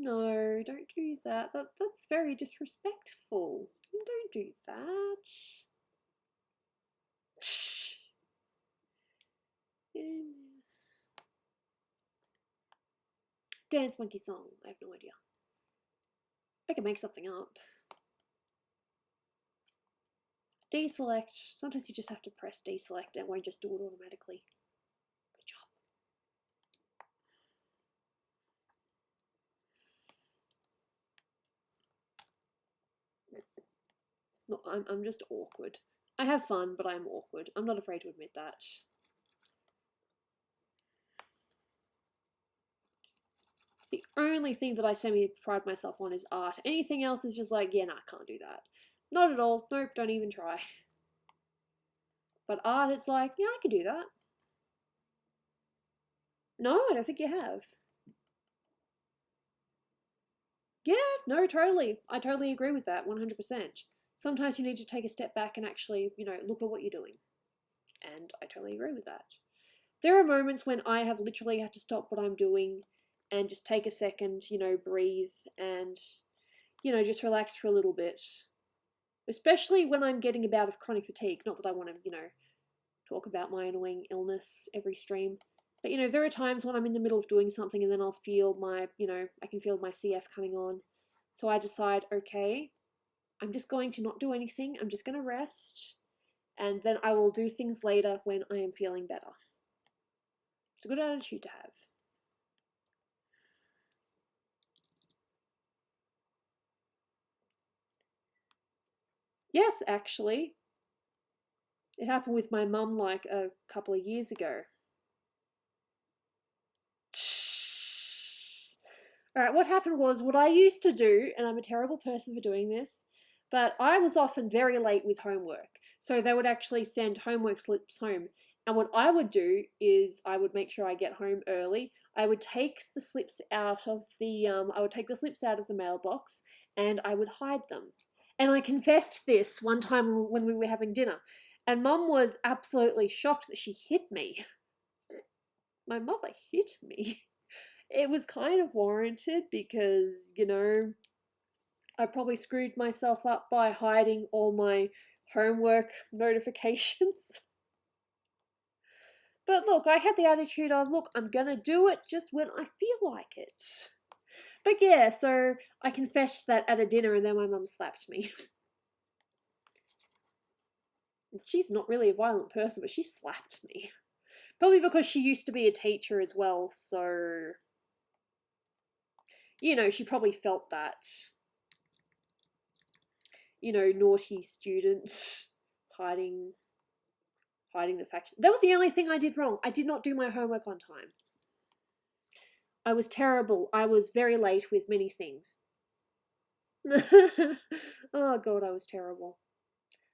No, don't do that. That's very disrespectful. Don't do that. Dance monkey song. I have no idea. I can make something up. Deselect. Sometimes you just have to press deselect and it won't just do it automatically. Good job. Look, I'm just awkward. I have fun, but I'm awkward. I'm not afraid to admit that. The only thing that I semi-pride myself on is art. Anything else is just like, yeah, nah, I can't do that. Not at all. Nope, don't even try. But art, it's like, yeah, I can do that. No, I don't think you have. Yeah, no, totally. I totally agree with that, 100%. Sometimes you need to take a step back and actually, look at what you're doing. And I totally agree with that. There are moments when I have literally had to stop what I'm doing and just take a second, breathe and, just relax for a little bit. Especially when I'm getting a bout of chronic fatigue. Not that I want to, talk about my annoying illness every stream. But, there are times when I'm in the middle of doing something and then I'll feel my, I can feel my CF coming on. So I decide, okay, I'm just going to not do anything. I'm just going to rest. And then I will do things later when I am feeling better. It's a good attitude to have. Yes, actually. It happened with my mum like a couple of years ago. Alright, what happened was what I used to do, and I'm a terrible person for doing this, but I was often very late with homework. So they would actually send homework slips home. And what I would do is I would make sure I get home early. I would take the slips out of the mailbox and I would hide them. And I confessed this one time when we were having dinner. And Mum was absolutely shocked that she hit me. My mother hit me. It was kind of warranted because, I probably screwed myself up by hiding all my homework notifications. But look, I had the attitude of, look, I'm gonna do it just when I feel like it. But yeah, so I confessed that at a dinner and then my mum slapped me. She's not really a violent person, but she slapped me. Probably because she used to be a teacher as well, so... she probably felt that. Naughty students hiding the fact. That was the only thing I did wrong. I did not do my homework on time. I was terrible. I was very late with many things. Oh god, I was terrible.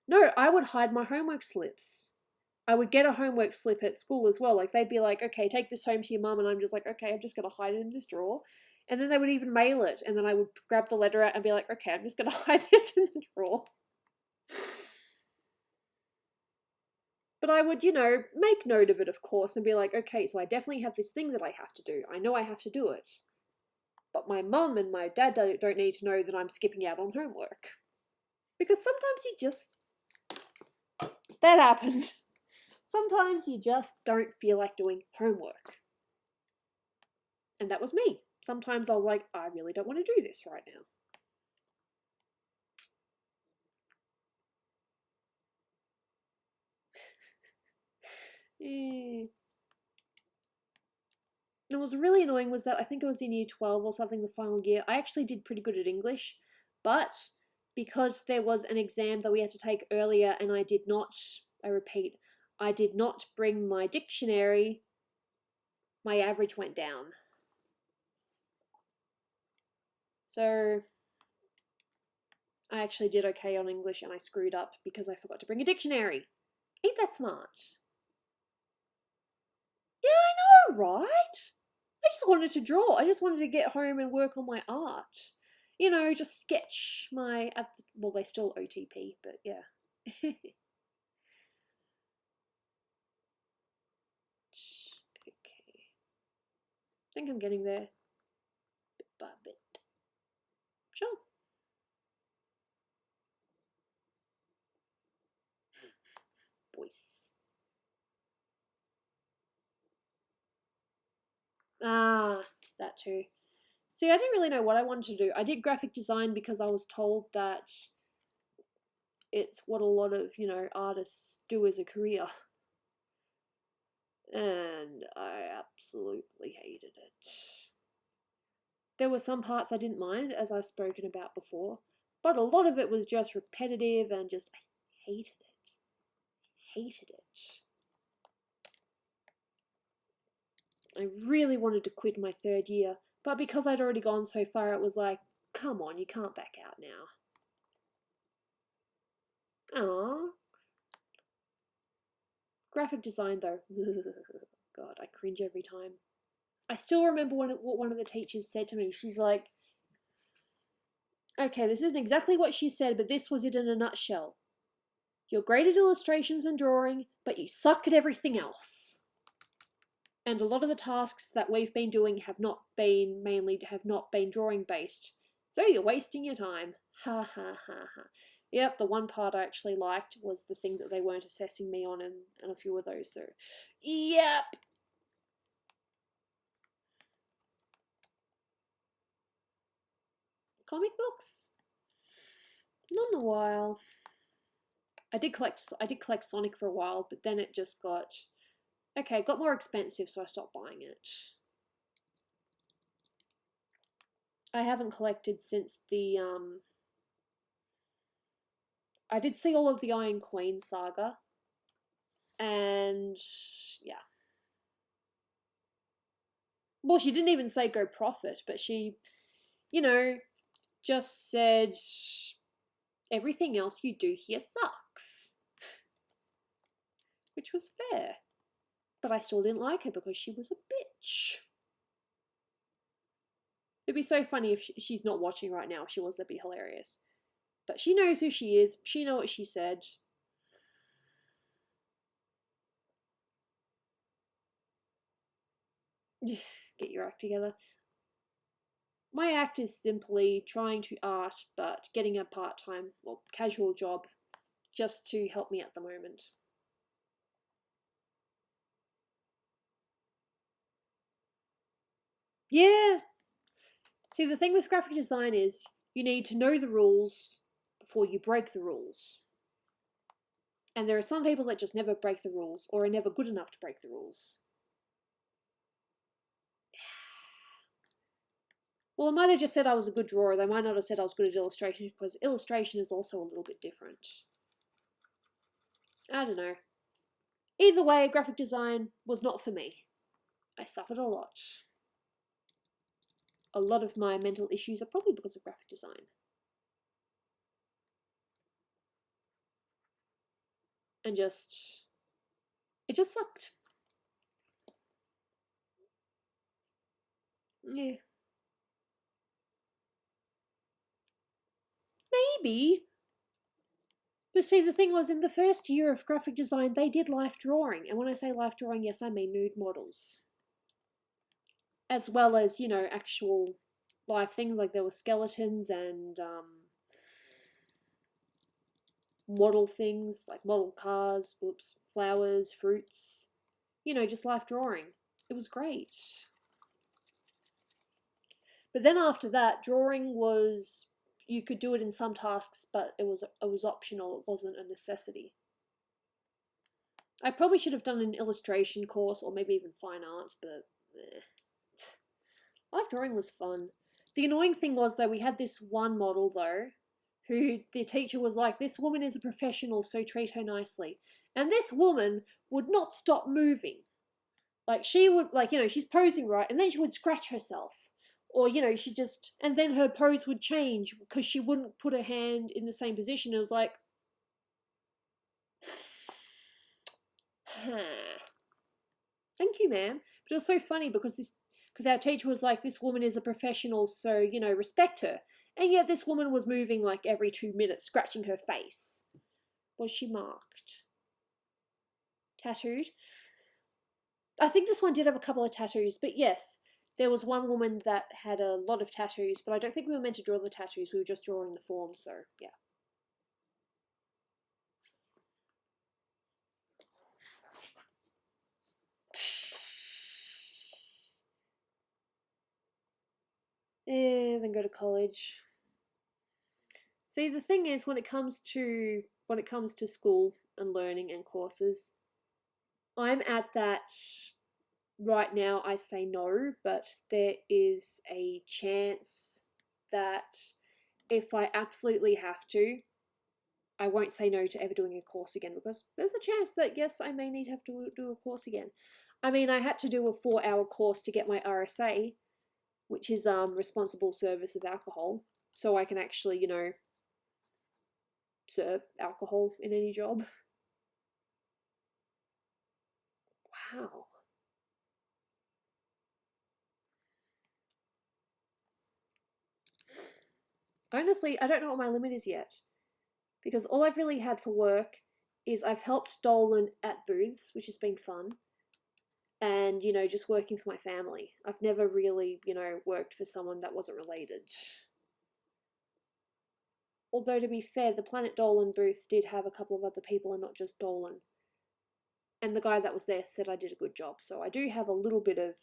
No, I would hide my homework slips. I would get a homework slip at school as well. Like, they'd be like, okay, take this home to your mum, and I'm just like, okay, I'm just going to hide it in this drawer. And then they would even mail it, and then I would grab the letter out and be like, okay, I'm just going to hide this in the drawer. But I would, make note of it, of course, and be like, okay, so I definitely have this thing that I have to do. I know I have to do it. But my mum and my dad don't need to know that I'm skipping out on homework. Because sometimes you just... That happened. Sometimes you just don't feel like doing homework. And that was me. Sometimes I was like, I really don't want to do this right now. And what was really annoying was that I think it was in year 12 or something, the final year. I actually did pretty good at English, but because there was an exam that we had to take earlier and I did not bring my dictionary, my average went down. So I actually did okay on English and I screwed up because I forgot to bring a dictionary. Ain't that smart? Yeah, I know, right? I just wanted to draw. I just wanted to get home and work on my art. Just sketch my... well, they still OTP, but yeah. Okay. I think I'm getting there. Bit by bit. Sure. Voice. Ah, that too. See, I didn't really know what I wanted to do. I did graphic design because I was told that it's what a lot of, you know, artists do as a career. And I absolutely hated it. There were some parts I didn't mind, as I've spoken about before, but a lot of it was just repetitive and just, I hated it. Hated it. I really wanted to quit my third year, but because I'd already gone so far, it was like, come on, you can't back out now. Aww. Graphic design, though. God, I cringe every time. I still remember what one of the teachers said to me. She's like, okay, this isn't exactly what she said, but this was it in a nutshell. You're great at illustrations and drawing, but you suck at everything else. And a lot of the tasks that we've been doing have not been drawing based. So you're wasting your time. Ha ha ha ha. Yep, the one part I actually liked was the thing that they weren't assessing me on, and a few of those, so yep. Comic books? Not in a while. I did collect Sonic for a while, but then it just got more expensive, so I stopped buying it. I haven't collected since the I did see all of the Iron Queen saga, and yeah. Well, she didn't even say go profit, but she, you know, just said everything else you do here sucks. Which was fair. But I still didn't like her because she was a bitch. It'd be so funny if she's not watching right now. If she was, that'd be hilarious. But she knows who she is. She knows what she said. Get your act together. My act is simply trying to art, but getting a part-time or casual job just to help me at the moment. Yeah. See, the thing with graphic design is you need to know the rules before you break the rules. And there are some people that just never break the rules or are never good enough to break the rules. Well, I might have just said I was a good drawer. They might not have said I was good at illustration, because illustration is also a little bit different. I don't know. Either way, graphic design was not for me. I suffered a lot. A lot of my mental issues are probably because of graphic design. And it just sucked. Yeah. Maybe. But see, the thing was, in the first year of graphic design, they did life drawing. And when I say life drawing, yes, I mean nude models. As well as, you know, actual live things, like there were skeletons and model things, like model cars, flowers, fruits. You know, just life drawing. It was great. But then after that, drawing was, you could do it in some tasks, but it was optional. It wasn't a necessity. I probably should have done an illustration course or maybe even fine arts, but life drawing was fun. The annoying thing was, though, we had this one model, though, who the teacher was like, this woman is a professional, so treat her nicely. And this woman would not stop moving. Like, she would, like, you know, she's posing right, and then she would scratch herself. Or, you know, and then her pose would change because she wouldn't put her hand in the same position. It was like, thank you, ma'am. But it was so funny because our teacher was like, this woman is a professional, so, you know, respect her. And yet this woman was moving like every 2 minutes, scratching her face. Was she marked? Tattooed? I think this one did have a couple of tattoos, but yes, there was one woman that had a lot of tattoos, but I don't think we were meant to draw the tattoos, we were just drawing the form, so yeah. Then go to college. See, the thing is, when it comes to when it comes to school and learning and courses. I'm at that right now. I say no, but there is a chance that if I absolutely have to, I won't say no to ever doing a course again, because there's a chance that, yes, I may need to have to do a course again. I mean, I had to do a 4-hour course to get my RSA, which is responsible service of alcohol, so I can actually, you know, serve alcohol in any job. Wow. Honestly, I don't know what my limit is yet, because all I've really had for work is I've helped Dolan at booths, which has been fun, and, you know, just working for my family. I've never really, you know, worked for someone that wasn't related. Although, to be fair, the Planet Dolan booth did have a couple of other people and not just Dolan. And the guy that was there said I did a good job, so I do have a little bit of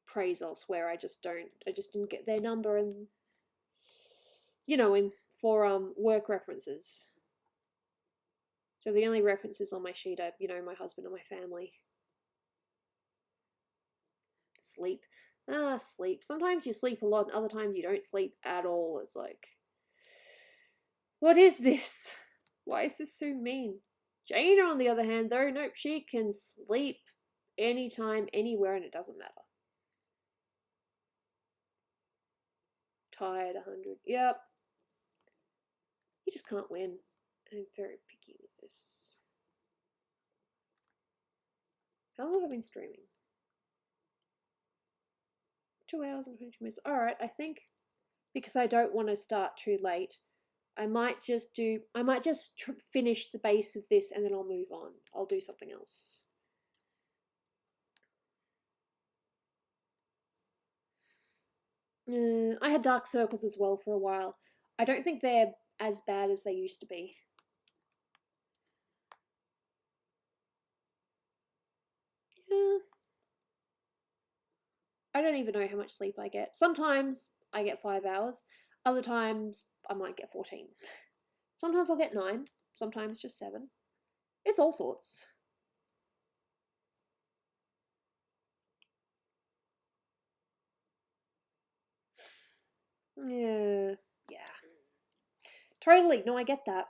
praise elsewhere. I just didn't get their number, and, you know, in for work references. So the only references on my sheet are, you know, my husband and my family. Sleep. Sleep. Sometimes you sleep a lot, and other times you don't sleep at all. It's like, what is this? Why is this so mean? Jana, on the other hand, though, nope, she can sleep anytime, anywhere, and it doesn't matter. Tired 100. Yep. You just can't win. I'm very picky with this. How long have I been streaming? 2 hours and 22 minutes. Alright, I think because I don't want to start too late, I might just finish the base of this and then I'll move on. I'll do something else. I had dark circles as well for a while. I don't think they're as bad as they used to be. Yeah. I don't even know how much sleep I get. Sometimes I get 5 hours. Other times I might get 14. Sometimes I'll get 9. Sometimes just 7. It's all sorts. Yeah. Totally. No, I get that.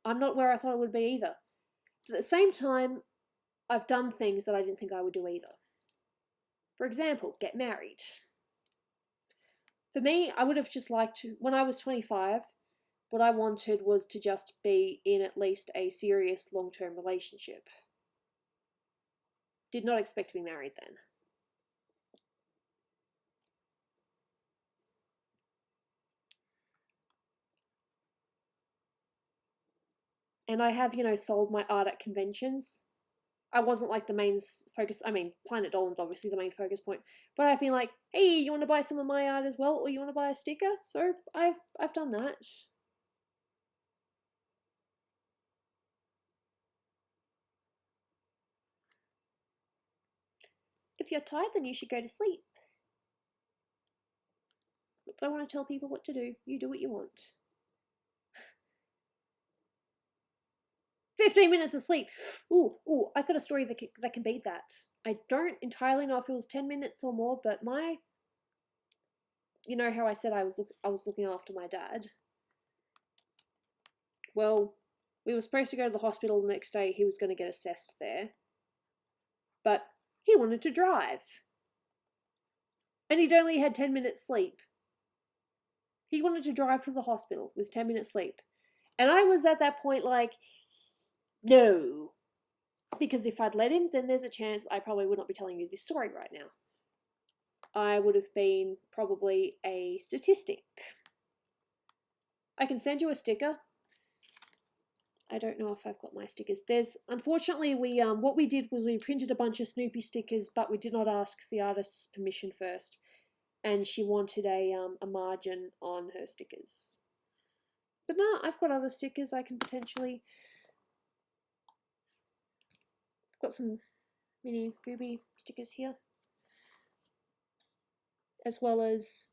I'm not where I thought I would be either. But at the same time, I've done things that I didn't think I would do either. For example, get married. For me, I would have just liked to, when I was 25, what I wanted was to just be in at least a serious long-term relationship. Did not expect to be married then. And I have, you know, sold my art at conventions. I wasn't like the main focus. I mean, Planet Dolan's obviously the main focus point, but I've been like, hey, you want to buy some of my art as well, or you want to buy a sticker? So I've done that. If you're tired, then you should go to sleep. But I don't want to tell people what to do. You do what you want. 15 minutes of sleep. Ooh, I got a story that can beat that. I don't entirely know if it was 10 minutes or more, but you know how I said I was looking after my dad? Well, we were supposed to go to the hospital the next day. He was going to get assessed there. But he wanted to drive. And he'd only had 10 minutes sleep. He wanted to drive to the hospital with 10 minutes sleep. And I was at that point like, no. Because if I'd let him, then there's a chance I probably would not be telling you this story right now. I would have been probably a statistic. I can send you a sticker. I don't know if I've got my stickers. Unfortunately, what we did was we printed a bunch of Snoopy stickers, but we did not ask the artist's permission first. And she wanted a margin on her stickers. But no, I've got other stickers I can potentially... I've got some mini Gooby stickers here. As well as...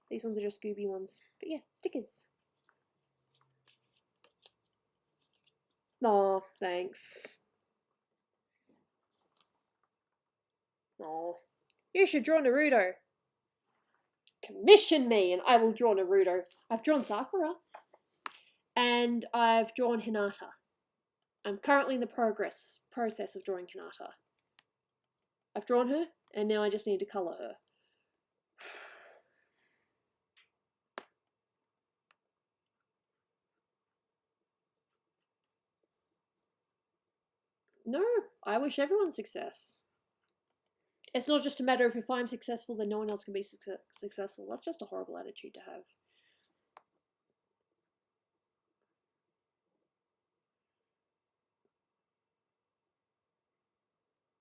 These ones are just Gooby ones. But yeah, stickers. Oh, thanks. Oh, you should draw Naruto. Commission me and I will draw Naruto. I've drawn Sakura. And I've drawn Hinata. I'm currently in the process of drawing Hinata. I've drawn her, and now I just need to colour her. No, I wish everyone success. It's not just a matter of if I'm successful, then no one else can be successful. That's just a horrible attitude to have.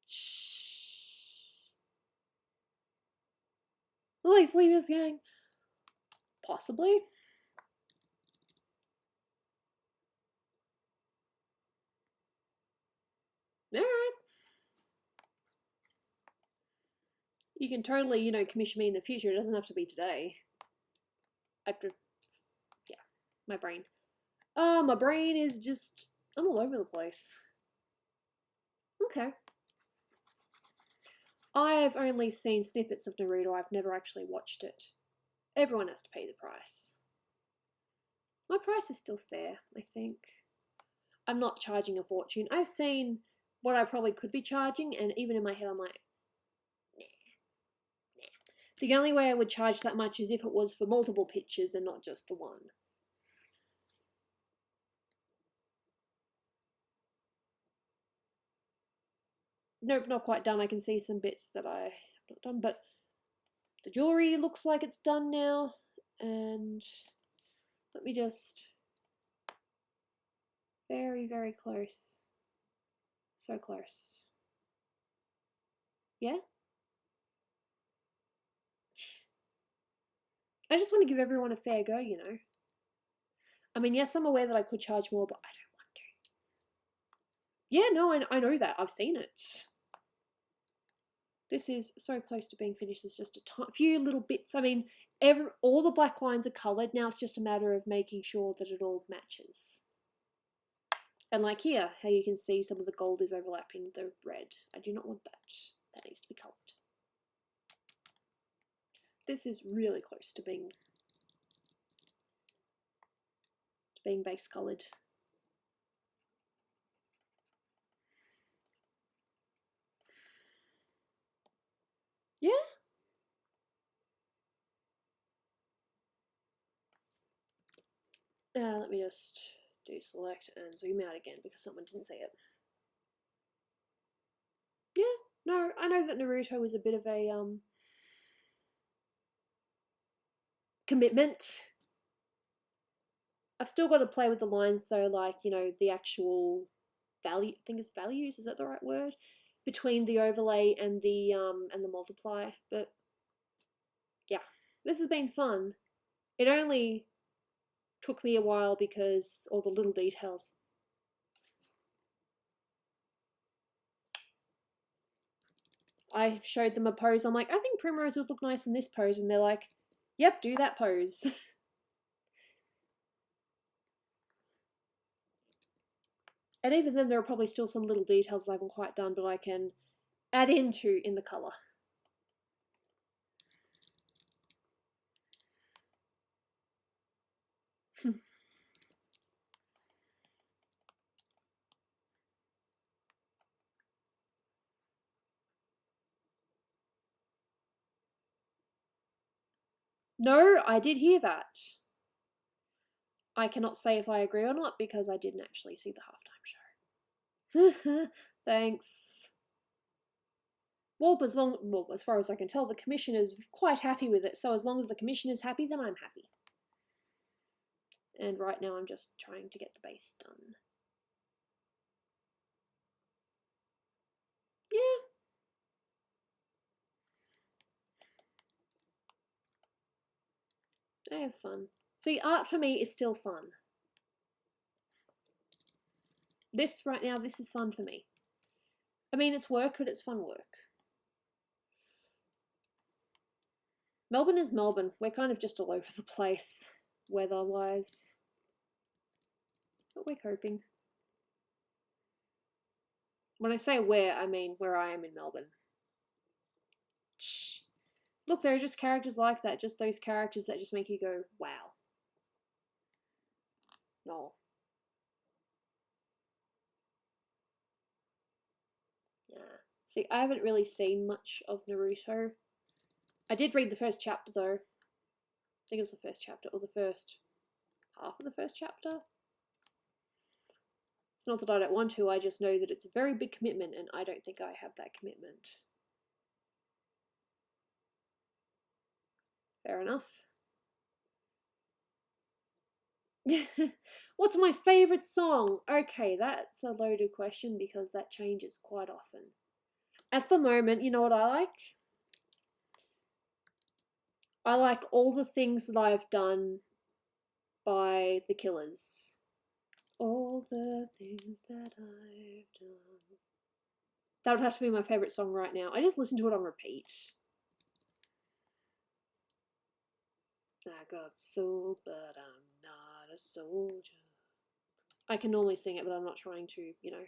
Shh. Please leave this gang. Possibly. Alright. You can totally, you know, commission me in the future. It doesn't have to be today. Yeah, my brain. My brain is just, I'm all over the place. Okay. I've only seen snippets of Naruto. I've never actually watched it. Everyone has to pay the price. My price is still fair, I think. I'm not charging a fortune. I've seen what I probably could be charging, and even in my head I'm like, nah. The only way I would charge that much is if it was for multiple pictures and not just the one. Nope, not quite done. I can see some bits that I have not done, but the jewelry looks like it's done now. And let me just... Very, very close. So close. Yeah? I just want to give everyone a fair go, you know. I mean, yes, I'm aware that I could charge more, but I don't want to. Yeah, no, I know that. I've seen it. This is so close to being finished. There's just a few little bits. I mean, all the black lines are coloured. Now it's just a matter of making sure that it all matches. And like here, how you can see some of the gold is overlapping the red. I do not want that. That needs to be coloured. This is really close to being base coloured. Yeah. Let me just do select and zoom out again because someone didn't see it. Yeah, no, I know that Naruto was a bit of a commitment. I've still got to play with the lines though, like, you know, the actual value, I think it's values, is that the right word? Between the overlay and the multiply. But yeah, this has been fun. It only took me a while because all the little details. I showed them a pose. I'm like, I think Primrose would look nice in this pose, and they're like, yep, do that pose. And even then, there are probably still some little details I haven't quite done, but I can add into in the colour. No, I did hear that. I cannot say if I agree or not because I didn't actually see the halftime show. Thanks. Well, as far as I can tell, the commission is quite happy with it. So as long as the commission is happy, then I'm happy. And right now, I'm just trying to get the base done. Yeah. I have fun. See, art for me is still fun. This right now, this is fun for me. I mean, it's work, but it's fun work. Melbourne is Melbourne. We're kind of just all over the place, weather-wise. But we're coping. When I say where, I mean where I am in Melbourne. Shh. Look, there are just characters like that, just those characters that just make you go, wow. No. Yeah. See, I haven't really seen much of Naruto. I did read the first chapter though. I think it was the first chapter, or the first half of the first chapter. It's not that I don't want to, I just know that it's a very big commitment, and I don't think I have that commitment. Fair enough. What's my favourite song? Okay, that's a loaded question because that changes quite often. At the moment, you know what I like? I like all the things that I've done by The Killers. All the things that I've done. That would have to be my favourite song right now. I just listen to it on repeat. I got soul, but I'm not a soldier. I can normally sing it, but I'm not trying to, you know,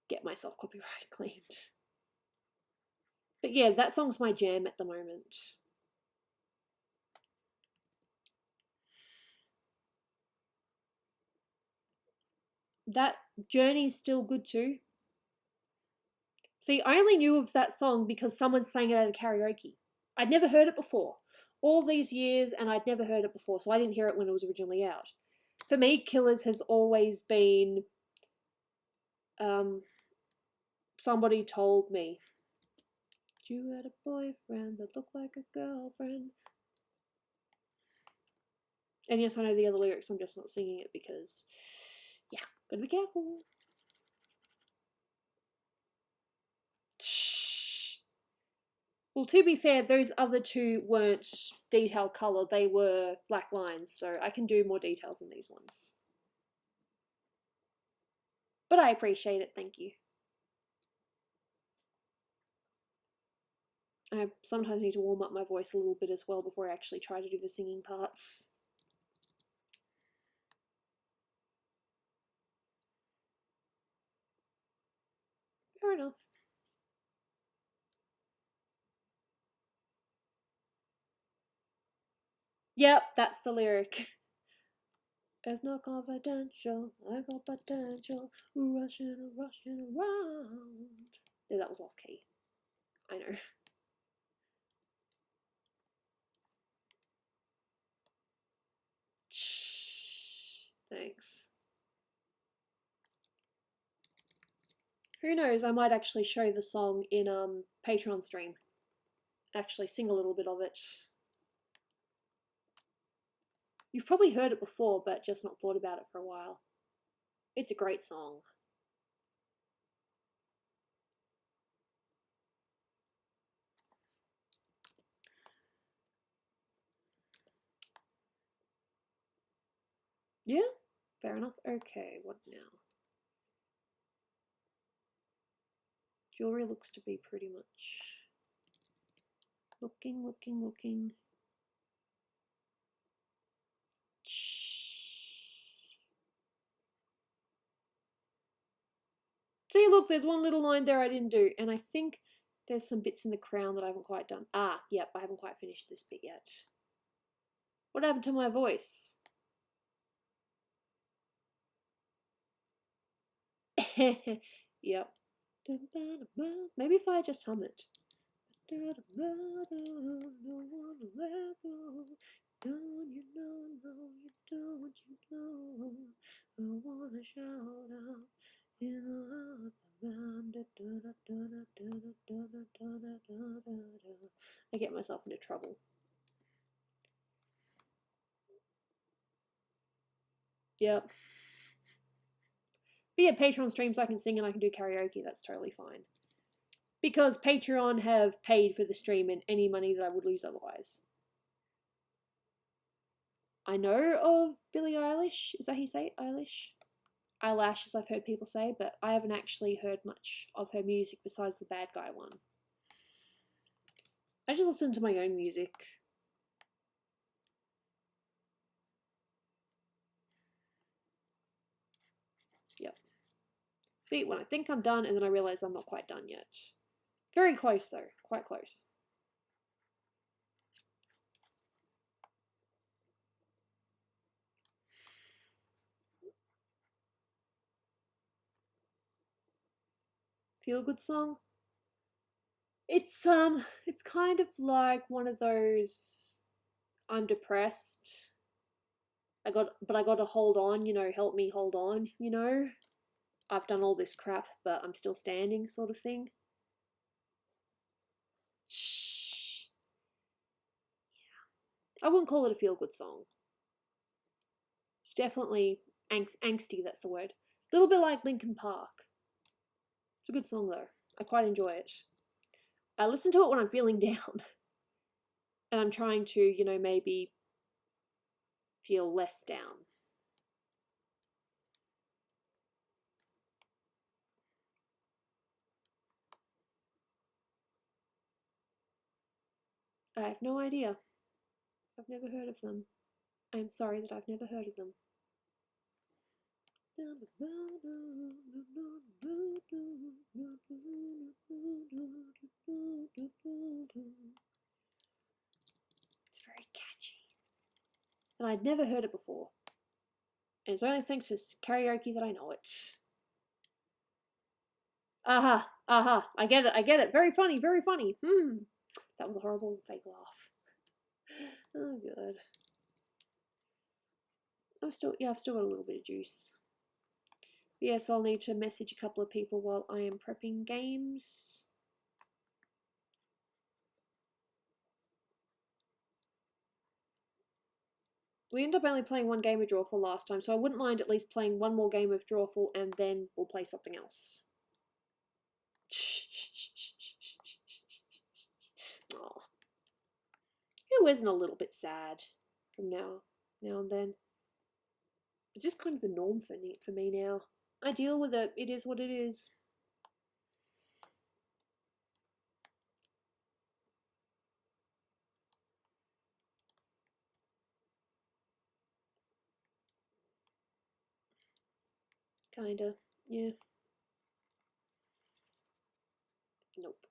get myself copyright claimed. But yeah, that song's my jam at the moment. That Journey's still good too. See, I only knew of that song because someone sang it at a karaoke. I'd never heard it before. All these years, and I'd never heard it before, so I didn't hear it when it was originally out. For me, Killers has always been somebody told me you had a boyfriend that looked like a girlfriend. And yes, I know the other lyrics, I'm just not singing it because, yeah, gotta be careful. Shh. Well, to be fair, those other two weren't detailed colour, they were black lines, so I can do more details in these ones. But I appreciate it, thank you. I sometimes need to warm up my voice a little bit as well before I actually try to do the singing parts. Fair enough. Yep, that's the lyric. It's not confidential, I got potential, rushing around. Yeah, that was off key. I know. Thanks. Who knows, I might actually show the song in Patreon stream. Actually sing a little bit of it. You've probably heard it before, but just not thought about it for a while. It's a great song. Yeah, fair enough. Okay, what now? Jewelry looks to be pretty much looking. See, look, there's one little line there I didn't do, and I think there's some bits in the crown that I haven't quite done. Ah, yep, I haven't quite finished this bit yet. What happened to my voice? Yep. Maybe if I just hum it. Don't you know, I wanna shout out in the hearts of I get myself into trouble. Yep. But yeah, Patreon streams I can sing and I can do karaoke, that's totally fine. Because Patreon have paid for the stream and any money that I would lose otherwise. I know of Billie Eilish, is that how you say it? Eilish? Eyelash, as I've heard people say, but I haven't actually heard much of her music besides the Bad Guy one. I just listen to my own music. Yep. See, when I think I'm done and then I realize I'm not quite done yet. Very close though, quite close. Feel good song? It's kind of like one of those I'm depressed. I gotta hold on, you know, help me hold on, you know? I've done all this crap, but I'm still standing sort of thing. Shh. Yeah. I wouldn't call it a feel-good song. It's definitely angsty, that's the word. A little bit like Linkin Park. It's a good song though. I quite enjoy it. I listen to it when I'm feeling down. And I'm trying to, you know, maybe feel less down. I have no idea. I've never heard of them. I am sorry that I've never heard of them. It's very catchy. And I'd never heard it before. And it's only thanks to karaoke that I know it. Aha, aha, I get it. Very funny, very funny. That was a horrible fake laugh. Oh god. I've still got a little bit of juice. Yes, I'll need to message a couple of people while I am prepping games. We ended up only playing one game of Drawful last time, so I wouldn't mind at least playing one more game of Drawful and then we'll play something else. Aww. Who isn't a little bit sad from now and then? It's just kind of the norm for me now. I deal with it. It is what it is. Kinda. Yeah. Nope.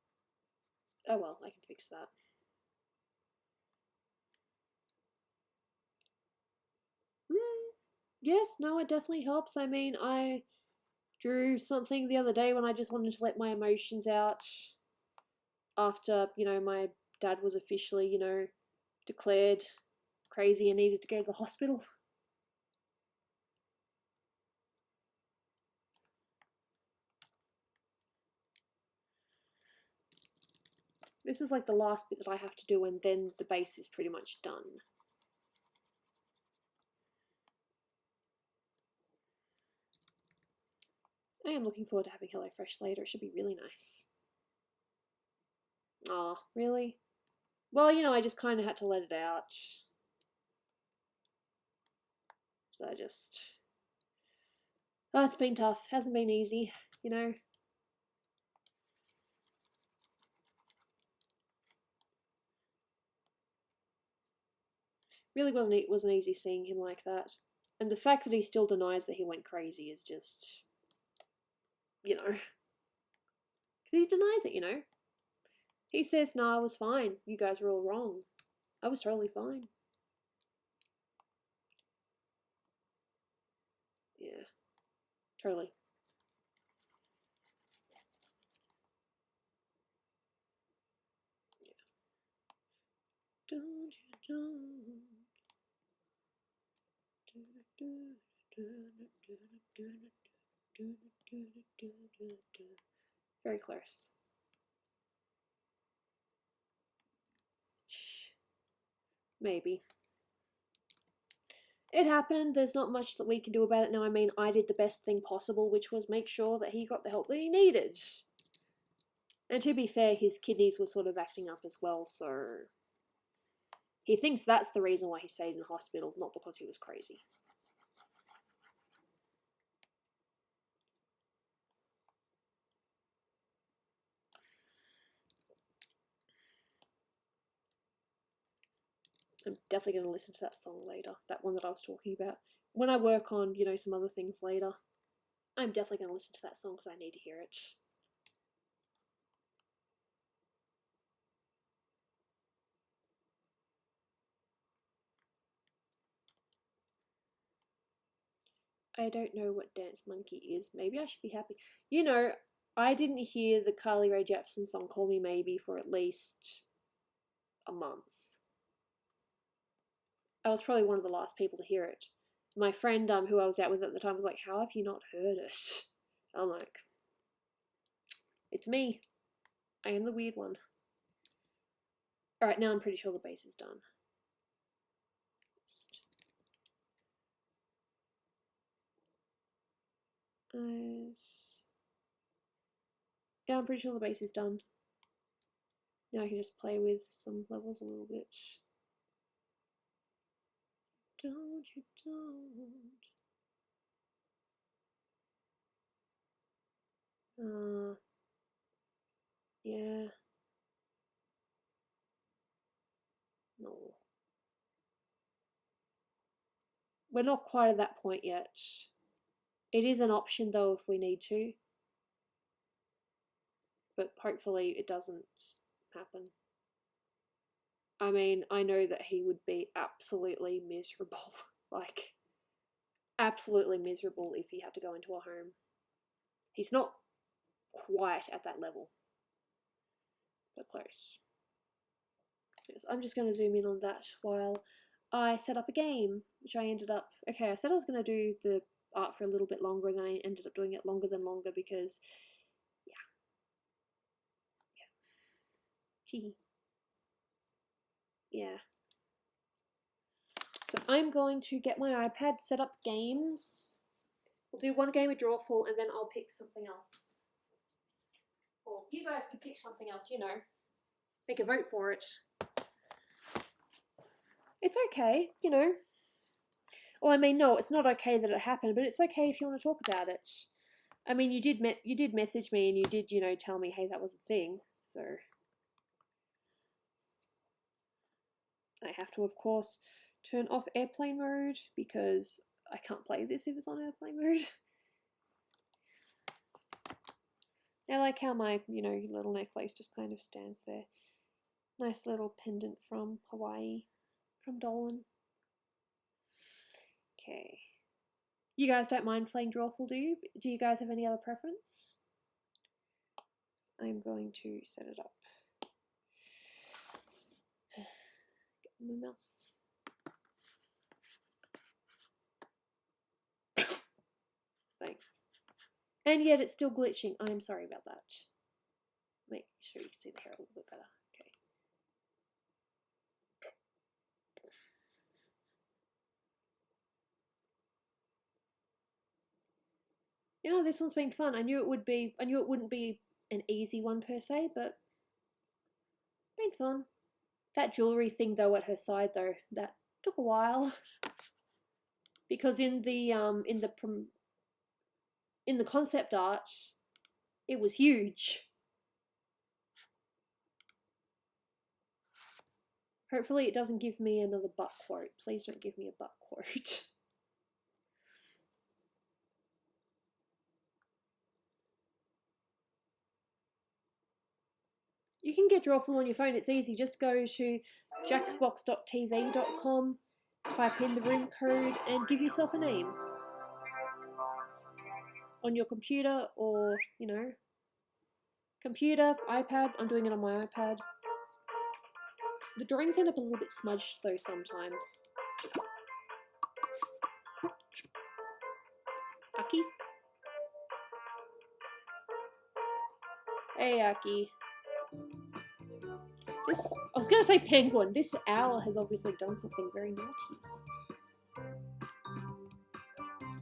Oh well, I can fix that. Yes, no, it definitely helps. I mean, I drew something the other day when I just wanted to let my emotions out after, you know, my dad was officially, you know, declared crazy and needed to go to the hospital. This is like the last bit that I have to do and then the base is pretty much done. I am looking forward to having HelloFresh later. It should be really nice. Aw, really? Well, you know, I just kind of had to let it out. So I just... Oh, it's been tough. Hasn't been easy, you know. Really wasn't easy seeing him like that. And the fact that he still denies that he went crazy is just... You know. Because he denies it, you know. He says, "No, I was fine. You guys were all wrong. I was totally fine." Yeah. Totally. Don't you Very close. Maybe. It happened. There's not much that we can do about it now. I mean, I did the best thing possible, which was make sure that he got the help that he needed. And to be fair, his kidneys were sort of acting up as well, so he thinks that's the reason why he stayed in the hospital, not because he was crazy. I'm definitely going to listen to that song later, that one that I was talking about, when I work on, you know, some other things later. I'm definitely going to listen to that song because I need to hear it. I don't know what Dance Monkey is. Maybe I should be happy. You know, I didn't hear the Carly Rae Jepsen song Call Me Maybe for at least a month. I was probably one of the last people to hear it. My friend who I was out with at the time was like, how have you not heard it? I'm like, it's me. I am the weird one. Alright, now I'm pretty sure the base is done. Yeah, I'm pretty sure the base is done. Now I can just play with some levels a little bit. Don't you don't. Yeah. No. We're not quite at that point yet. It is an option though if we need to. But hopefully it doesn't happen. I mean, I know that he would be absolutely miserable. Like, absolutely miserable if he had to go into a home. He's not quite at that level, but close. Yes, I'm just going to zoom in on that while I set up a game, which I ended up... Okay, I said I was going to do the art for a little bit longer, and then I ended up doing it longer than longer because... Yeah. Yeah. So I'm going to get my iPad, set up games. We'll do one game of Drawful, and then I'll pick something else. Or you guys can pick something else, you know. Make a vote for it. It's okay, you know. Well, I mean, no, it's not okay that it happened, but it's okay if you want to talk about it. I mean, you did message me and you did, you know, tell me, hey, that was a thing. So I have to, of course, turn off airplane mode because I can't play this if it's on airplane mode. I like how my, you know, little necklace just kind of stands there. Nice little pendant from Hawaii, from Dolan. Okay. You guys don't mind playing Drawful, do you? Do you guys have any other preference? I'm going to set it up. Get my mouse. Thanks. And yet it's still glitching. I'm sorry about that. Make sure you can see the hair a little bit better. Okay. You know, this one's been fun. I knew it wouldn't be an easy one per se, but been fun. That jewelry thing though at her side though, that took a while. Because in the concept art, it was huge. Hopefully it doesn't give me another butt quote. Please don't give me a butt quote. You can get Drawful on your phone. It's easy. Just go to jackbox.tv.com, type in the room code, and give yourself a name. On your computer or, you know, computer, iPad. I'm doing it on my iPad. The drawings end up a little bit smudged though sometimes. Aki? Hey, Aki. I was going to say penguin. This owl has obviously done something very naughty.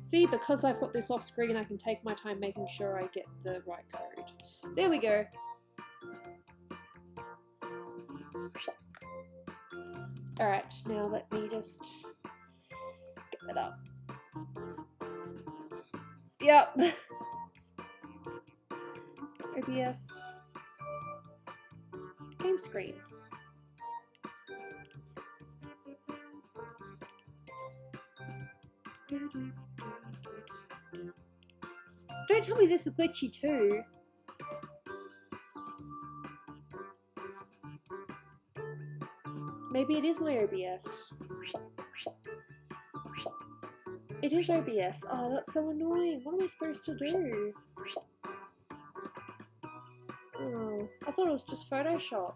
See, because I've got this off screen, I can take my time making sure I get the right code. There we go. Alright, now let me just get that up. Yep. OBS. Game screen. Don't tell me this is glitchy too. Maybe it is my OBS. It is OBS. Oh, that's so annoying. What am I supposed to do? Oh, I thought it was just Photoshop.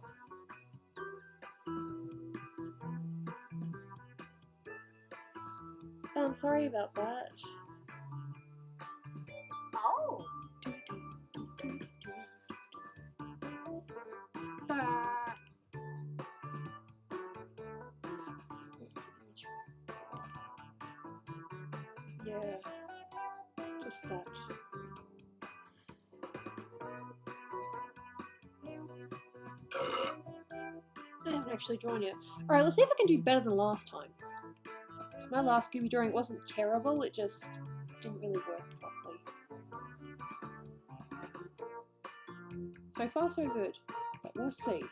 Oh, I'm sorry about that. Oh. Yeah, just that. I haven't actually drawn yet. Alright, let's see if I can do better than last time. My last Gooby drawing wasn't terrible, it just didn't really work properly. So far so good, but we'll see.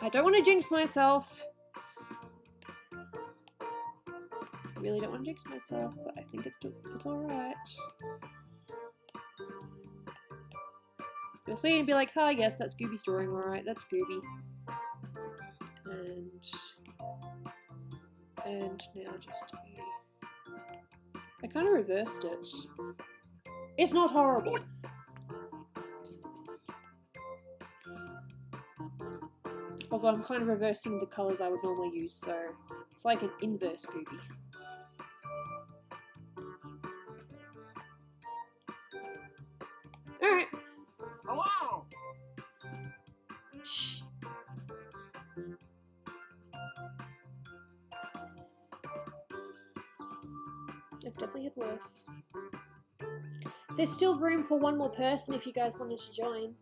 I don't want to jinx myself. I really don't want to jinx myself, but I think it's alright. You'll see and be like, hi, yes, that's Gooby's drawing, alright, that's Gooby. And now just I kind of reversed it. It's not horrible. Although I'm kind of reversing the colours I would normally use, so it's like an inverse Gooby. Alright. Hello. Shh. I've definitely had worse. There's still room for one more person if you guys wanted to join.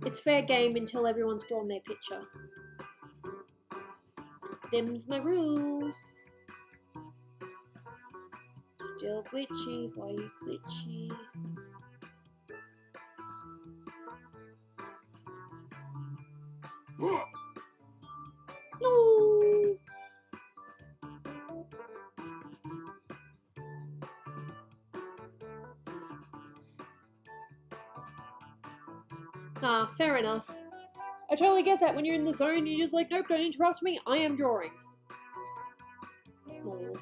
It's fair game until everyone's drawn their picture. Them's my rules. Still glitchy. Why are you glitchy? No. Ah, fair enough. I totally get that. When you're in the zone, you're just like, nope, don't interrupt me. I am drawing. Oh.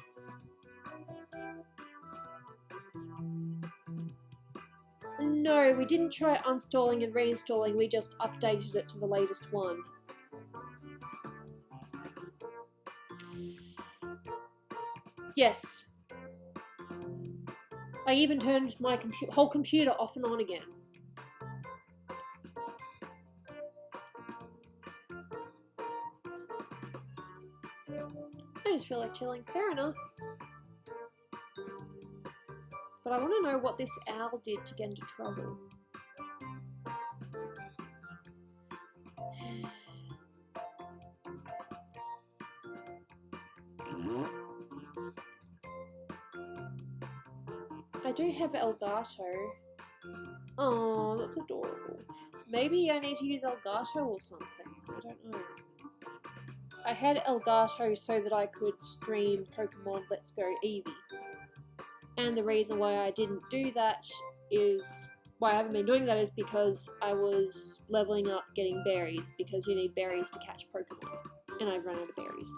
No, we didn't try uninstalling and reinstalling. We just updated it to the latest one. Yes. I even turned my whole computer off and on again. I just feel like chilling. Fair enough. But I want to know what this owl did to get into trouble. I do have Elgato. Oh, that's adorable. Maybe I need to use Elgato or something. I don't know. I had Elgato so that I could stream Pokemon Let's Go Eevee. And the reason why I didn't do that is, why I haven't been doing that is because I was leveling up getting berries, because you need berries to catch Pokemon. And I've run out of berries.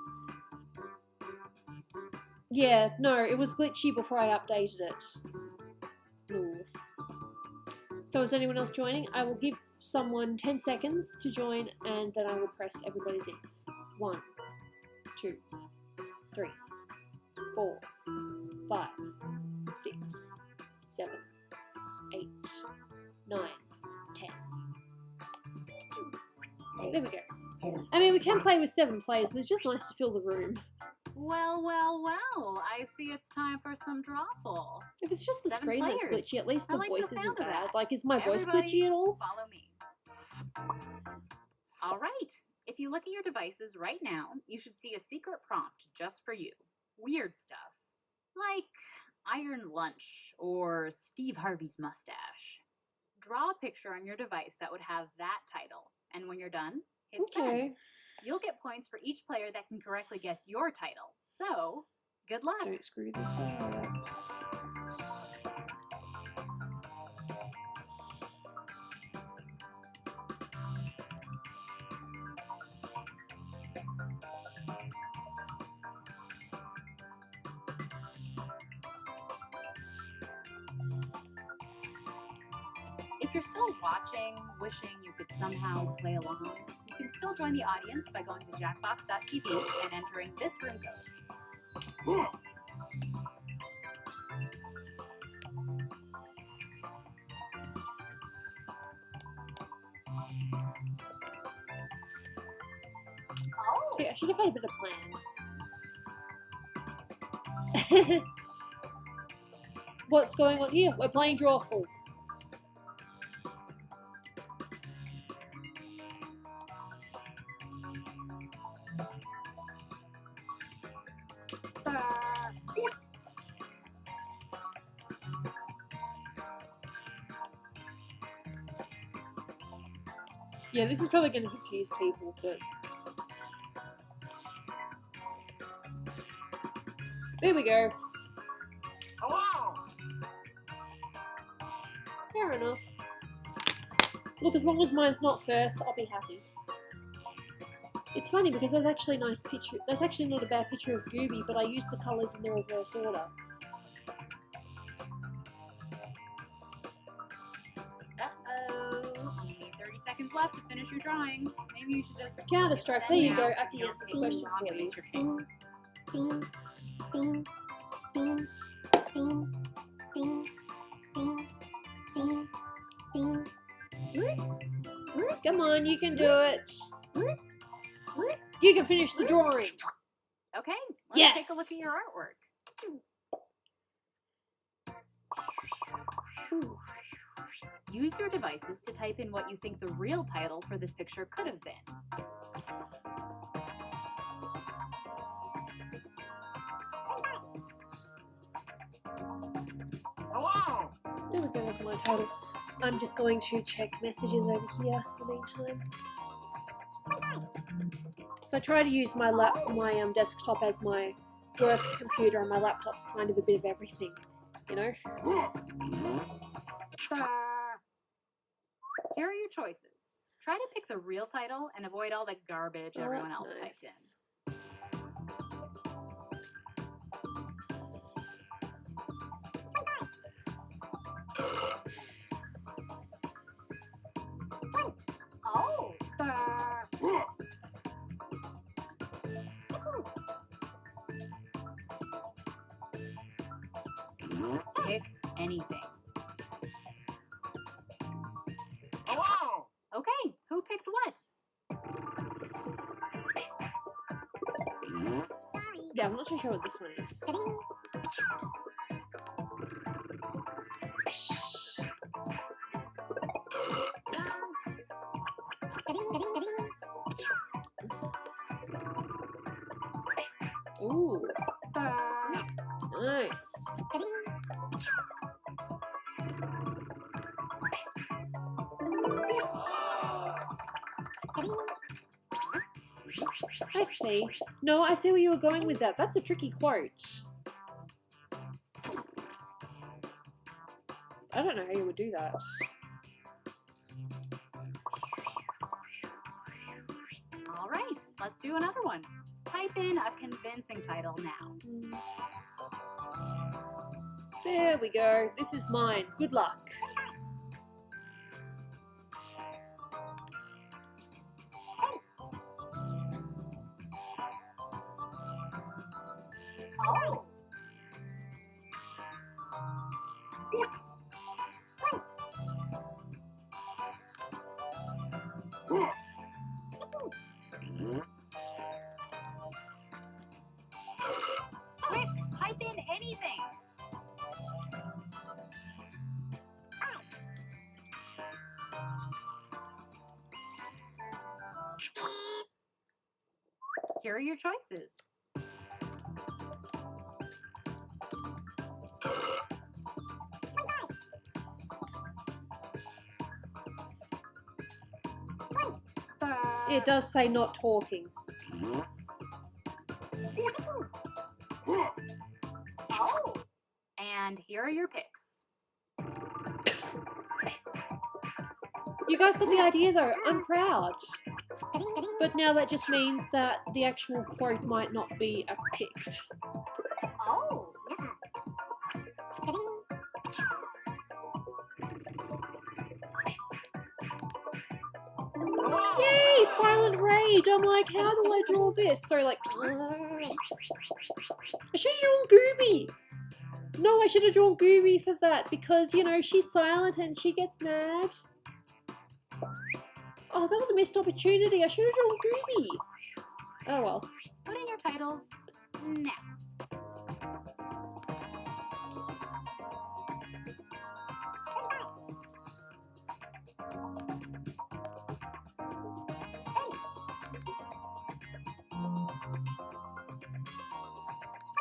Yeah, no, it was glitchy before I updated it. No. So is anyone else joining? I will give someone 10 seconds to join and then I will press everybody's in. 1, 2, 3, 4, 5, 6, 7, 8, 9, 10. There we go. I mean, we can play with 7 players, but it's just nice to fill the room. Well, well, well. I see it's time for some drawful. If it's just the 7 screen that's players. glitchy, at least I the like voice the isn't sound of bad. that. Like, is my voice Everybody glitchy at all? Follow me. All right. If you look at your devices right now, you should see a secret prompt just for you. Weird stuff. Like Iron Lunch or Steve Harvey's mustache. Draw a picture on your device that would have that title. And when you're done, Hit send. You'll get points for each player that can correctly guess your title. So, good luck. Don't screw this up. If you're still watching, wishing you could somehow play along, you can still join the audience by going to jackbox.tv and entering this room code. Oh. See, I should have had a bit of plan. What's going on here? We're playing Drawful. Yeah, this is probably going to confuse people, but... There we go. Hello. Fair enough. Look, as long as mine's not first, I'll be happy. It's funny because there's actually a nice picture. That's actually not a bad picture of Gooby, but I used the colours in the reverse order. Only 30 seconds left to finish your drawing. Maybe you should just Counter-Strike, there you go. I can answer the question wrong for and you. lose your face. Ding, ding, ding, ding, ding, ding, ding, ding. Come on, you can do it. You can finish the drawing. Okay, let's Yes. take a look at your artwork. Use your devices to type in what you think the real title for this picture could have been. Hello! There we go, that's my title. I'm just going to check messages over here in the meantime. So I try to use my desktop as my work computer, and my laptop's kind of a bit of everything, you know? Here are your choices. Try to pick the real title and avoid all the garbage everyone else typed in. Oh! Pick anything. Hello! Okay, who picked what? Yeah, I'm not too sure what this one is. Ooh. Nice. I see. No, I see where you were going with that. That's a tricky quote. I don't know how you would do that. All right, let's do another one. Type in a convincing title now. There we go. This is mine. Good luck. Oh! Quick, type in anything. Here are your choices. It does say not talking. Oh. And here are your picks. You guys got the idea though. I'm proud. But now that just means that the actual quote might not be picked. Oh. Yay! Silent rage! I'm like, how do I draw this? So like, I should have drawn Gooby! No, I should have drawn Gooby for that because, you know, she's silent and she gets mad. Oh, that was a missed opportunity. I should have drawn Gooby. Oh well. Put in your titles now.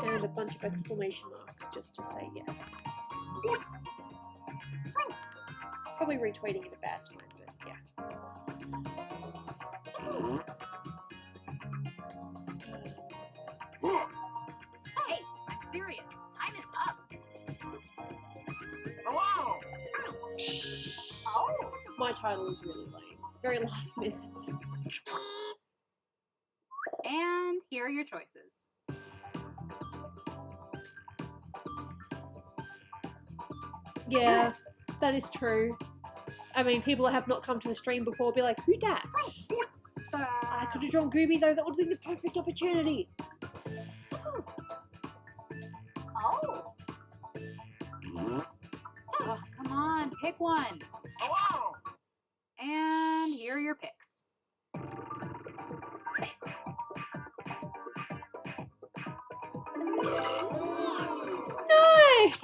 And a bunch of exclamation marks just to say yes. Probably retweeting at a bad time, but yeah. Hey, I'm serious. Time is up. Oh. My title is really lame. Very last minute. And here are your choices. Yeah, that is true. I mean, people that have not come to the stream before will be like, who dat? I could have drawn Gooby though, that would have been the perfect opportunity. Oh. Oh, come on, pick one. And here are your picks. Nice!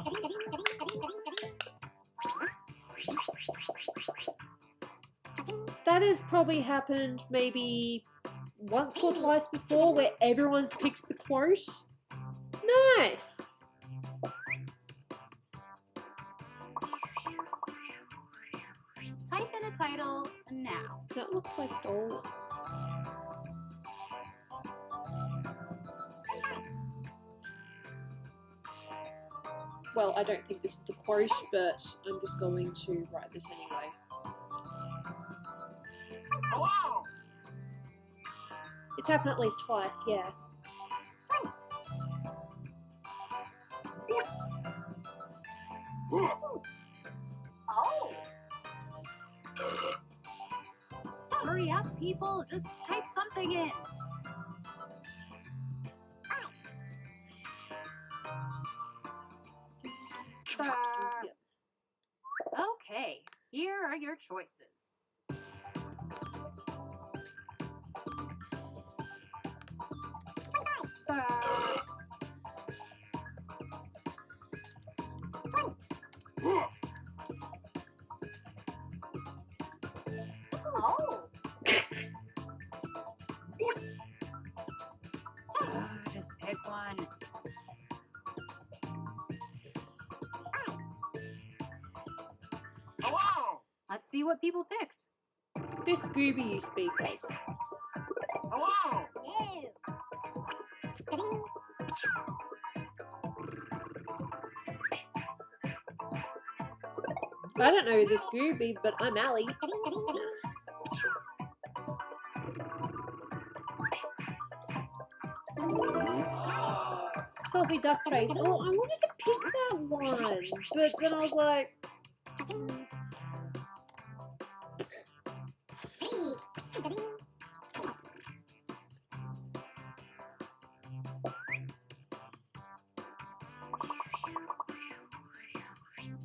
That has probably happened maybe once or twice before where everyone's picked the quote. Nice! Type in a title now. That looks like Dolan. Well, I don't think this is the quote, but I'm just going to write this anyway. It's happened at least twice, yeah. Oh. Hurry up, people. Just type something in. Yep. Okay, here are your choices. Oh. Just pick one. Let's see what people picked. This Gooby you speak of. I don't know this Gooby, but I'm Allie. Selfie duck face. Oh, I wanted to pick that one, but then I was like,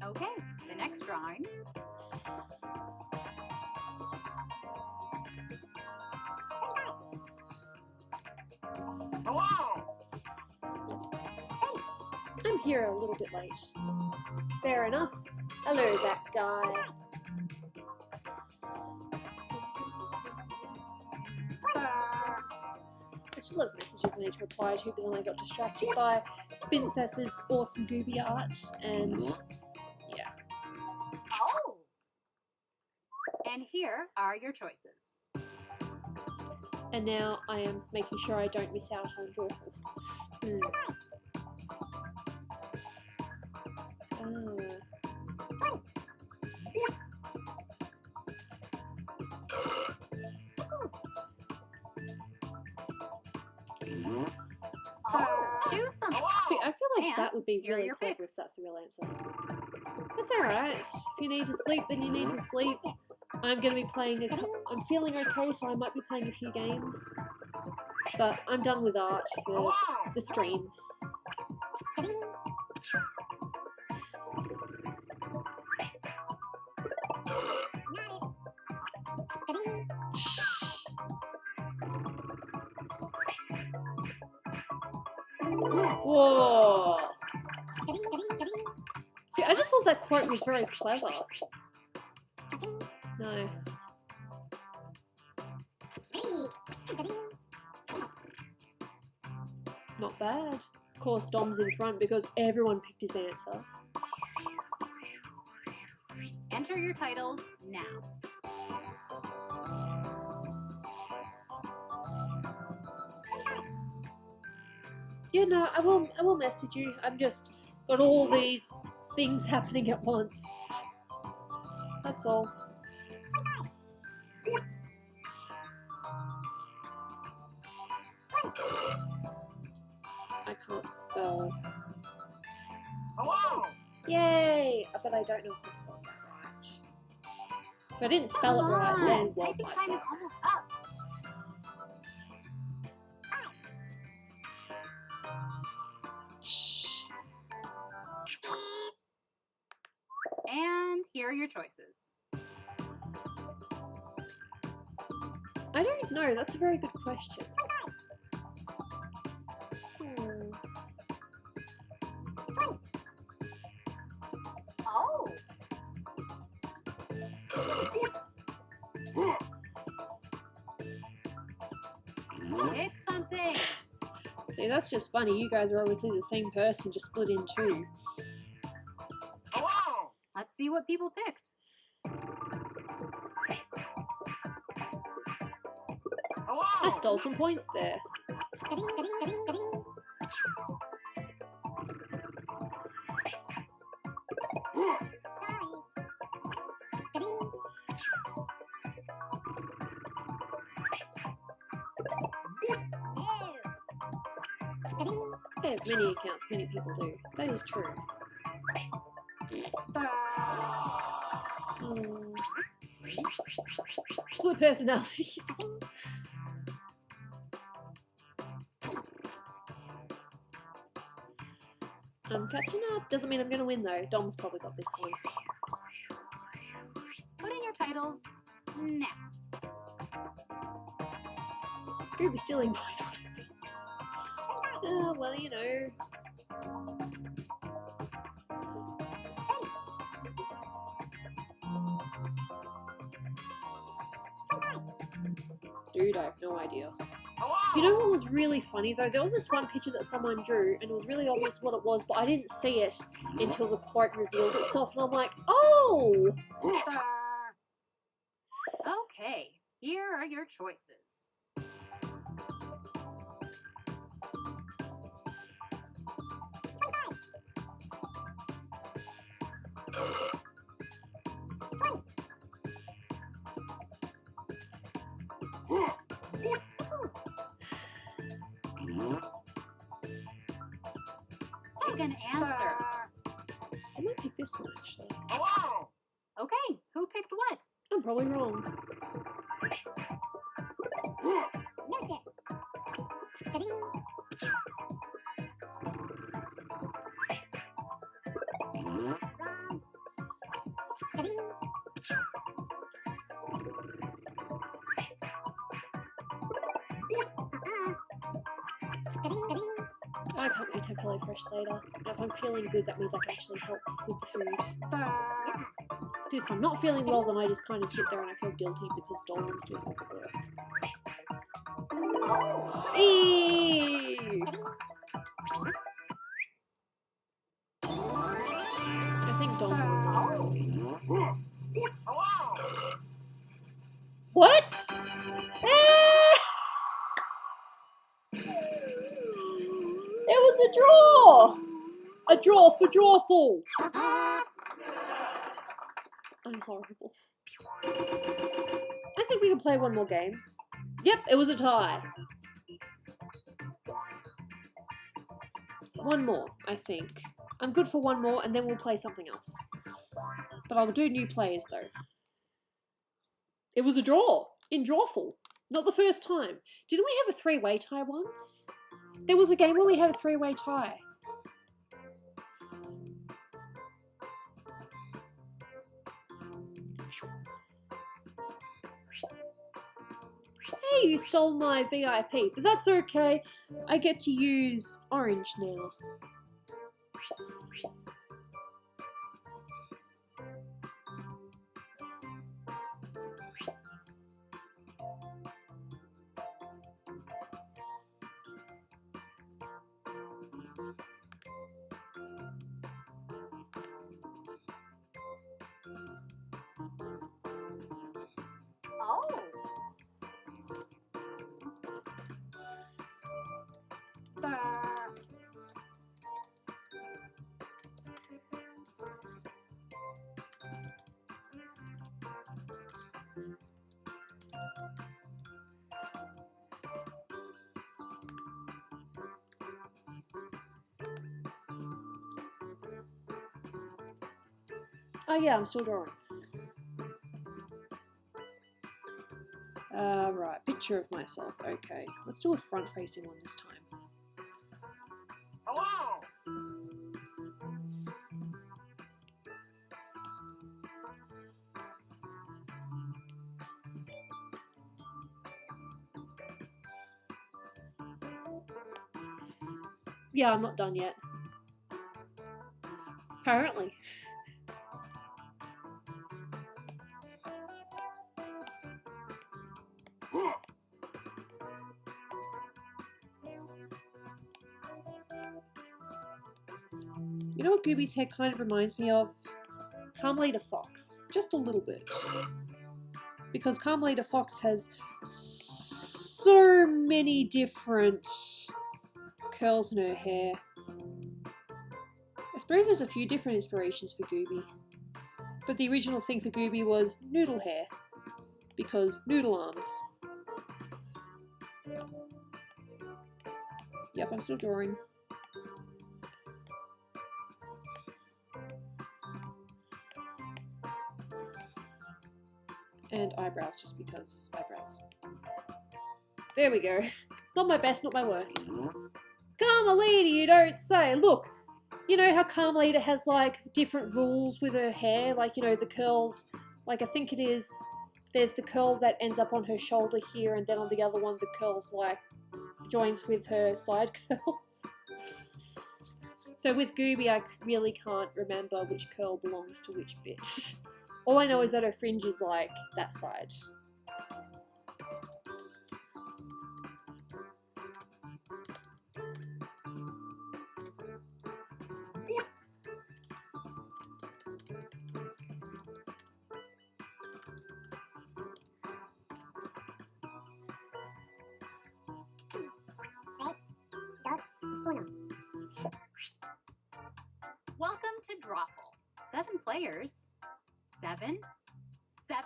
Okay, the next drawing. I'm here a little bit late. Fair enough. Hello, that guy. I still have messages I need to reply to, but then I got distracted by Spincess's awesome Gooby art, and yeah. Oh! And here are your choices. And now I am making sure I don't miss out on Joyful. Choose something. See, I feel like And that would be here are really your clever picks. if that's the real answer. That's alright. If you need to sleep, then you need to sleep. I'm gonna be playing I'm feeling okay, so I might be playing a few games. But I'm done with art for the stream. Whoa! See, I just thought that quote was very clever. Nice. Not bad. Of course, Dom's in front because everyone picked his answer. Enter your titles now. Yeah, no, I will message you. I'm just got all these things happening at once. That's all. I can't spell. Hello! Yay! But I don't know if I spelled that right. If I didn't spell it right, then what Typing time is myself. almost up. And here are your choices. I don't know. That's a very good question. Oh. Pick something. See, that's just funny. You guys are obviously the same person, just split in two. Hello! Let's see what people picked. Hello! I stole some points there. I have many accounts, many people do. That is true. Split personalities. I'm catching up. Doesn't mean I'm gonna win though. Dom's probably got this one. Put in your titles now. Gooby stealing both. Oh, well, you know. Dude, I have no idea. Hello! You know what was really funny though? There was this one picture that someone drew and it was really obvious what it was, but I didn't see it until the quote revealed itself and I'm like, oh! Okay, here are your choices. Pick an answer. I might pick this one actually. Hello! Okay, who picked what? I'm probably wrong. I can't wait to have HelloFresh later. If I'm feeling good, that means I can actually help with the food. If I'm not feeling well, then I just kind of sit there and I feel guilty because Dolan's doing all the work. Eee! I think Dolan won. Hello! What? Ah! was a draw! A draw for drawful! I'm horrible. I think we can play one more game. Yep, it was a tie. One more, I think. I'm good for one more and then we'll play something else. But I'll do new players though. It was a draw in drawful. Not the first time. Didn't we have a three-way tie once? There was a game where we had a three-way tie. Hey, you stole my VIP, but that's okay. I get to use orange now. Oh. Oh yeah, I'm still drawing. Right, picture of myself. Okay, let's do a front-facing one this time. Hello. Yeah, I'm not done yet. Apparently. You know what Gooby's head kind of reminds me of? Carmelita Fox. Just a little bit. Because Carmelita Fox has so many different curls in her hair. I suppose there's a few different inspirations for Gooby. But the original thing for Gooby was noodle hair. Because noodle arms. Yep, I'm still drawing. And eyebrows, just because eyebrows. There we go. Not my best, not my worst. Carmelita, you don't say. Look, you know how Carmelita has like different rules with her hair? Like, you know, the curls, like I think it is, there's the curl that ends up on her shoulder here, and then on the other one the curls like joins with her side curls. So with Gooby, I really can't remember which curl belongs to which bit. All I know is that her fringe is like that side. Welcome to Drawful. 7 players. 7? 7?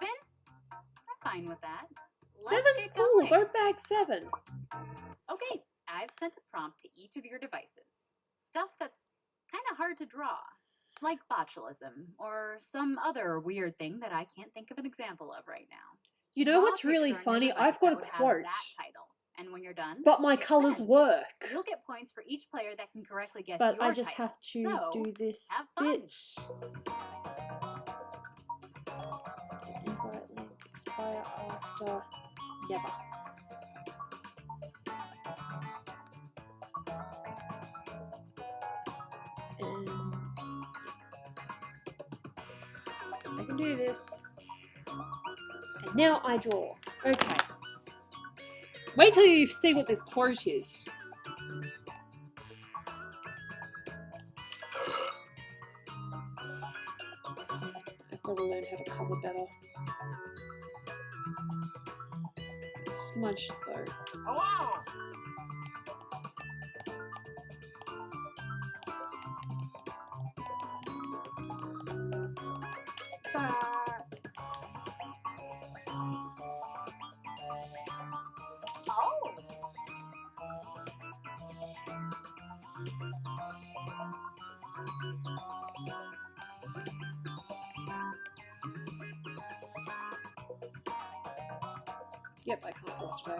I'm fine with that. Let's Seven's get cool, going. don't bag 7. Okay, I've sent a prompt to each of your devices. Stuff that's kind of hard to draw, like botulism or some other weird thing that I can't think of an example of right now. You know Draw a what's really picture on your funny? device I've got that a would have quote, that title. And when you're done, but my hit colours send. work. You'll get points for each player that can correctly guess But your I just title. have to So, do this have fun. bit. Invite link, expire after never. And I can do this. And now I draw. Okay. Wait till you see what this quote is. I've got to learn how to colour better. It's smudged though. Hello. Yep, I can't draw today.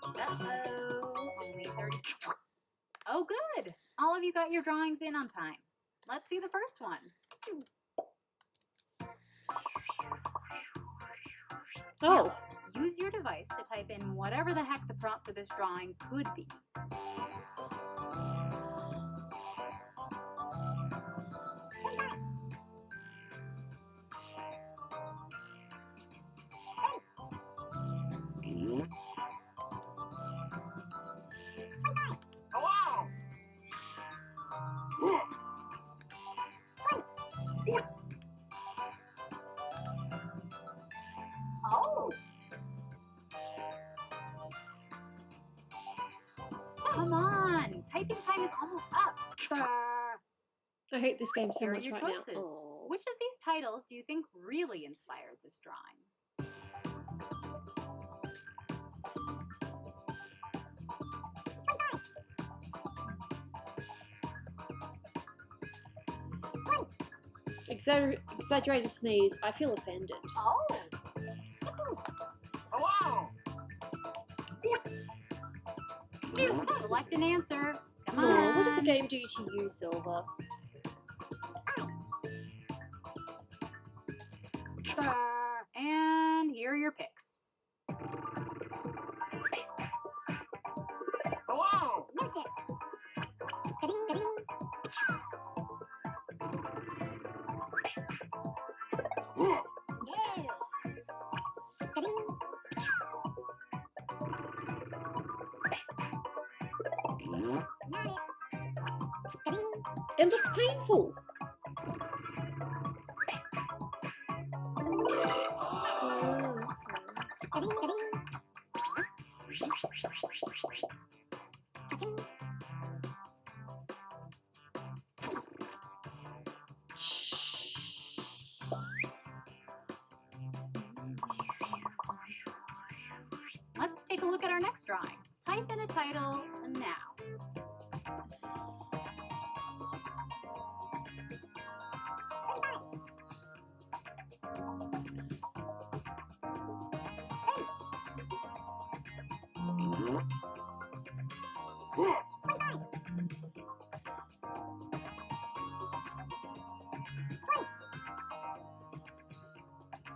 Uh-oh. Only 30. Oh, good. All of you got your drawings in on time. Let's see the first one. Oh, Use your device to type in whatever the heck the prompt for this drawing could be. Hello. Oh! Come on! Typing time is almost up. I hate this game so Here are much your right choices. now. Oh. Which of these titles do you think really inspired this drawing? Exaggerated sneeze. I feel offended. Oh! Hello. Select an answer. Come Oh, on. what did the game do to you, Silver? And here are your picks. Hello. It looks painful. Let's take a look at our next drawing. Type in a title now.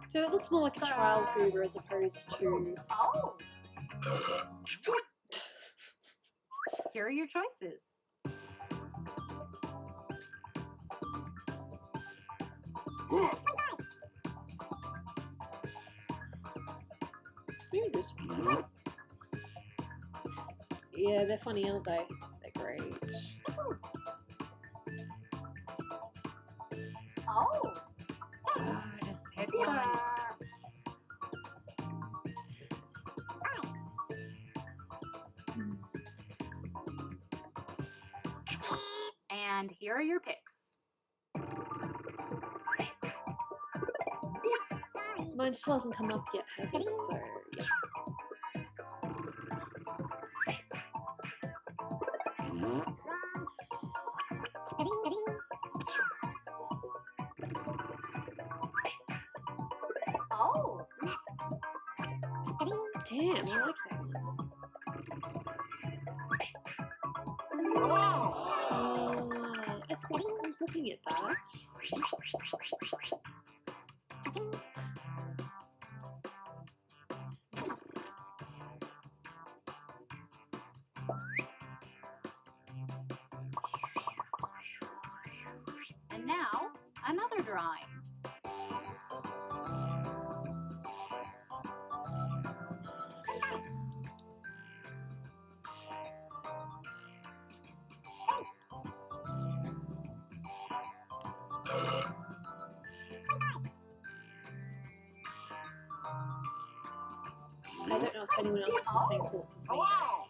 So it looks more like a child goober as opposed to... Oh! Here are your choices. Who's this one? Yeah, they're funny, aren't they? They're great. Oh! Just pick one. And here are your picks. Mine still hasn't come up yet, has it? So, yeah. Oh! Damn, I like that one. Hello. I think I was looking at that. And now, another drawing. I don't know if anyone else has the same thoughts as me. Hello.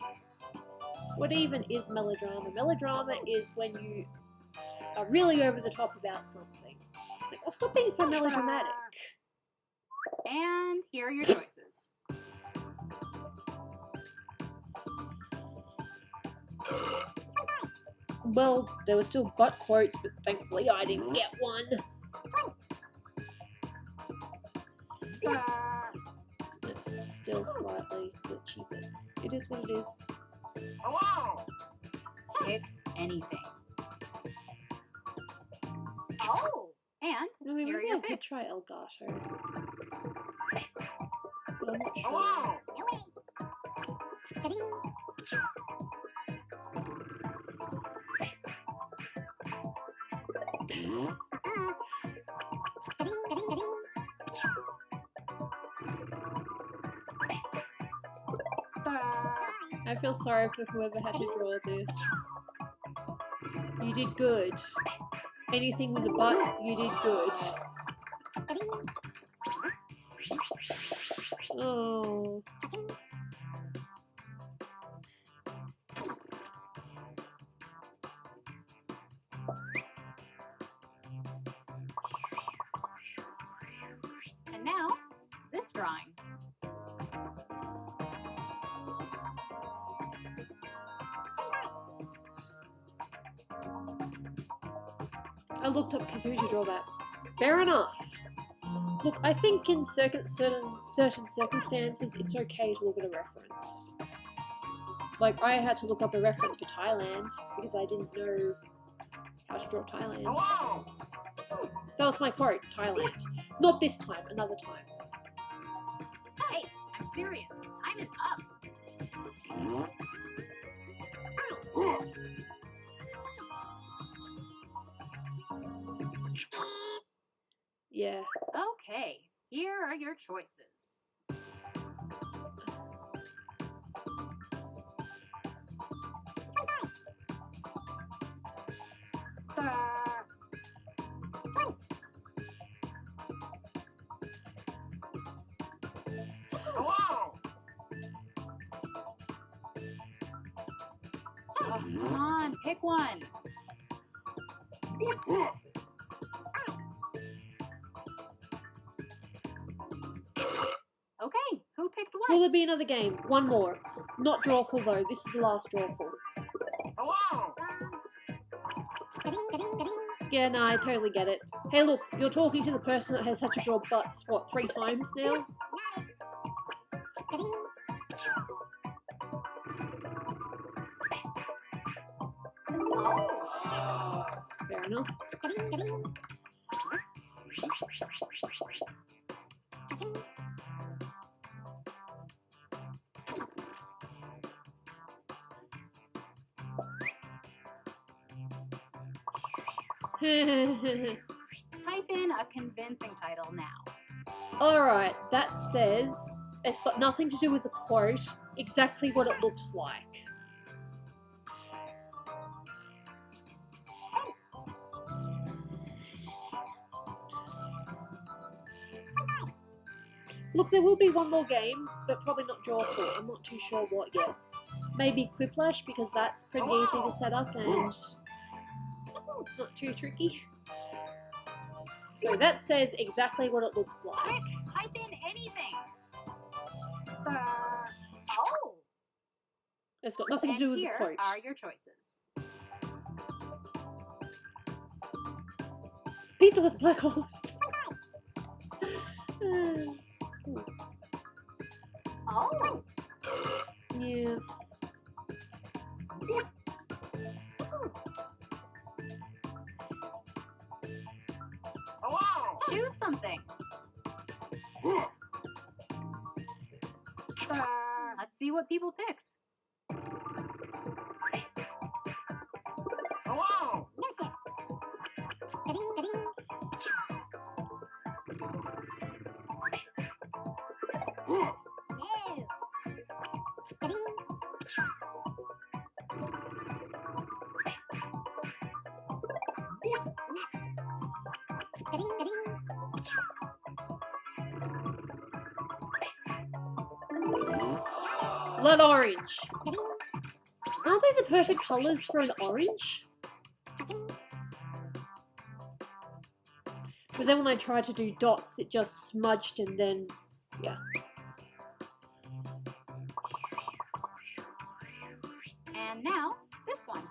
What even is melodrama? Melodrama is when you are really over the top about something. Like, oh, stop being so melodramatic. And here are your choices. Well, there were still butt quotes, but thankfully I didn't get one. It's still slightly glitchy, but it is what it is. Hello. Pick anything. Oh. And I mean, here are maybe your I could picks. try Elgato. But I'm not sure. Hello. I feel sorry for whoever had to draw this. You did good. Anything with a butt, you did good. Oh. And now, this drawing. I looked up Kazoo to draw that. Fair enough. Look, I think in certain circumstances, it's okay to look at a reference. Like, I had to look up a reference for Thailand because I didn't know how to draw Thailand. Hello. That was my quote, Thailand. Not this time, another time. Hey, I'm serious. Time is up. Yeah. Okay, here are your choices. Hello. Oh, come on, pick one. Okay, who picked what? Will there be another game? One more. Not drawful though, this is the last drawful. Hello. Yeah, no, I totally get it. Hey look, you're talking to the person that has had to draw butts, what, 3 times now? Fair enough. Type in a convincing title now. Alright, that says it's got nothing to do with the quote, exactly what it looks like. Look, there will be one more game, but probably not drawful. I'm not too sure what yet. Maybe Quiplash, because that's pretty easy to set up and not too tricky. So that says exactly what it looks like. Quick, type in anything. Oh. It's got nothing to And do with the here quote. are your choices. Pizza with black olives. Oh. Yeah. Hello. Choose something. Let's see what people picked. Hello. Blood orange. Aren't they the perfect colours for an orange? But then when I tried to do dots, it just smudged and then, yeah. And now, this one.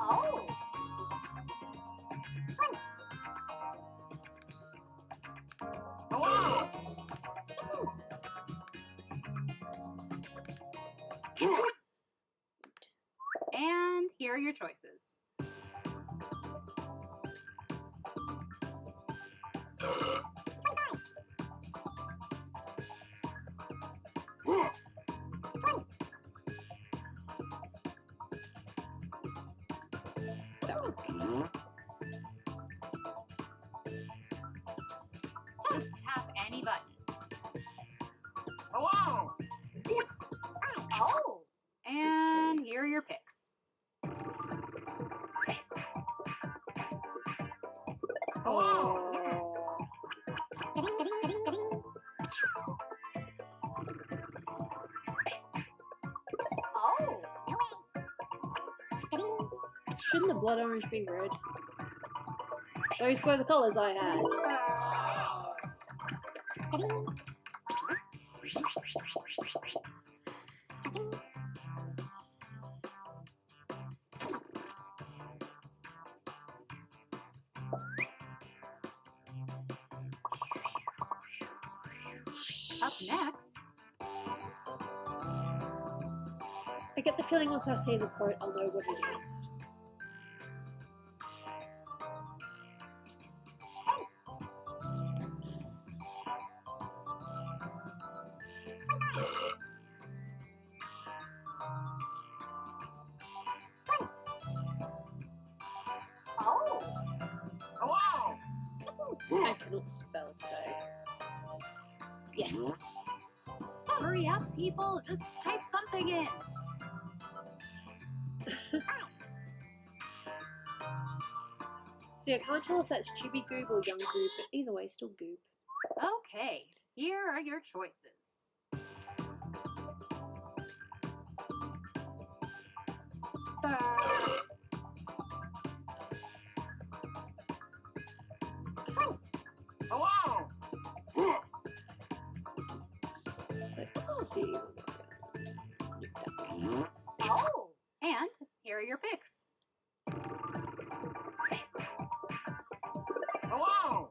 Oh. Wow. And here are your choices. Just tap any button. Wow. Oh. And here are your picks. Wow. Oh. Shouldn't the blood orange be red? Those were the colours I had. Up next, I get the feeling once I see the quote, I'll know what it is. Oh. Wow. I cannot spell today. Yes. hurry up, people. Just type something in. See, I can't tell if that's chibi goob or young goob, but either way, still goob. Okay, here are your choices. Wow. Let's see. Oh. And here are your picks. Wow.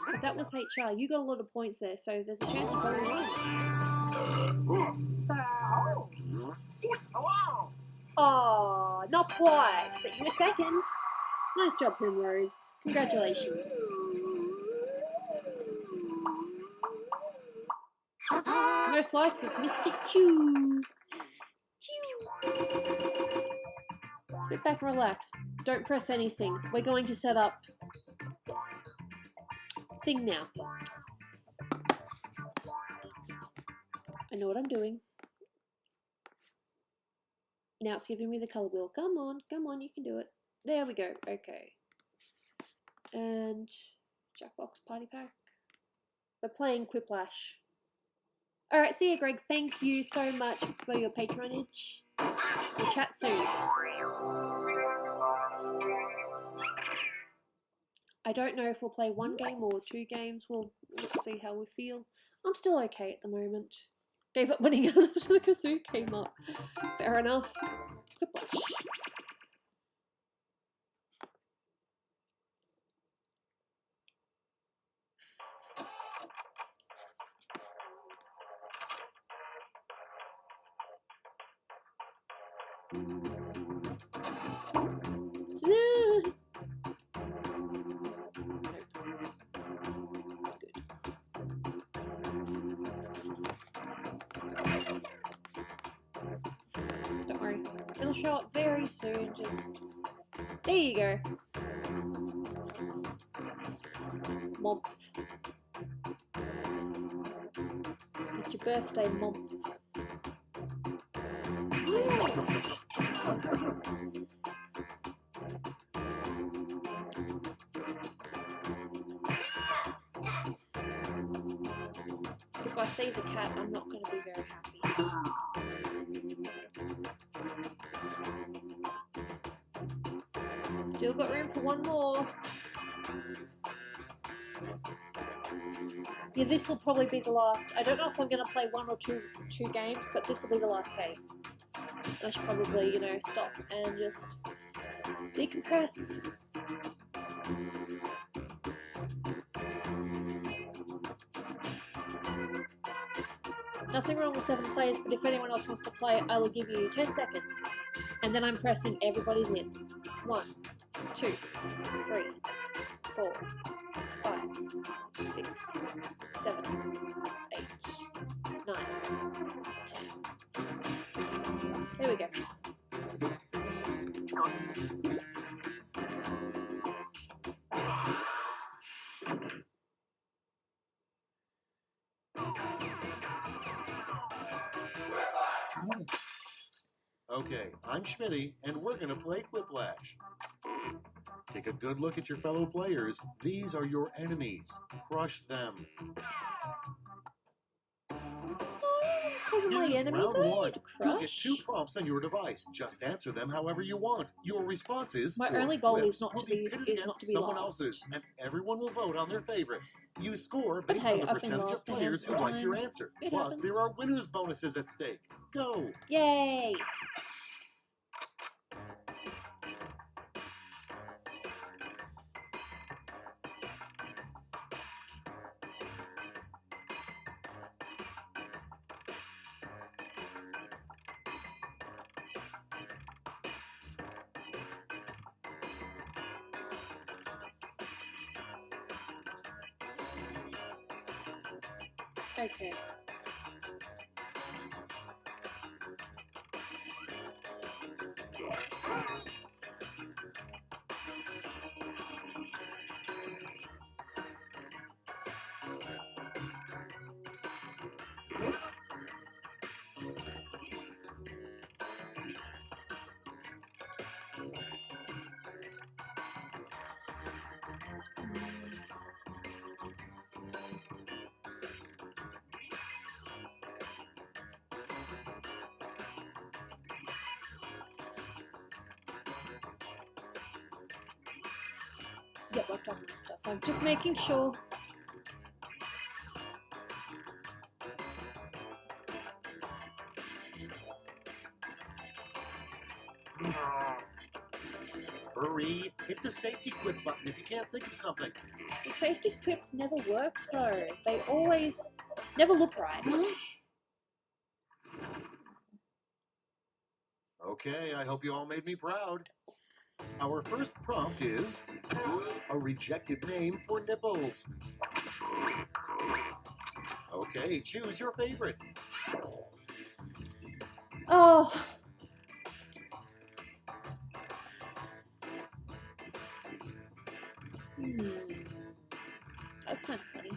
So that was HR. You got a lot of points there, so there's a chance of going wrong. Oh. Wow. Oh, not quite, but you're second. Nice job, Primrose. Congratulations. Most liked was Mystic Chew. Chew. Sit back and relax. Don't press anything. We're going to set up thing now. I know what I'm doing. Now it's giving me the colour wheel. Come on, you can do it. There we go. Okay. And Jackbox Party Pack. We're playing Quiplash. Alright, see you, Greg. Thank you so much for your patronage. We'll chat soon. I don't know if we'll play one game or 2 games. We'll see how we feel. I'm still okay at the moment. Gave up winning after the kazoo came up. Fair enough. Quiplash. Don't worry. It'll show up very soon, just... There you go. Month. It's your birthday month. If I see the cat, I'm not going to be very happy. Still got room for one more. Yeah, this will probably be the last. I don't know if I'm going to play one or two games, but this will be the last game. I should probably, you know, stop and just decompress. Nothing wrong with 7 players, but if anyone else wants to play, I will give you 10 seconds. And then I'm pressing everybody's in. 1, 2, 3, 4, 5, 6, 7, 8, 9, 10. There we go. Okay, I'm Schmitty, and we're gonna play Quiplash. Take a good look at your fellow players. These are your enemies. Crush them. My Here's enemies round I one. need to You'll get crush. 2 prompts on your device. Just answer them however you want. Your responses My or only goal clips is not will to be pitted is against not to be someone last. else's, and everyone will vote on their favorite. You score But based hey, on the I've been percentage of last a players who handful of like your times. answer. It Plus, happens. there are winners bonuses at stake. Go! Yay! Okay. Yep, I've done my stuff. I'm just making sure. Hurry! Hit the safety quit button if you can't think of something. The safety clips never work though. They always never look right. Okay, I hope you all made me proud. Our first prompt is a rejected name for nipples. Okay, choose your favorite. Oh. That's kind of funny.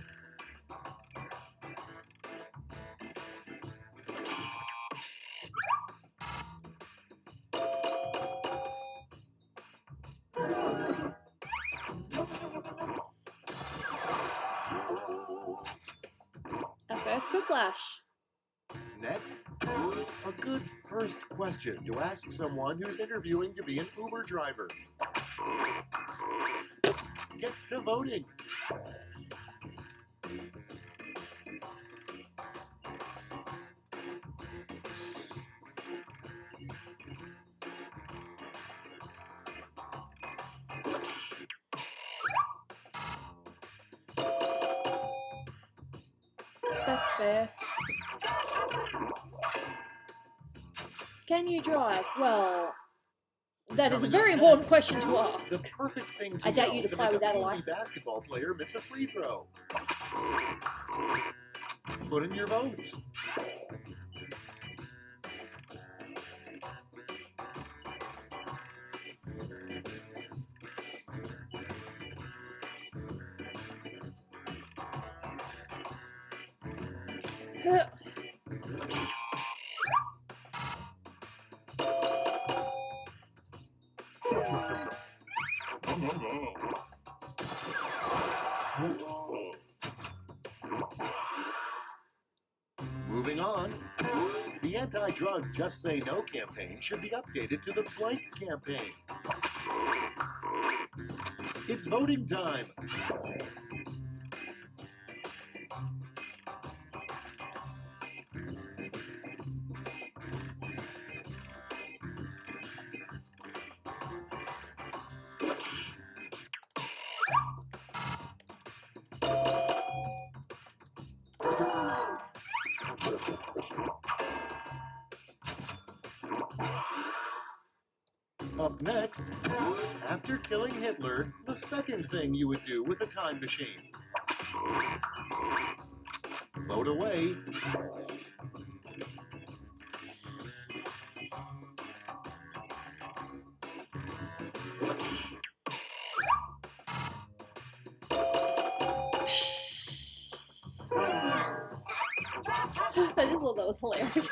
Our first Quiplash. Next, a good first question to ask someone who's interviewing to be an Uber driver. Get to voting. That's fair. Can you drive? Well, that is a Coming very up important next, question to The ask. perfect thing to I doubt know you to to play make a without a Gooby license. basketball player miss a free throw. Put in your votes. Moving on. The anti-drug Just Say No campaign should be updated to the blank campaign. It's voting time. Up next, after killing Hitler, the second thing you would do with a time machine. Vote away. I just thought that was hilarious.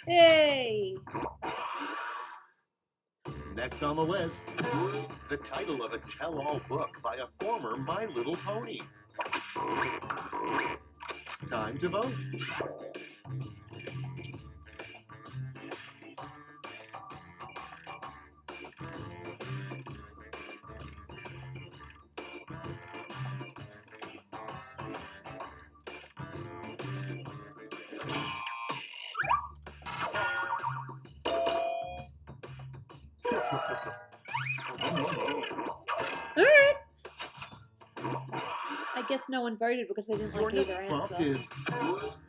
Hey! Next on the list, the title of a tell-all book by a former My Little Pony. Time to vote. Alright! I guess no one voted because they didn't Your like next either prompt answer. is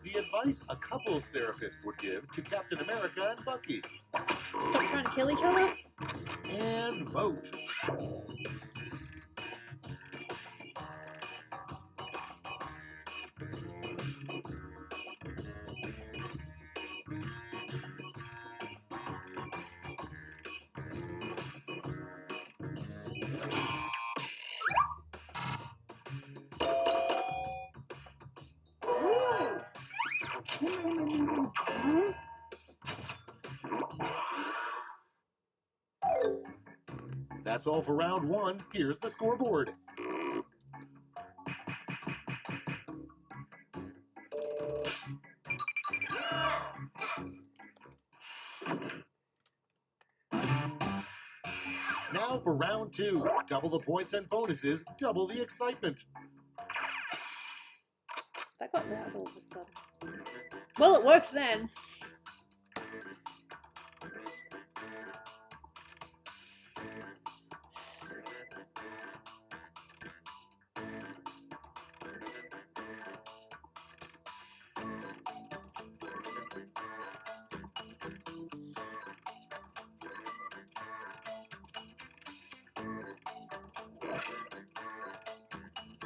the advice a couples therapist would give to Captain America and Bucky. Stop trying to kill each other? And vote. That's all for round one. Here's the scoreboard. Now for round two. Double the points and bonuses, double the excitement. That got loud all of a sudden. Well, it worked then.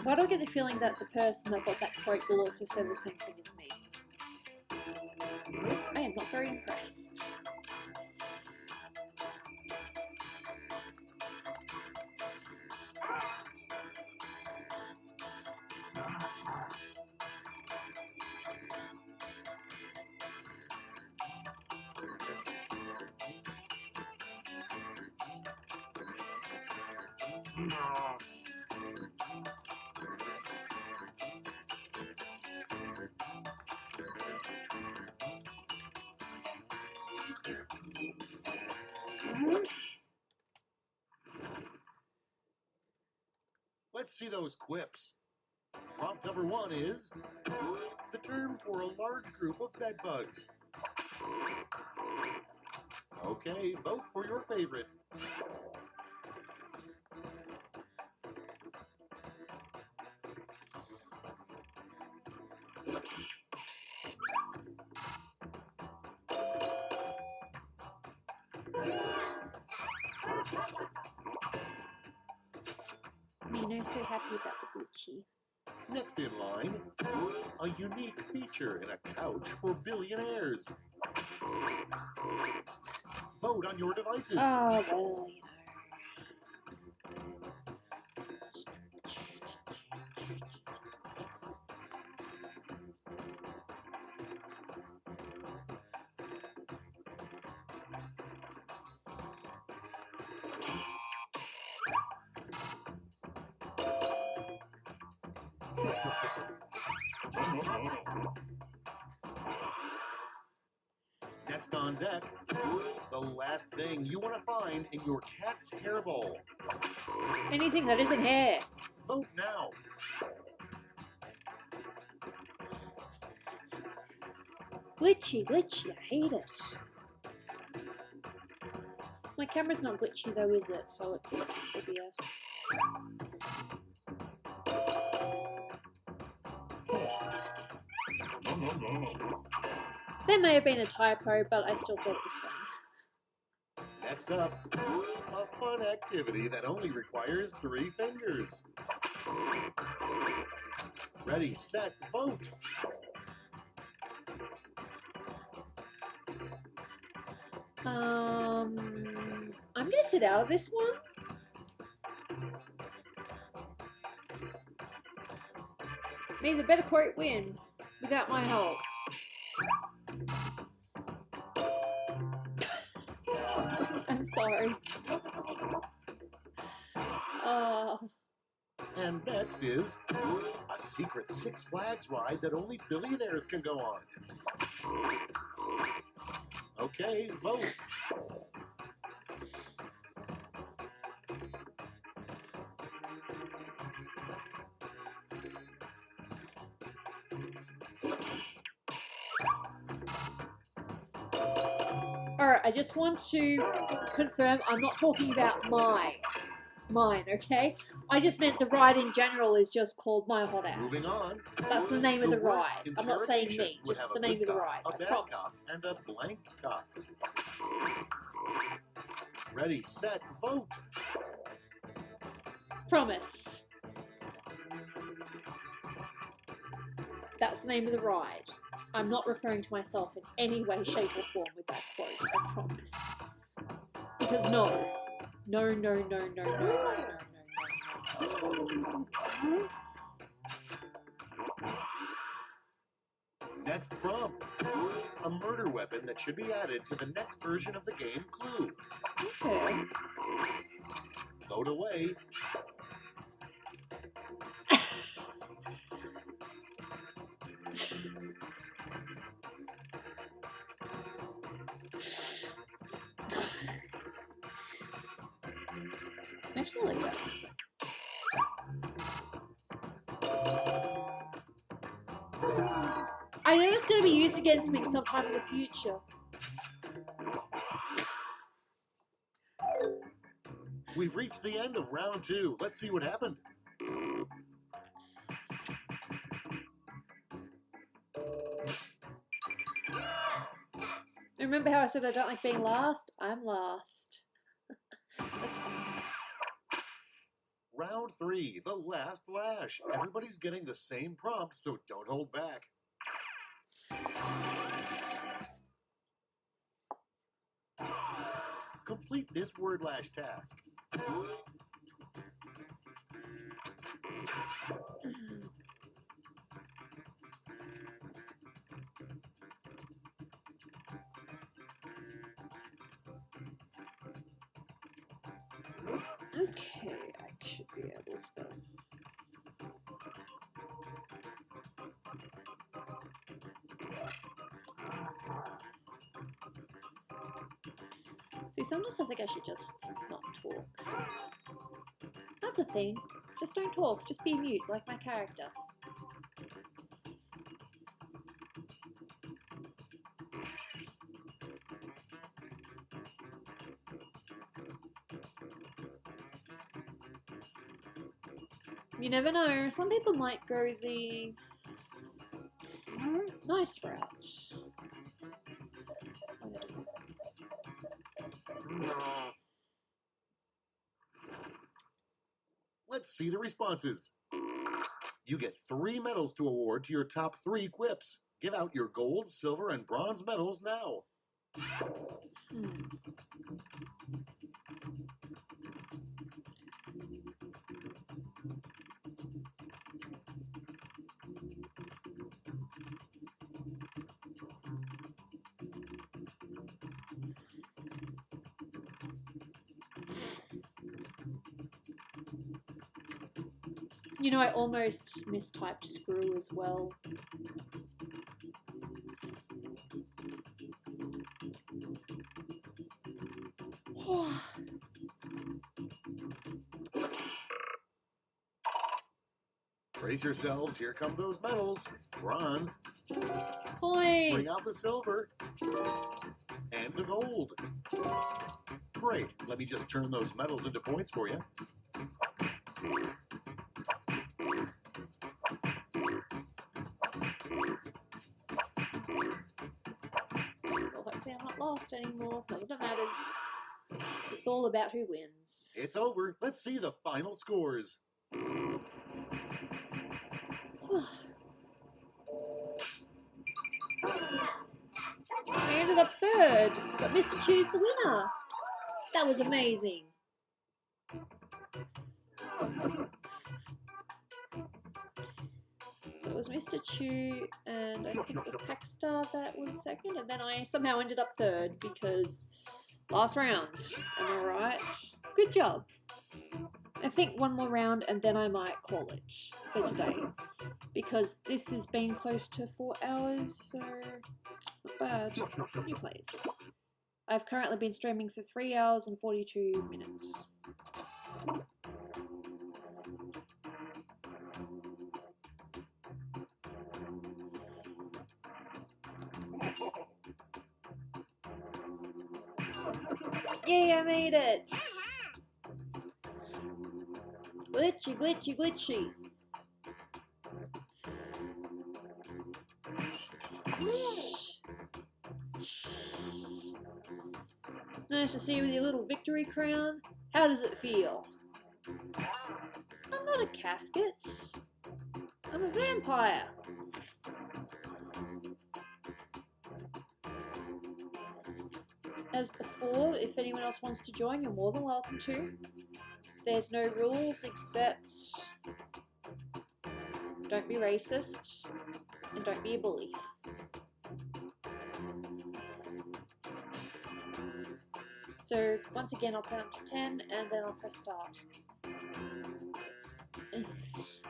Why do I get the feeling that the person that got that quote will also say the same thing as me? I am not very impressed. Let's see those quips. Prompt number one is the term for a large group of bedbugs. Okay, vote for your favorite. Nino's so happy about the glitchy. Next in line, a unique feature in a couch for billionaires. Vote on your devices. Oh, well, you know. Next on deck, the last thing you want to find in your cat's hairball. Anything that isn't hair. Vote now. Glitchy, glitchy, I hate it. My camera's not glitchy though, is it? So it's OBS. There may have been a typo, but I still thought it was funny. Next up, a fun activity that only requires 3 fingers. Ready, set, vote. I'm gonna sit out of this one. May the better quote win without my help. I'm sorry. And next is a secret Six Flags ride that only billionaires can go on. Okay, vote. Alright, I just want to confirm I'm not talking about mine, okay? I just meant the ride in general is just called My Hot Ass. Moving on. That's the name of the worst ride. I'm not saying interrogation me, would just have the a name good of the cop, ride. a I bad promise. cop, and a blank cop. Ready, set, vote. Promise. That's the name of the ride. I'm not referring to myself in any way, shape, or form with that quote. I promise. Because no. No, no, no, no, no, no, no, no, no. Next prompt. A murder weapon that should be added to the next version of the game Clue. Okay. Vote away. Actually, I like that. I know it's going to be used against me sometime in the future. We've reached the end of round 2. Let's see what happened. Remember how I said I don't like being last? I'm last. That's fine. Round 3, the last lash. Everybody's getting the same prompt, so don't hold back. Complete this word lash task. Okay, I should be able to spell. See, sometimes I think I should just not talk. That's the thing. Just don't talk. Just be mute, like my character. You never know. Some people might go the nice route. Let's see the responses. You get 3 medals to award to your top 3 quips. Give out your gold, silver, and bronze medals now. You know, I almost mistyped screw as well. Brace yourselves, here come those medals. Bronze, Points! bring out the silver, and the gold. Great, let me just turn those medals into points for you. Well, hopefully I'm not lost anymore. Not that it matters. It's all about who wins. It's over. Let's see the final scores. I ended up third, but missed to choose the winner. That was amazing. So it was Mr. Chew, and I think it was Packstar that was second, and then I somehow ended up third because last round. Am I right? Good job. I think one more round and then I might call it for today, because this has been close to 4 hours, so not bad. New plays. I've currently been streaming for 3 hours and 42 minutes. Yay, I made it! Glitchy, glitchy, glitchy. Nice to see you with your little victory crown. How does it feel? I'm not a casket. I'm a vampire. As before, if anyone else wants to join, you're more than welcome to. There's no rules except don't be racist and don't be a bully. So once again I'll count to 10 and then I'll press start.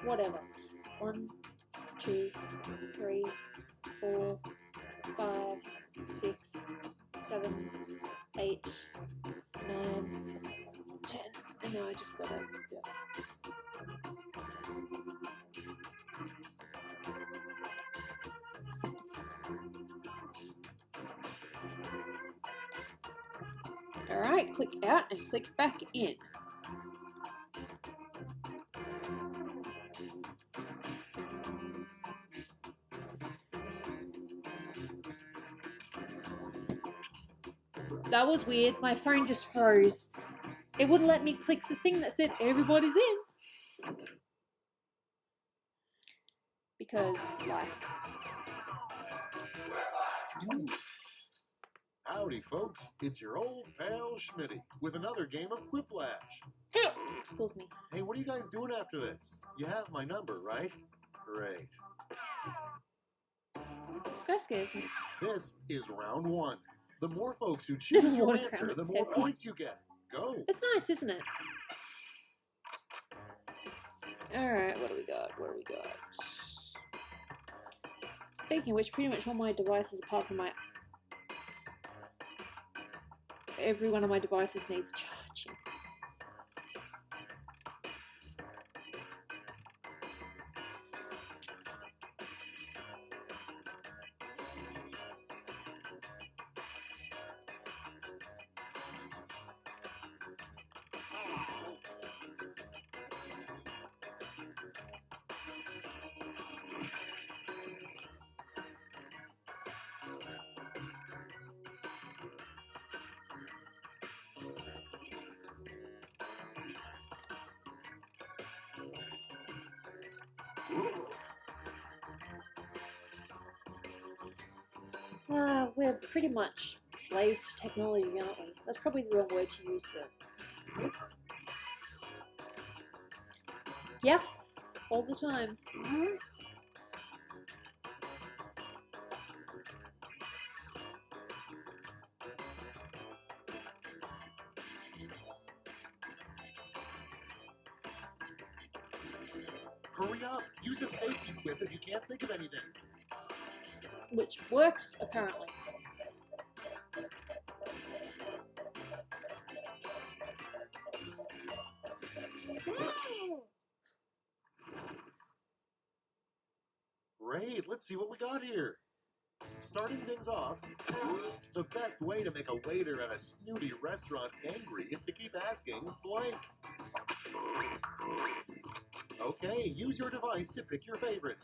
Whatever. 1, 2, 3, 4, 5, 6, 7, 8, 9, 10. And now I just gotta go. Alright, click out and click back in. That was weird, my phone just froze. It wouldn't let me click the thing that said everybody's in. Because life. Howdy, folks. It's your old pal Schmitty with another game of Quiplash. Excuse me. Hey, what are you guys doing after this? You have my number, right? Great. This guy scares me. This is round 1. The more folks who Never choose your worn a answer, crown, the it's more heavy. points you get. Go. It's nice, isn't it? Alright, what do we got? What do we got? Speaking of which, pretty much all my devices apart from my... Every one of my devices needs charging. We're pretty much slaves to technology, aren't we? That's probably the wrong word to use, but... Yeah, all the time. Hurry up! Use a safety quip if you can't think of anything. Which works, apparently. Great, let's see what we got here. Starting things off, the best way to make a waiter at a snooty restaurant angry is to keep asking blank. Okay, use your device to pick your favorite.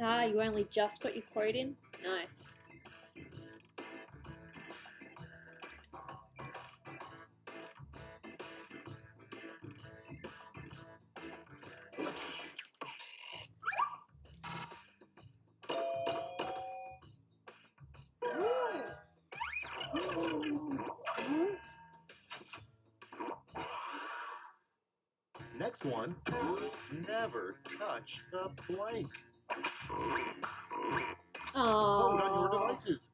Ah, you only just got your quote in? Nice. Next one, never touch the blank. Vote on your Oh. devices.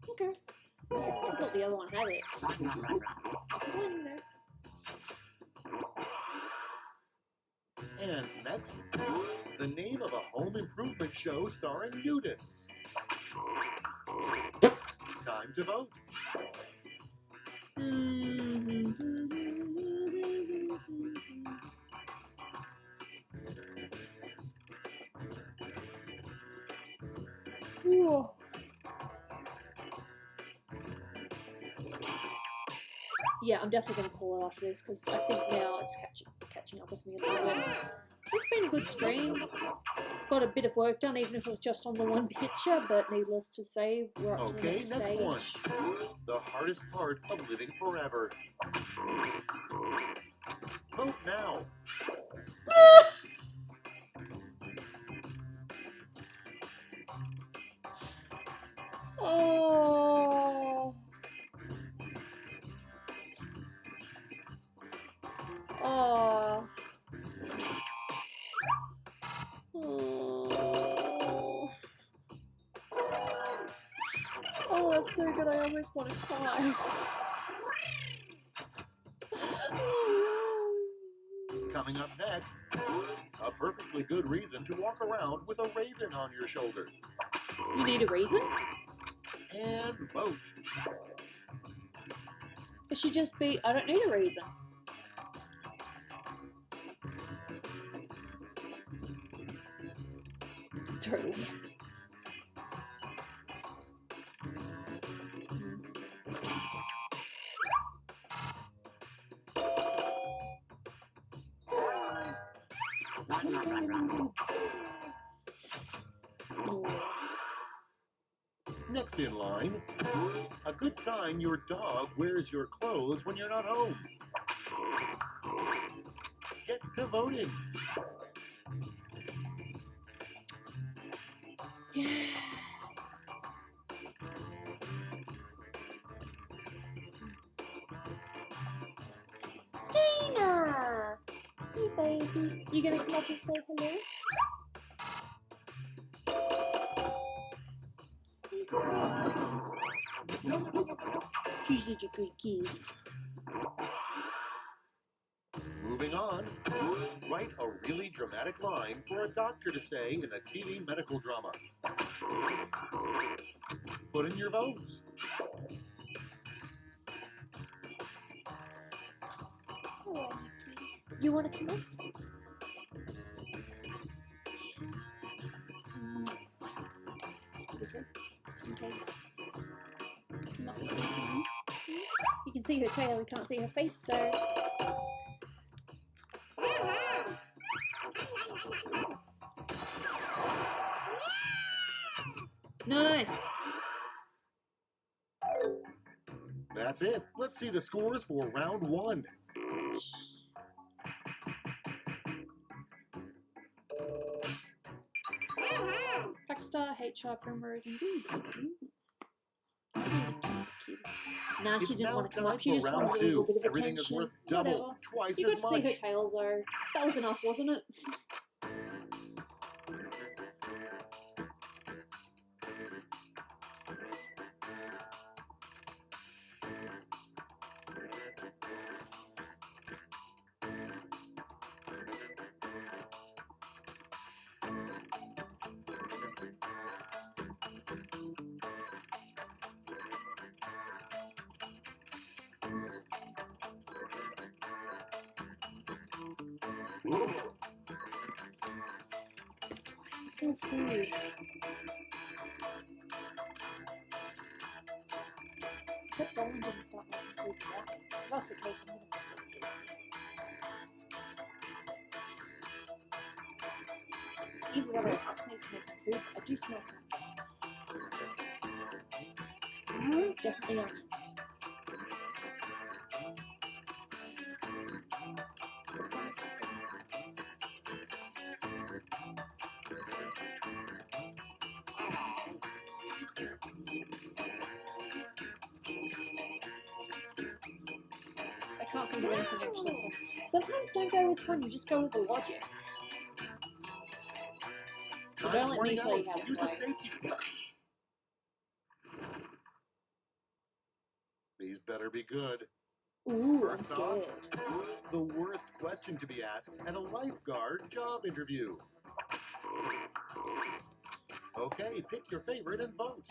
Okay. I thought the other one had it. One there. And next, the name of a home improvement show starring nudists. Time to vote. Ooh. Yeah, I'm definitely going to call it after this because I think now it's catching up with me a little bit. It's been a good stream. Got a bit of work done, even if it was just on the one picture, but needless to say, we're up to the Okay, next next stage. one. The hardest part of living forever. Vote now. Oh. Oh. Oh. Oh, that's so good. I almost want to cry. Coming up next, a perfectly good reason to walk around with a raven on your shoulder. You need a reason? And vote. It should just be, I don't need a reason. Totally. Next in line, a good sign your dog wears your clothes when you're not home. Get to voting. Gina! Hey baby, you gonna come up and say hello? He's sweet. She's such a good kid. Moving on, write a really dramatic line for a doctor to say in a TV medical drama. Put in your votes. Oh, you wanna come up? Just in case. Come up and say hello. You can see her tail, you can't see her face though. Nice! That's it. Let's see the scores for round one. Rockstar, HR, Primrose, and Gooby. kid. Nah, she It's didn't now want to come time up. She for just round wanted a little 2. bit of Everything is attention. worth double, Whatever. twice You as got to see her much. tail though. That was enough, wasn't it? Smell food. But Dolan didn't start making food without me. If that's the case, I'm gonna feel guilty. Either that or it has me making food, I do smell something. Definitely onions. I can't think of anything actually fun. Sometimes don't go with fun, you just go with the logic. So Time's don't let me running tell you how out. to Use a play. safety. These better be good. Ooh, First I'm off, scared. the worst question to be asked at a lifeguard job interview. Okay, pick your favorite and vote.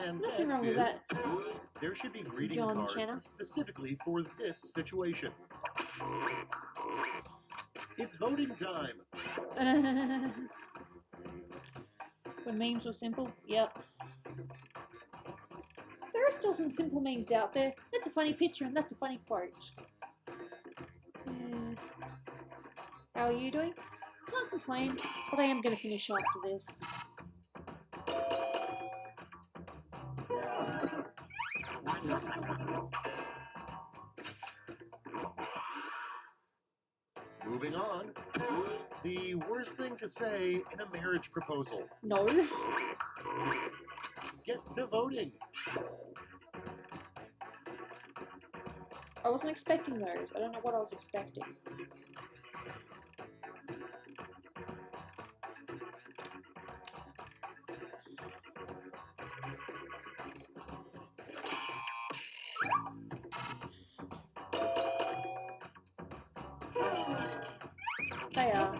And Nothing next wrong with is, that. there should be greeting John cards Channer. specifically for this situation. It's voting time. When memes were simple? Yep. There are still some simple memes out there. That's a funny picture and that's a funny quote. How are you doing? Can't complain, but I am going to finish after this. Moving on. The worst thing to say in a marriage proposal. No. Get to voting. I wasn't expecting those. I don't know what I was expecting. They are.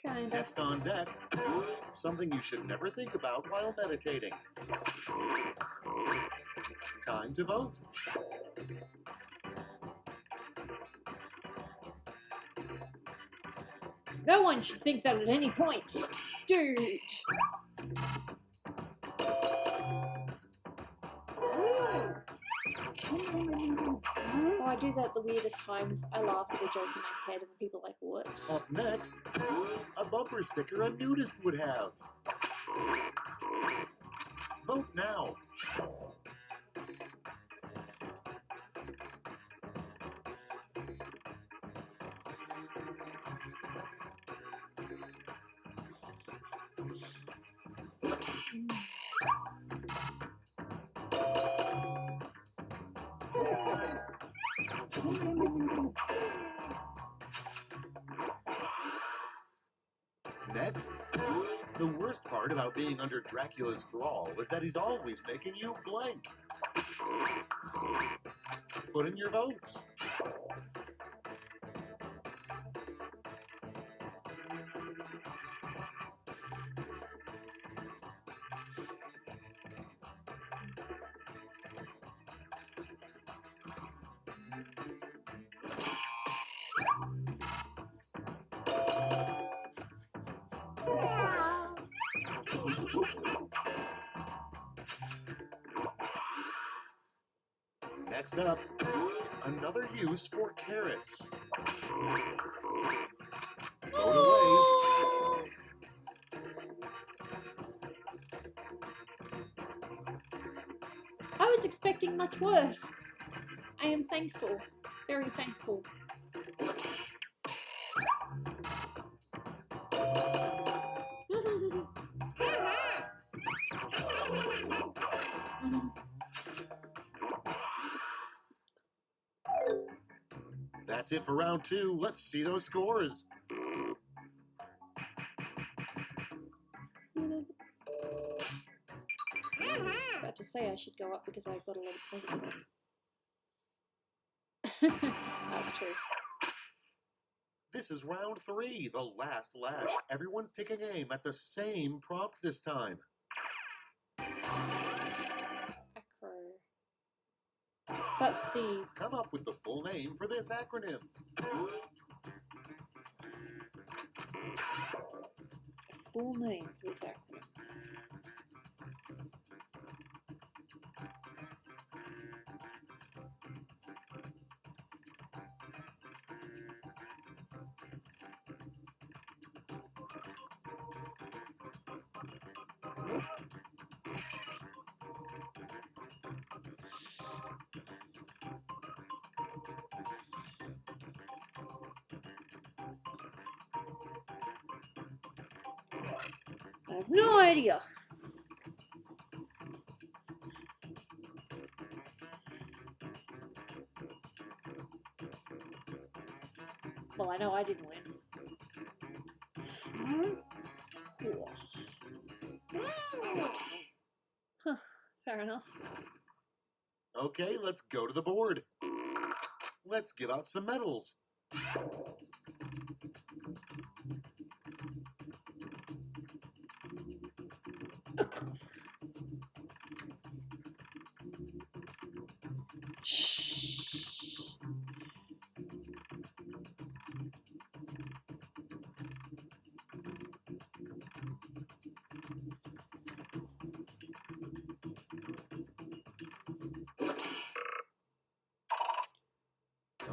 Kinda. Next on deck, something you should never think about while meditating. Time to vote. No one should think that at any point. Dude. Oh, I do that at the weirdest times. I laugh at the joke in my head and people are like, what? Up next, a bumper sticker a nudist would have. Vote now. Next, the worst part about being under Dracula's thrall is that he's always making you blank. Put in your votes. Next up, another use for carrots. Float away. I was expecting much worse. I am thankful. Very thankful. That's it for round 2. Let's see those scores. About to say I should go up because I got a lot of points in it. That's true. This is round 3, the last lash. Everyone's taking aim at the same prompt this time. Acro. That's the... Come up with the full name for this acronym. full name for this acronym. I have no idea. Well, I know I didn't win. Cool. Huh, fair enough. Okay, let's go to the board. Let's give out some medals.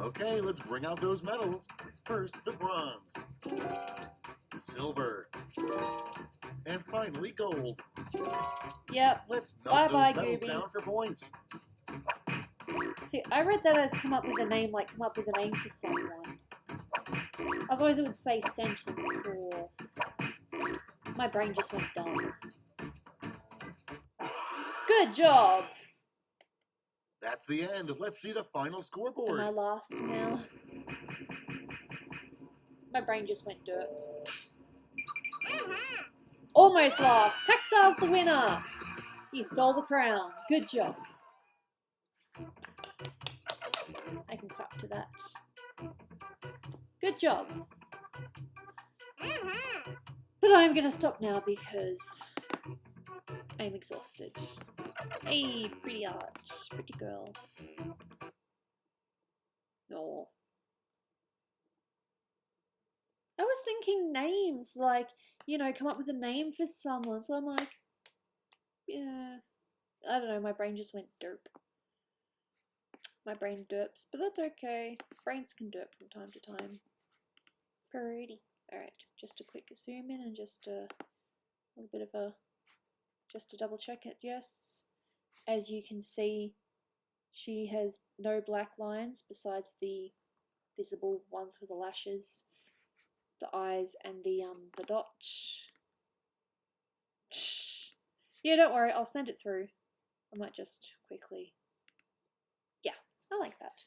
Okay, let's bring out those medals. First, the bronze, silver, and finally gold. Yep. Let's Bye melt bye, those medals Gooby. down for points. See, I read that as come up with a name, like come up with a name for someone. Otherwise it would say sentence or... My brain just went dumb. Good job! That's the end. Let's see the final Am scoreboard. I last now? My brain just went dirt. Almost last. Packstar's the winner. You stole the crown. Good job. I can clap to that. Good job. But I'm gonna stop now because I'm exhausted. Hey, pretty art. Pretty girl. No. I was thinking names, like, you know, come up with a name for someone. So I'm like, yeah, I don't know, my brain just went derp. My brain derps, but that's okay. Brains can derp from time to time. Pretty. Alright, just a quick zoom in and just a little bit of a, just to double check it, yes. As you can see, she has no black lines besides the visible ones for the lashes, the eyes, and the dot. Yeah, don't worry, I'll send it through. I might just quickly. Yeah, I like that.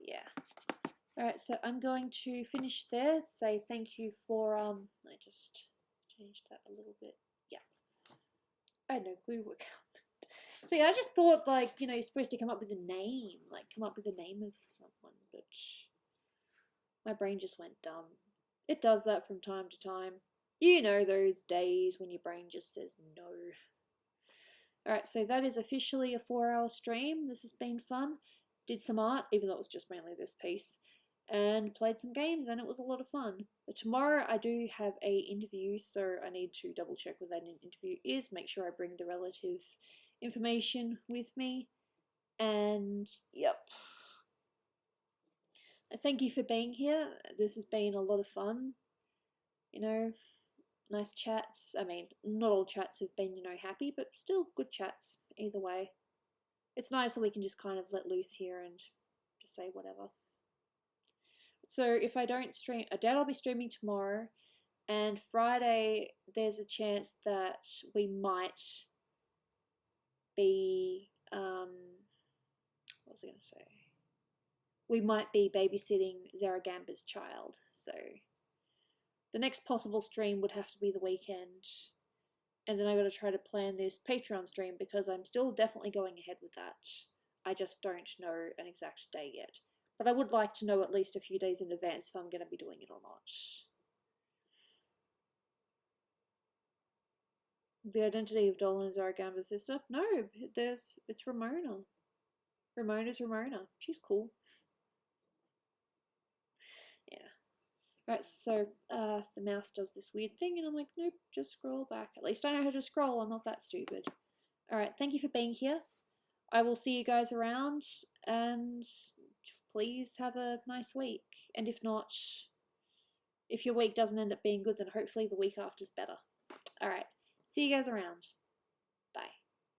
Yeah. Alright, so I'm going to finish there. Say thank you for I just changed that a little bit. Yeah. I had no clue what happened. See, I just thought, like, you know, you're supposed to come up with a name, like come up with a name of someone, but my brain just went dumb. It does that from time to time. You know those days when your brain just says no. Alright, so that is officially a 4-hour stream. This has been fun. Did some art, even though it was just mainly this piece. and played some games, and it was a lot of fun. But tomorrow I do have a interview, so I need to double check what that interview is, make sure I bring the relative information with me, and yep. Thank you for being here. This has been a lot of fun. You know, nice chats. I mean, not all chats have been, happy, but still good chats either way. It's nice that we can just kind of let loose here and just say whatever. So if I don't stream, I doubt I'll be streaming tomorrow, and Friday there's a chance that we might be, what was I going to say? We might be babysitting Zaragamba's child, so the next possible stream would have to be the weekend, and then I got to try to plan this Patreon stream because I'm still definitely going ahead with that. I just don't know an exact day yet, but I would like to know at least a few days in advance if I'm going to be doing it or not. The identity of Dolan is Zaragamba's sister? No, it's Ramona. Ramona's Ramona. She's cool. Yeah. Right, so the mouse does this weird thing, and I'm like, nope, just scroll back. At least I know how to scroll, I'm not that stupid. Alright, thank you for being here. I will see you guys around, and please have a nice week. And if not, if your week doesn't end up being good, then hopefully the week after's better. Alright, see you guys around.